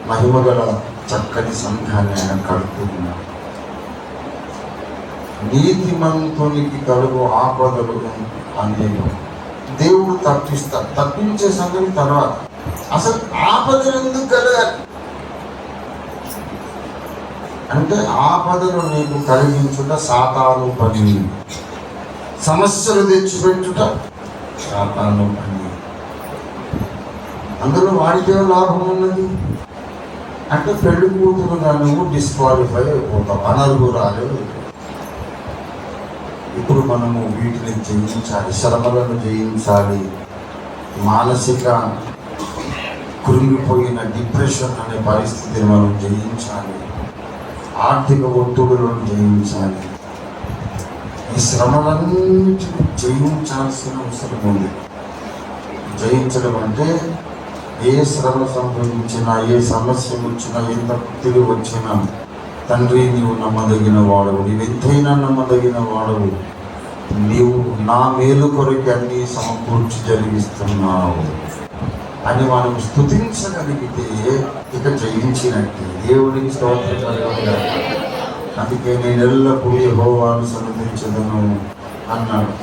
మహిమ గల చక్కని సంఘాన్ని ఆయన కడుతున్నాడు. నీతిమంతునికి కలుగు ఆపదలు అనేవి దేవుడు తప్పిస్తాడు. తప్పించే సంగతి తర్వాత. అసలు ఆపదలు ఎందుకు కలగాలి అంటే ఆపదలు నీకు కలిగించుట సాతాను పని, సమస్యలు తెచ్చిపెట్టుట సాతాను పని. అందులో వాడికే లాభం ఉన్నది అంటే పెళ్లి కూతురుగా నువ్వు డిస్క్వాలిఫై అయిపోతావు, అనర్హురాలు. ఇప్పుడు మనము వీటిని జయించాలి, శ్రమలను జయించాలి, మానసిక కృంగిపోయిన డిప్రెషన్ అనే పరిస్థితిని మనం జయించాలి, ఆర్థిక ఒత్తిడులను జయించాలి. ఈ శ్రమలన్నిటిని జయించాల్సిన అవసరం ఉంది. జయించడం అంటే ఏ శ్రమ సంభవించినా, ఏ సమస్య వచ్చినా, ఎంత ఒత్తిడి వచ్చినా, తండ్రి నీవు నమ్మదగిన వాడవు, నీవు ఎంతైనా నమ్మదగిన వాడవు, నీవు నా మేలు కొరకు అన్నీ సమకూర్చి జరిగిస్తున్నావు అని మనం స్తుతించగలిగితే ఇక జయించినట్టే. దేవుడికి స్తోత్రం. అందుకే నేను ఎల్లప్పుడూ యెహోవాను సన్నిధించదను అన్నాడు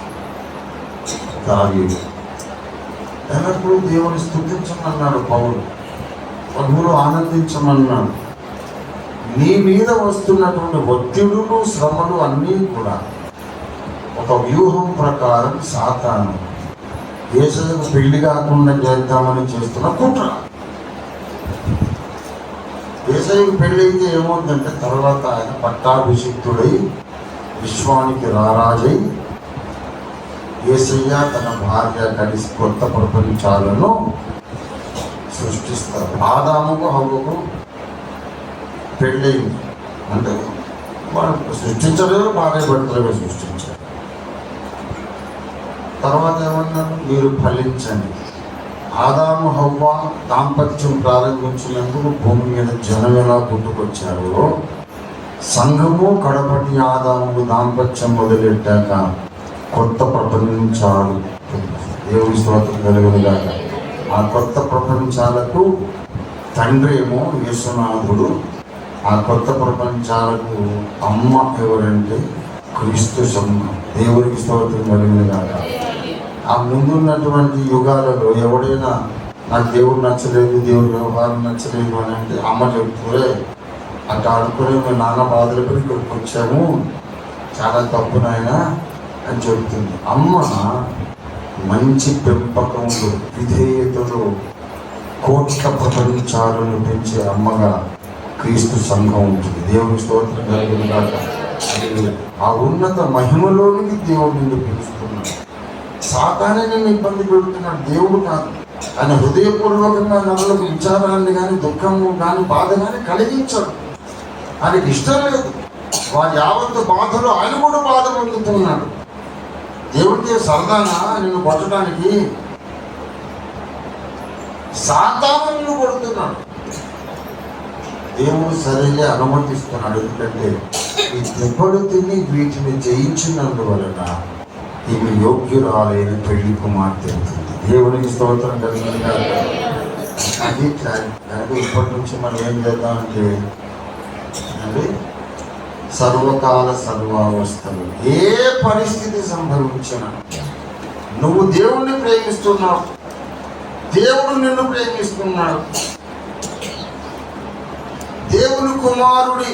దావీదు. ఎల్లప్పుడూ దేవుని స్తుతించమన్నాడు పౌలు. ప్రభువులో ఆనందించమన్నాడు. నీ మీద వస్తున్నటువంటి ఒత్తిడులు, శ్రమలు అన్నీ కూడా ఒక వ్యూహం ప్రకారం సాతాను యేసుకు పెళ్లి కాకుండా చేద్దామని చేస్తున్న కుట్ర. యేసుకు పెళ్లి అయితే ఏమవుతుందంటే తర్వాత ఆయన పట్టాభిషిక్తుడై విశ్వానికి రారాజై యేసయ్య తన భార్య కలిసి కొత్త ప్రపంచాలను సృష్టిస్తారు. ఆదాముకు హవ్వకు పెళ్ళయింది అంటే వాడు సృష్టించలేదు, భార్య భర్తలుగా సృష్టించారు. తర్వాత ఏమన్నారు? మీరు ఫలించండి. ఆదాము హవ్వ దాంపత్యం ప్రారంభించినందుకు భూమి మీద జనం ఎలా పుట్టుకొచ్చారో, సంఘము కడపటి ఆదాము దాంపత్యం మొదలెట్టాక కొత్త ప్రపంచాలు దేవుని స్తోత్రం కలుగునుగాక. ఆ కొత్త ప్రపంచాలకు తండ్రి ఏమో యేసునాథుడు, ఆ కొత్త ప్రపంచాలకు అమ్మ ఎవరంటే క్రీస్తు సంఘం. దేవునికి స్తోత్రం కలుగునుగాక. ఆ ముందున్నటువంటి యుగాలలో ఎవడైనా నాకు దేవుడు నచ్చలేదు, దేవుడి వ్యవహారం నచ్చలేదు అని అంటే అమ్మ చెప్తురే అట్లా ఆడుకునే మేము నాన్న బాధలకు ఇక్కడికి వచ్చాము, చాలా తప్పు నాయనా అని చెబుతుంది. అమ్మ మంచి పెంపకంలో విధేయతలో కోట్ల ప్రపంచాలను పెంచే అమ్మగా క్రీస్తు సంఘం ఉంటుంది. దేవుని స్తోత్రం కలుగునుగాక. ఆ ఉన్నత మహిమలోనికి దేవుడు నిన్ను పిలుస్తున్నాడు. సాతానే నిన్ను ఇబ్బంది పెడుతున్నాడు, దేవుడు కాదు. ఆయన హృదయపూర్వకంగా నరులకు విచారాన్ని కానీ దుఃఖము కానీ బాధ కానీ కలిగించాడు. ఆయనకి ఇష్టం లేదు. వారి యావత్తు బాధలు ఆయన కూడా బాధ పొందుతున్నాడు. దేవుడికి సరదానా నిన్ను కొట్టడానికి? సాతాను నిన్ను కొడుతున్నాడు. దేవుడు సరిగా అనుమతిస్తున్నాడు. ఎందుకంటే ఈ దెబ్బలు తిని వీటిని జయించినందువలన ఈమె యోగ్యురాలైన పెళ్లి కుమార్తె అవుతుంది. దేవునికి స్తోత్రం కలిగిన అది ఇప్పటి నుంచి మనం ఏం చేద్దామంటే అంటే సర్వకాల సర్వావస్థలు ఏ పరిస్థితి సంభవించినా నువ్వు దేవుణ్ణి ప్రేమిస్తున్నావు, దేవుడు నిన్ను ప్రేమిస్తున్నాడు. దేవుని కుమారుడి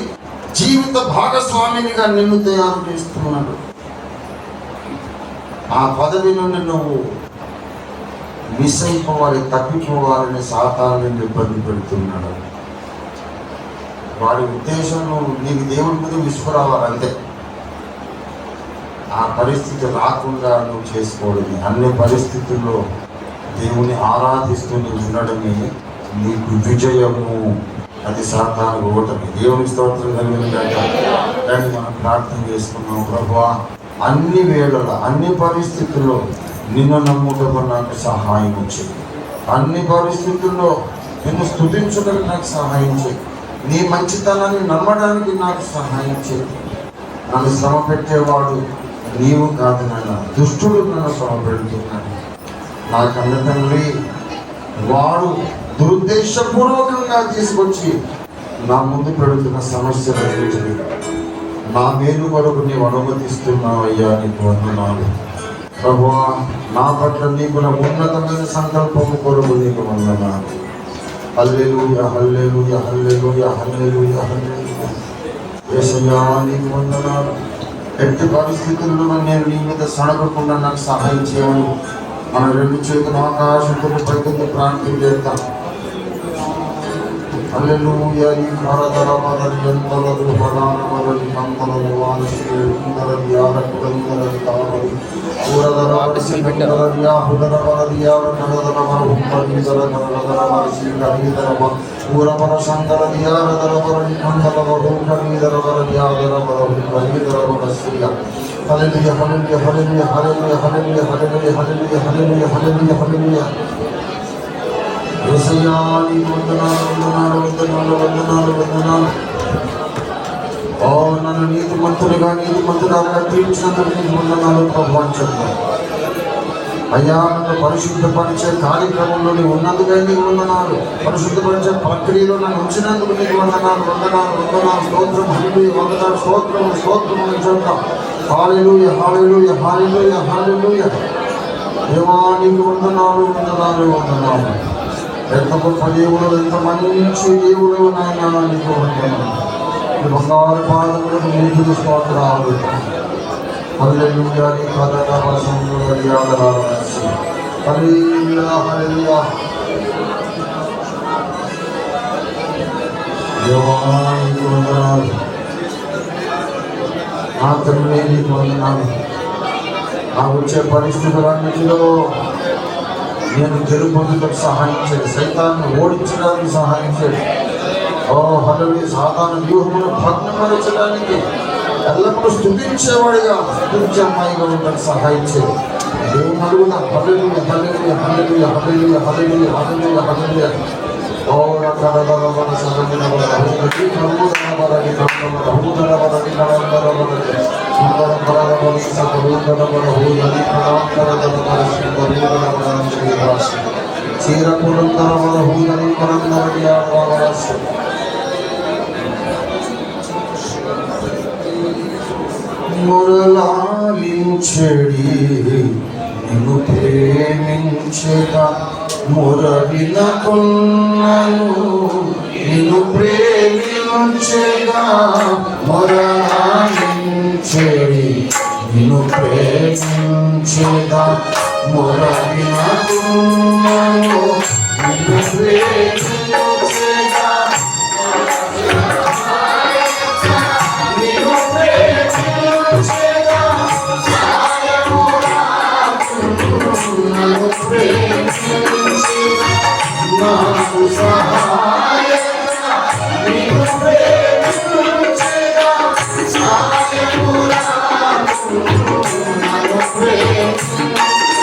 జీవిత భాగస్వామినిగా నిన్ను తయారు చేస్తున్నాడు. ఆ పదవి నుండి నువ్వు మిస్ అయిపోవాలి, తప్పిపోవాలని సాతాను ఇబ్బంది పెడుతున్నాడు. వాడి ఉద్దేశం నీకు దేవుడి మీద విసుకురావాలంతే. ఆ పరిస్థితి రాకుండా నువ్వు చేసుకోవడమే. అన్ని పరిస్థితుల్లో దేవుని ఆరాధిస్తూ నువ్వు ఉండడమే నీకు విజయము. అది సాతాను ఓటమి. దేవుని స్తోత్రం కలిగినగాక. దాన్ని మనం ప్రార్థన చేసుకున్నాం. ప్రభువా, అన్ని వేళల అన్ని పరిస్థితుల్లో నిన్ను నమ్ముటకు నాకు సహాయం చేయి. అన్ని పరిస్థితుల్లో నిన్ను స్తుతించడానికి నాకు సహాయం చేయి. నీ మంచితనాన్ని నమ్మడానికి నాకు సహాయం చేయి. నన్ను శ్రమ పెట్టేవాడు నీవు కాదు నాన్న, దుష్టుడు నన్ను శ్రమ పెడుతున్నాడు. నా కన్న తండ్రి, వాడు దురుద్దేశపూర్వకంగా తీసుకొచ్చి నా ముందు పెడుతున్న సమస్యలు నా మేలు వరకు నీవు అనుమతిస్తున్నావు అయ్యా, నీకు వందనాలు. ప్రభువా, నా పట్ల నీకు నా ఉన్నతమైన సంకల్పము కొరకు నీకు వందనాలు. హల్లెలూయా, హల్లెలూయా, హల్లెలూయా, హల్లెలూయా, హల్లెలూయా. యేసయ్యా, నీకు వందనాలు. ఎట్టి పరిస్థితుల్లో నేను నీ మీద సడగకుండా నాకు సహాయం చేయమని మన రెండు చేతులు ఆకాశంతో పైకి ప్రార్థన చేద్దాం. హల్లెలూయా. ఈ భారతర వరది ఎంతలదు ప్రధాన వరది కంతలదు వానశ్రీ ఉందరది ఆరకులందరది తావది ఊరదర వరది ఆహుదర వరది ఆరకదర వరహుంపరిదర గరదర వరసి గరీదర ఊరవర సందరది ఆరదర వరది కందల వరహుంపరిదర వరది ఆదర వరహుంపరిదర వరశ్రీయ. హల్లెలూయా, హల్లెలూయా, హల్లెలూయా, హల్లెలూయా, హల్లెలూయా, హల్లెలూయా, హల్లెలూయా, హల్లెలూయా, హల్లెలూయా, హల్లెలూయా. యేసయ్యా, నీకు వందనాలు, వందనాలు, వందనాలు, వందనాలు, వందనాలు. ఓ నన్ను నీతిమంతులుగా నీతిమంతులుగా తీర్చినందుకు నీకు వందనాలు ప్రభువా అని చెప్తాను. అయ్యా, నన్ను పరిశుద్ధపరిచే కార్యక్రమంలో నీవు ఉన్నందుకే నీకు వందనాలు. పరిశుద్ధపరిచే ప్రక్రియలో నన్ను ఉంచినందుకు నీకు వందనాలు, వందనాలు, వందనాలు. స్తోత్రం, హల్లెలూయా, వందనాలు, స్తోత్రము, స్తోత్రము అని చెప్తాం. హల్లెలూయా, హల్లెలూయా, హల్లెలూయా, హల్లెలూయా. దేవా, నీకు వందనాలు, వందనాలు, వందనాలు. ఎంత గొప్ప దేవుడు, ఎంత మంచి దేవుడు నాయన, నీకు వందనాలు. బంగారు పాదములకు నీకు స్తోత్రాలు. హల్లెలూయా, నీ కథ వసంతులు హల్లెలూయా, హల్లెలూయా. దేవా, నీకు వందనాలు. నా తండ్రి, నీకు వందనాలు. నా వచ్చే పరిస్థితులన్నిటిలో నేను గెలుపొందుటకు సహాయం చేయండి. సైతాన్ని ఓడించడానికి సహాయం చేయండి. ఓ హల్లెలూయా. సాతాను వ్యూహమును భగ్నపరచడానికి ఎల్లప్పుడూ స్తుతించేవాడిగా స్తుతించే అమ్మాయిగా ఉండడానికి సహాయం చేయాలి. దేవుని అడుగుదాం. హల్లెలూయా హల్లెలూయా హల్లెలూయా హల్లెలూయా హల్లెలూయా హల్లెలూయా హల్లెలూయా. ఓరా కడదరవన సరదినవన హల్లెలూయా ప్రభుదరవరని ప్రభుదరవరని కడదరవరని సుందరవరని సకరుదరవరని హరి పరాంతరదరవరని సుందరవరని రాసి చీరపురందరవరని హరి పరందరని ఆవరసి మురళాలించెడి నిన్ను ప్రేమించగా మురవినకున్నను నిన్ను ప్రేమించగా మురళాలించెడి నిన్ను ప్రేమించగా మురవినకున్నను నిన్ను ప్రేమించగా నాకు సహాయక నీవు ప్రేమించగా సహాయమురా నన్ను ప్రేమించగా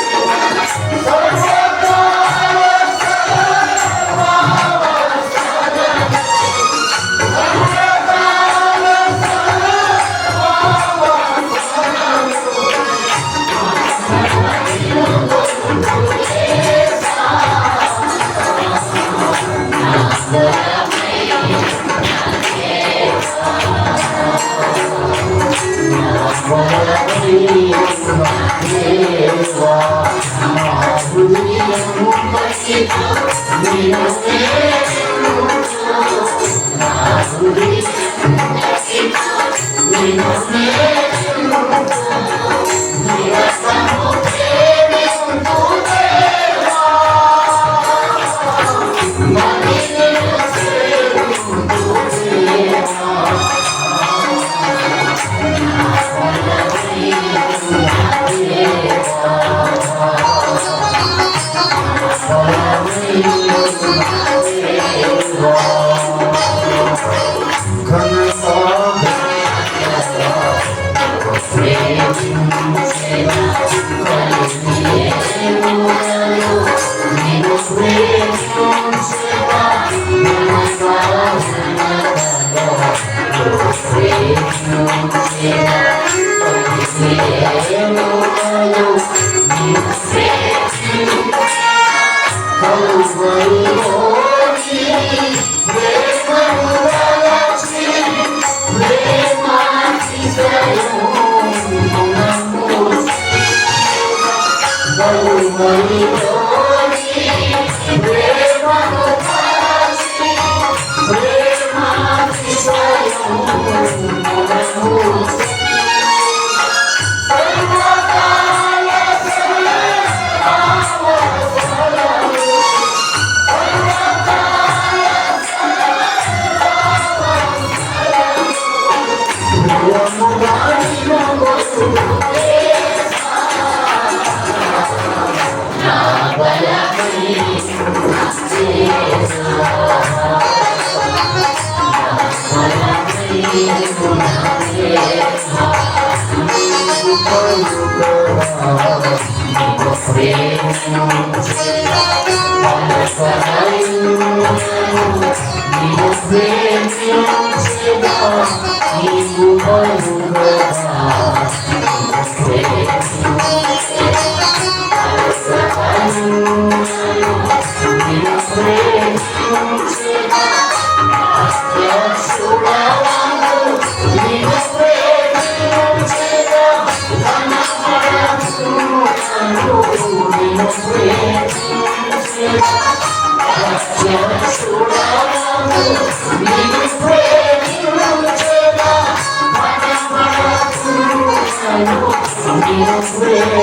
Amen.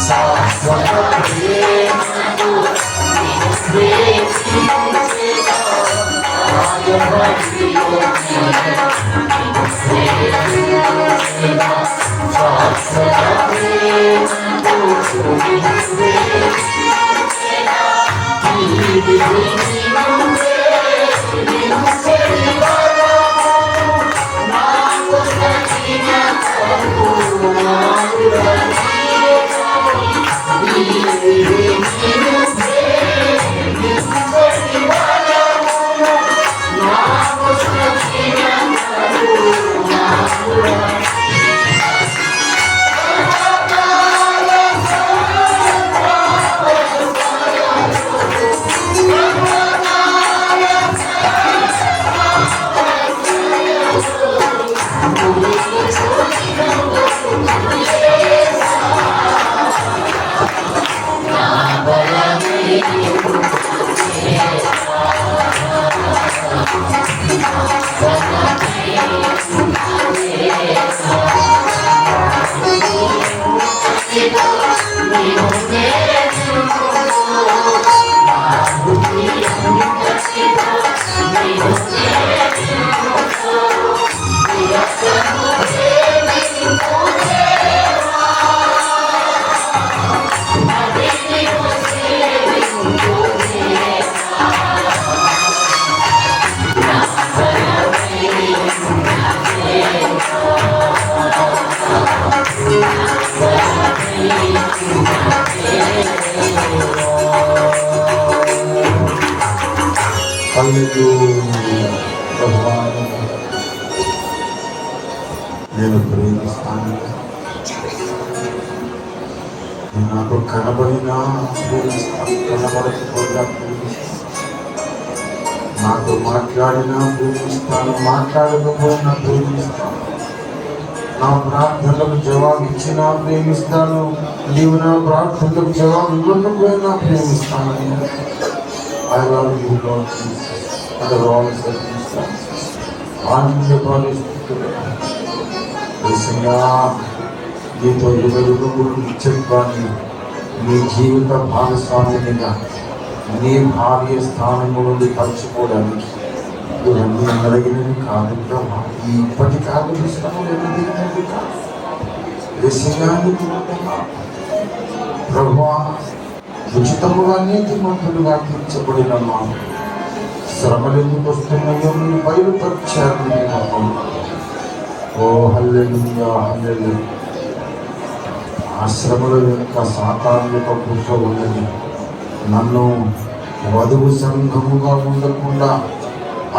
శాశ్వత ప్రేమతో ప్రేమించేదా రాజభక్తిలో ప్రేమించేదా శాశ్వత ప్రేమతో ప్రేమించేదా నేను ప్రేమిస్తాను. నాకు కనబడినా ప్రేమిస్తాను, కనబడకపోయినా ప్రేమిస్తాను. నాతో మాట్లాడినా ప్రేమిస్తాను, మాట్లాడకపోయినా ప్రేమిస్తాను. నా ప్రార్థనలకు జవాబు ఇచ్చినా ప్రేమిస్తాను, నీవు నా ప్రార్థనలకు జవాబు ఇవ్వకపోయినా ప్రేమిస్తాను. I love you, Lord Jesus, under all circumstances. ఆనంద పరిస్థితులు నీతో యుగయుగములు నిత్యత్వాన్ని నీ జీవిత భాగస్వామినిగా నీ భార్య స్థానము నుండి పంచుకోవడానికి ఇవన్నీ కలిగినవి కాదు బ్రహ్మ. ఇప్పటి కాదు ఇష్టమైనది కాదు. ప్రభువా, ఉచితముగా నీతిమంతులుగా తీర్చబడిన మాకు శ్రమలు ఎందుకు వస్తున్నాయో మీరు బయలుపరిచారు. ఓ హల్లెలూయా, హల్లెలూయా. ఆ శ్రమల యొక్క సాతాను యొక్క కుట్ర ఉన్నది నన్ను వధువు సంఘముగా ఉండకుండా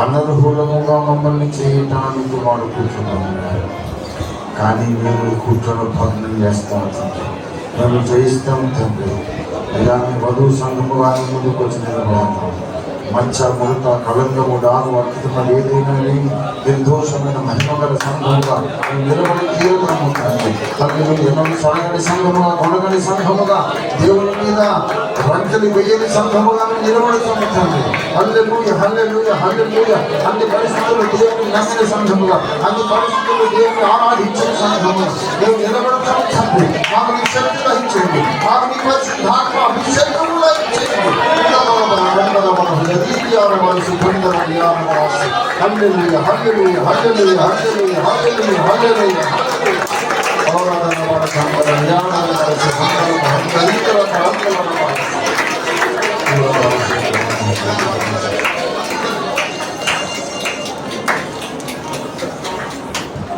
అనర్హులముగా మమ్మల్ని చేయటానికి వాడు కూర్చున్నాను. కానీ మేము కుట్రను భగ్నం చేస్తాం తండ్రి, మేము జయిస్తాం తండ్రి. ఇలాంటి వధువు సంఘముగా ముందుకు వచ్చిన మచ్చ ముడత కలంగము డాగు అట్టుకున్నది ఏదైనా నిర్దోషమైన మహిమగల సంఘముగా నిలబడి తీరుతాము తండ్రి. సరగడి సంఘముగా కొనగడి సంఘముగా దేవుని మీద రంకెలు వెయ్యని సంఘముగా నిలబడుతాము తండ్రి. హల్లెలూయా, హల్లెలూయా, హల్లెలూయా. అన్ని పరిస్థితుల్లో దేవుని నమ్మిన సంఘముగా, అన్ని పరిస్థితుల్లో దేవుని ఆరాధించిన సంఘముగా మేము నిలబడతాము తండ్రి. మాకు నీ శక్తి వహించండి, మాకు నీ పరిశుద్ధాత్మ అభిషేకముగా ఇచ్చేయండి. Hallelujah, hallelujah, hallelujah, hallelujah, hallelujah, hallelujah.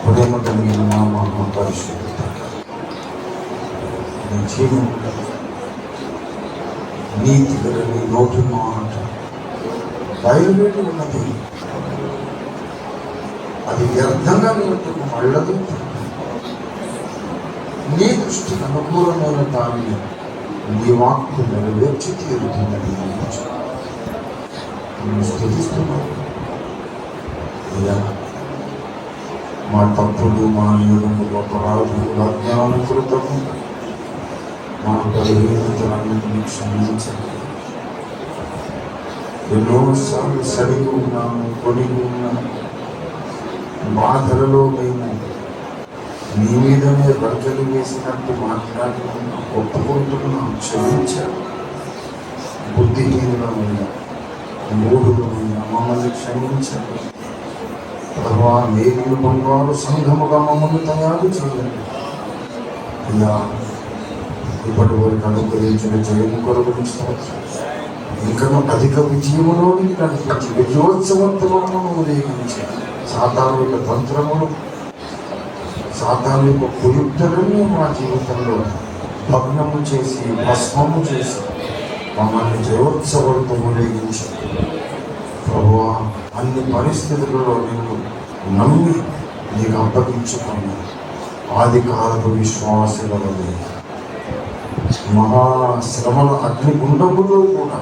ప్రేమ కలిగిన మా పరిశుద్ధ నీ జీవం నీతి కలిగి నోటి మాట బయలుదేరి ఉన్నది. అది వ్యర్థంగా నిమిత్తము మళ్ళదు. నీ దృష్టికి అనుకూలమైన దాన్ని నీ వాక్కు నెరవేర్చి తీరుతున్నది. నేను స్థుతిస్తున్నాను. మా తప్పులు, మా నియమములు, అపరాధములు, అజ్ఞానకృతము, మా బలహీనతలన్నింటినీ క్షమించండి. ఎన్నోసార్లు సరిగి ఉన్నాము, కొనిగి ఉన్నాము. బాధలలో మేము నీ మీదనే గంటలు వేసినట్టు మాట్లాడి ఒప్పుకుంటున్నాం, క్షమించాడు. బుద్ధిహీనులమైన మూఢులమైన మమ్మల్ని క్షమించాడు. ప్రభా, మేలు బంగారు సంఘముగా మమ్మల్ని తయారు చేయండి అయ్యా. ఇప్పటి వరకు అనుగ్రహించిన జయము కొరకు ఇంకా అధిక విజయములోనికి నడిపించి విజయోత్సవంతమను ఉదయించి సాతాను యొక్క తంత్రములు, సాతాను యొక్క కుయుక్తులన్నీ మా జీవితంలో భగ్నము చేసి భస్మము చేసి మమ్మల్ని జయోత్సవంతో ఉదయించి ప్రభువా, అన్ని పరిస్థితులలో నేను నమ్మి నీకు అప్పగించుకుని ఆది కాలపు విశ్వాసులలో మహాశ్రమల అగ్నిగుండములో కూడా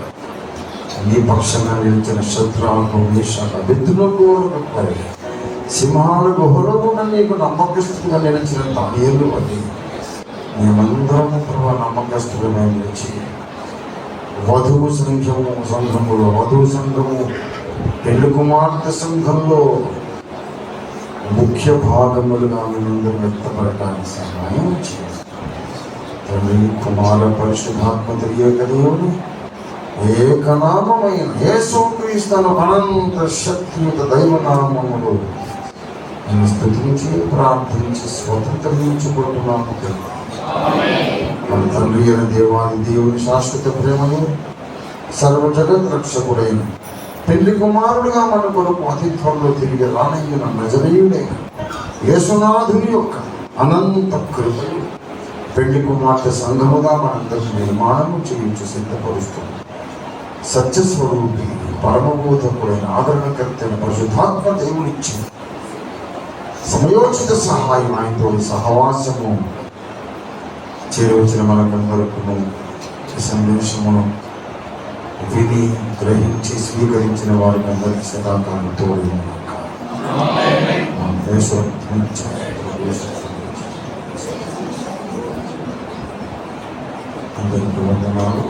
నీ పక్షంగా నిలిచిన శత్రువులకు మేషాక అబేద్నెగో సింహాల గుహలో నీకు నమ్మకస్తుగా నిలిచిన దానియేలు అని మేమందరము ప్రభు నమ్మకస్తుగా నిలిచి వధువు సంఘములో వధువు సంఘము పెళ్లి కుమార్తె సంఘంలో ముఖ్య భాగములుగా మేమందరూ వ్యక్తపడటానికి సహాయం చేయాలి. తండ్రి, కుమార పరిశుద్ధాత్మ తెలియకదేవుని ఏకనామమైన యేసుక్రీస్తు అనంత శక్తియుత దైవనామములో నేను స్తుతించి ప్రార్థించి స్వతంత్రించుకుంటున్నాము. మన తండ్రి అయిన దేవాది దేవుని శాశ్వత ప్రేమను సర్వ జగత్ రక్షకుడైన పెళ్లి కుమారుడుగా మన కొరకు అతిథ్యంలో తిరిగి రానయ్యున నజరేయుడైన యేసునాథుని యొక్క అనంత కృపయు పెళ్లి కుమార్తె సంఘముగా మనందరి నిర్మాణము చేయించి సిద్ధపరుస్తుంది. సత్యస్వరూపి పరమబోధకుడైన ఆదరణకర్తైన పరిశుద్ధాత్మ దేవుడిచ్చి సమయోచిత సహాయం ఆయనతో సహవాసము చేరవచ్చిన మనకందరకును ఈ సందేశమును విని గ్రహించి స్వీకరించిన వారికి అందరికీ సదాకాలం తోడు. అందరికీ వందనాలు.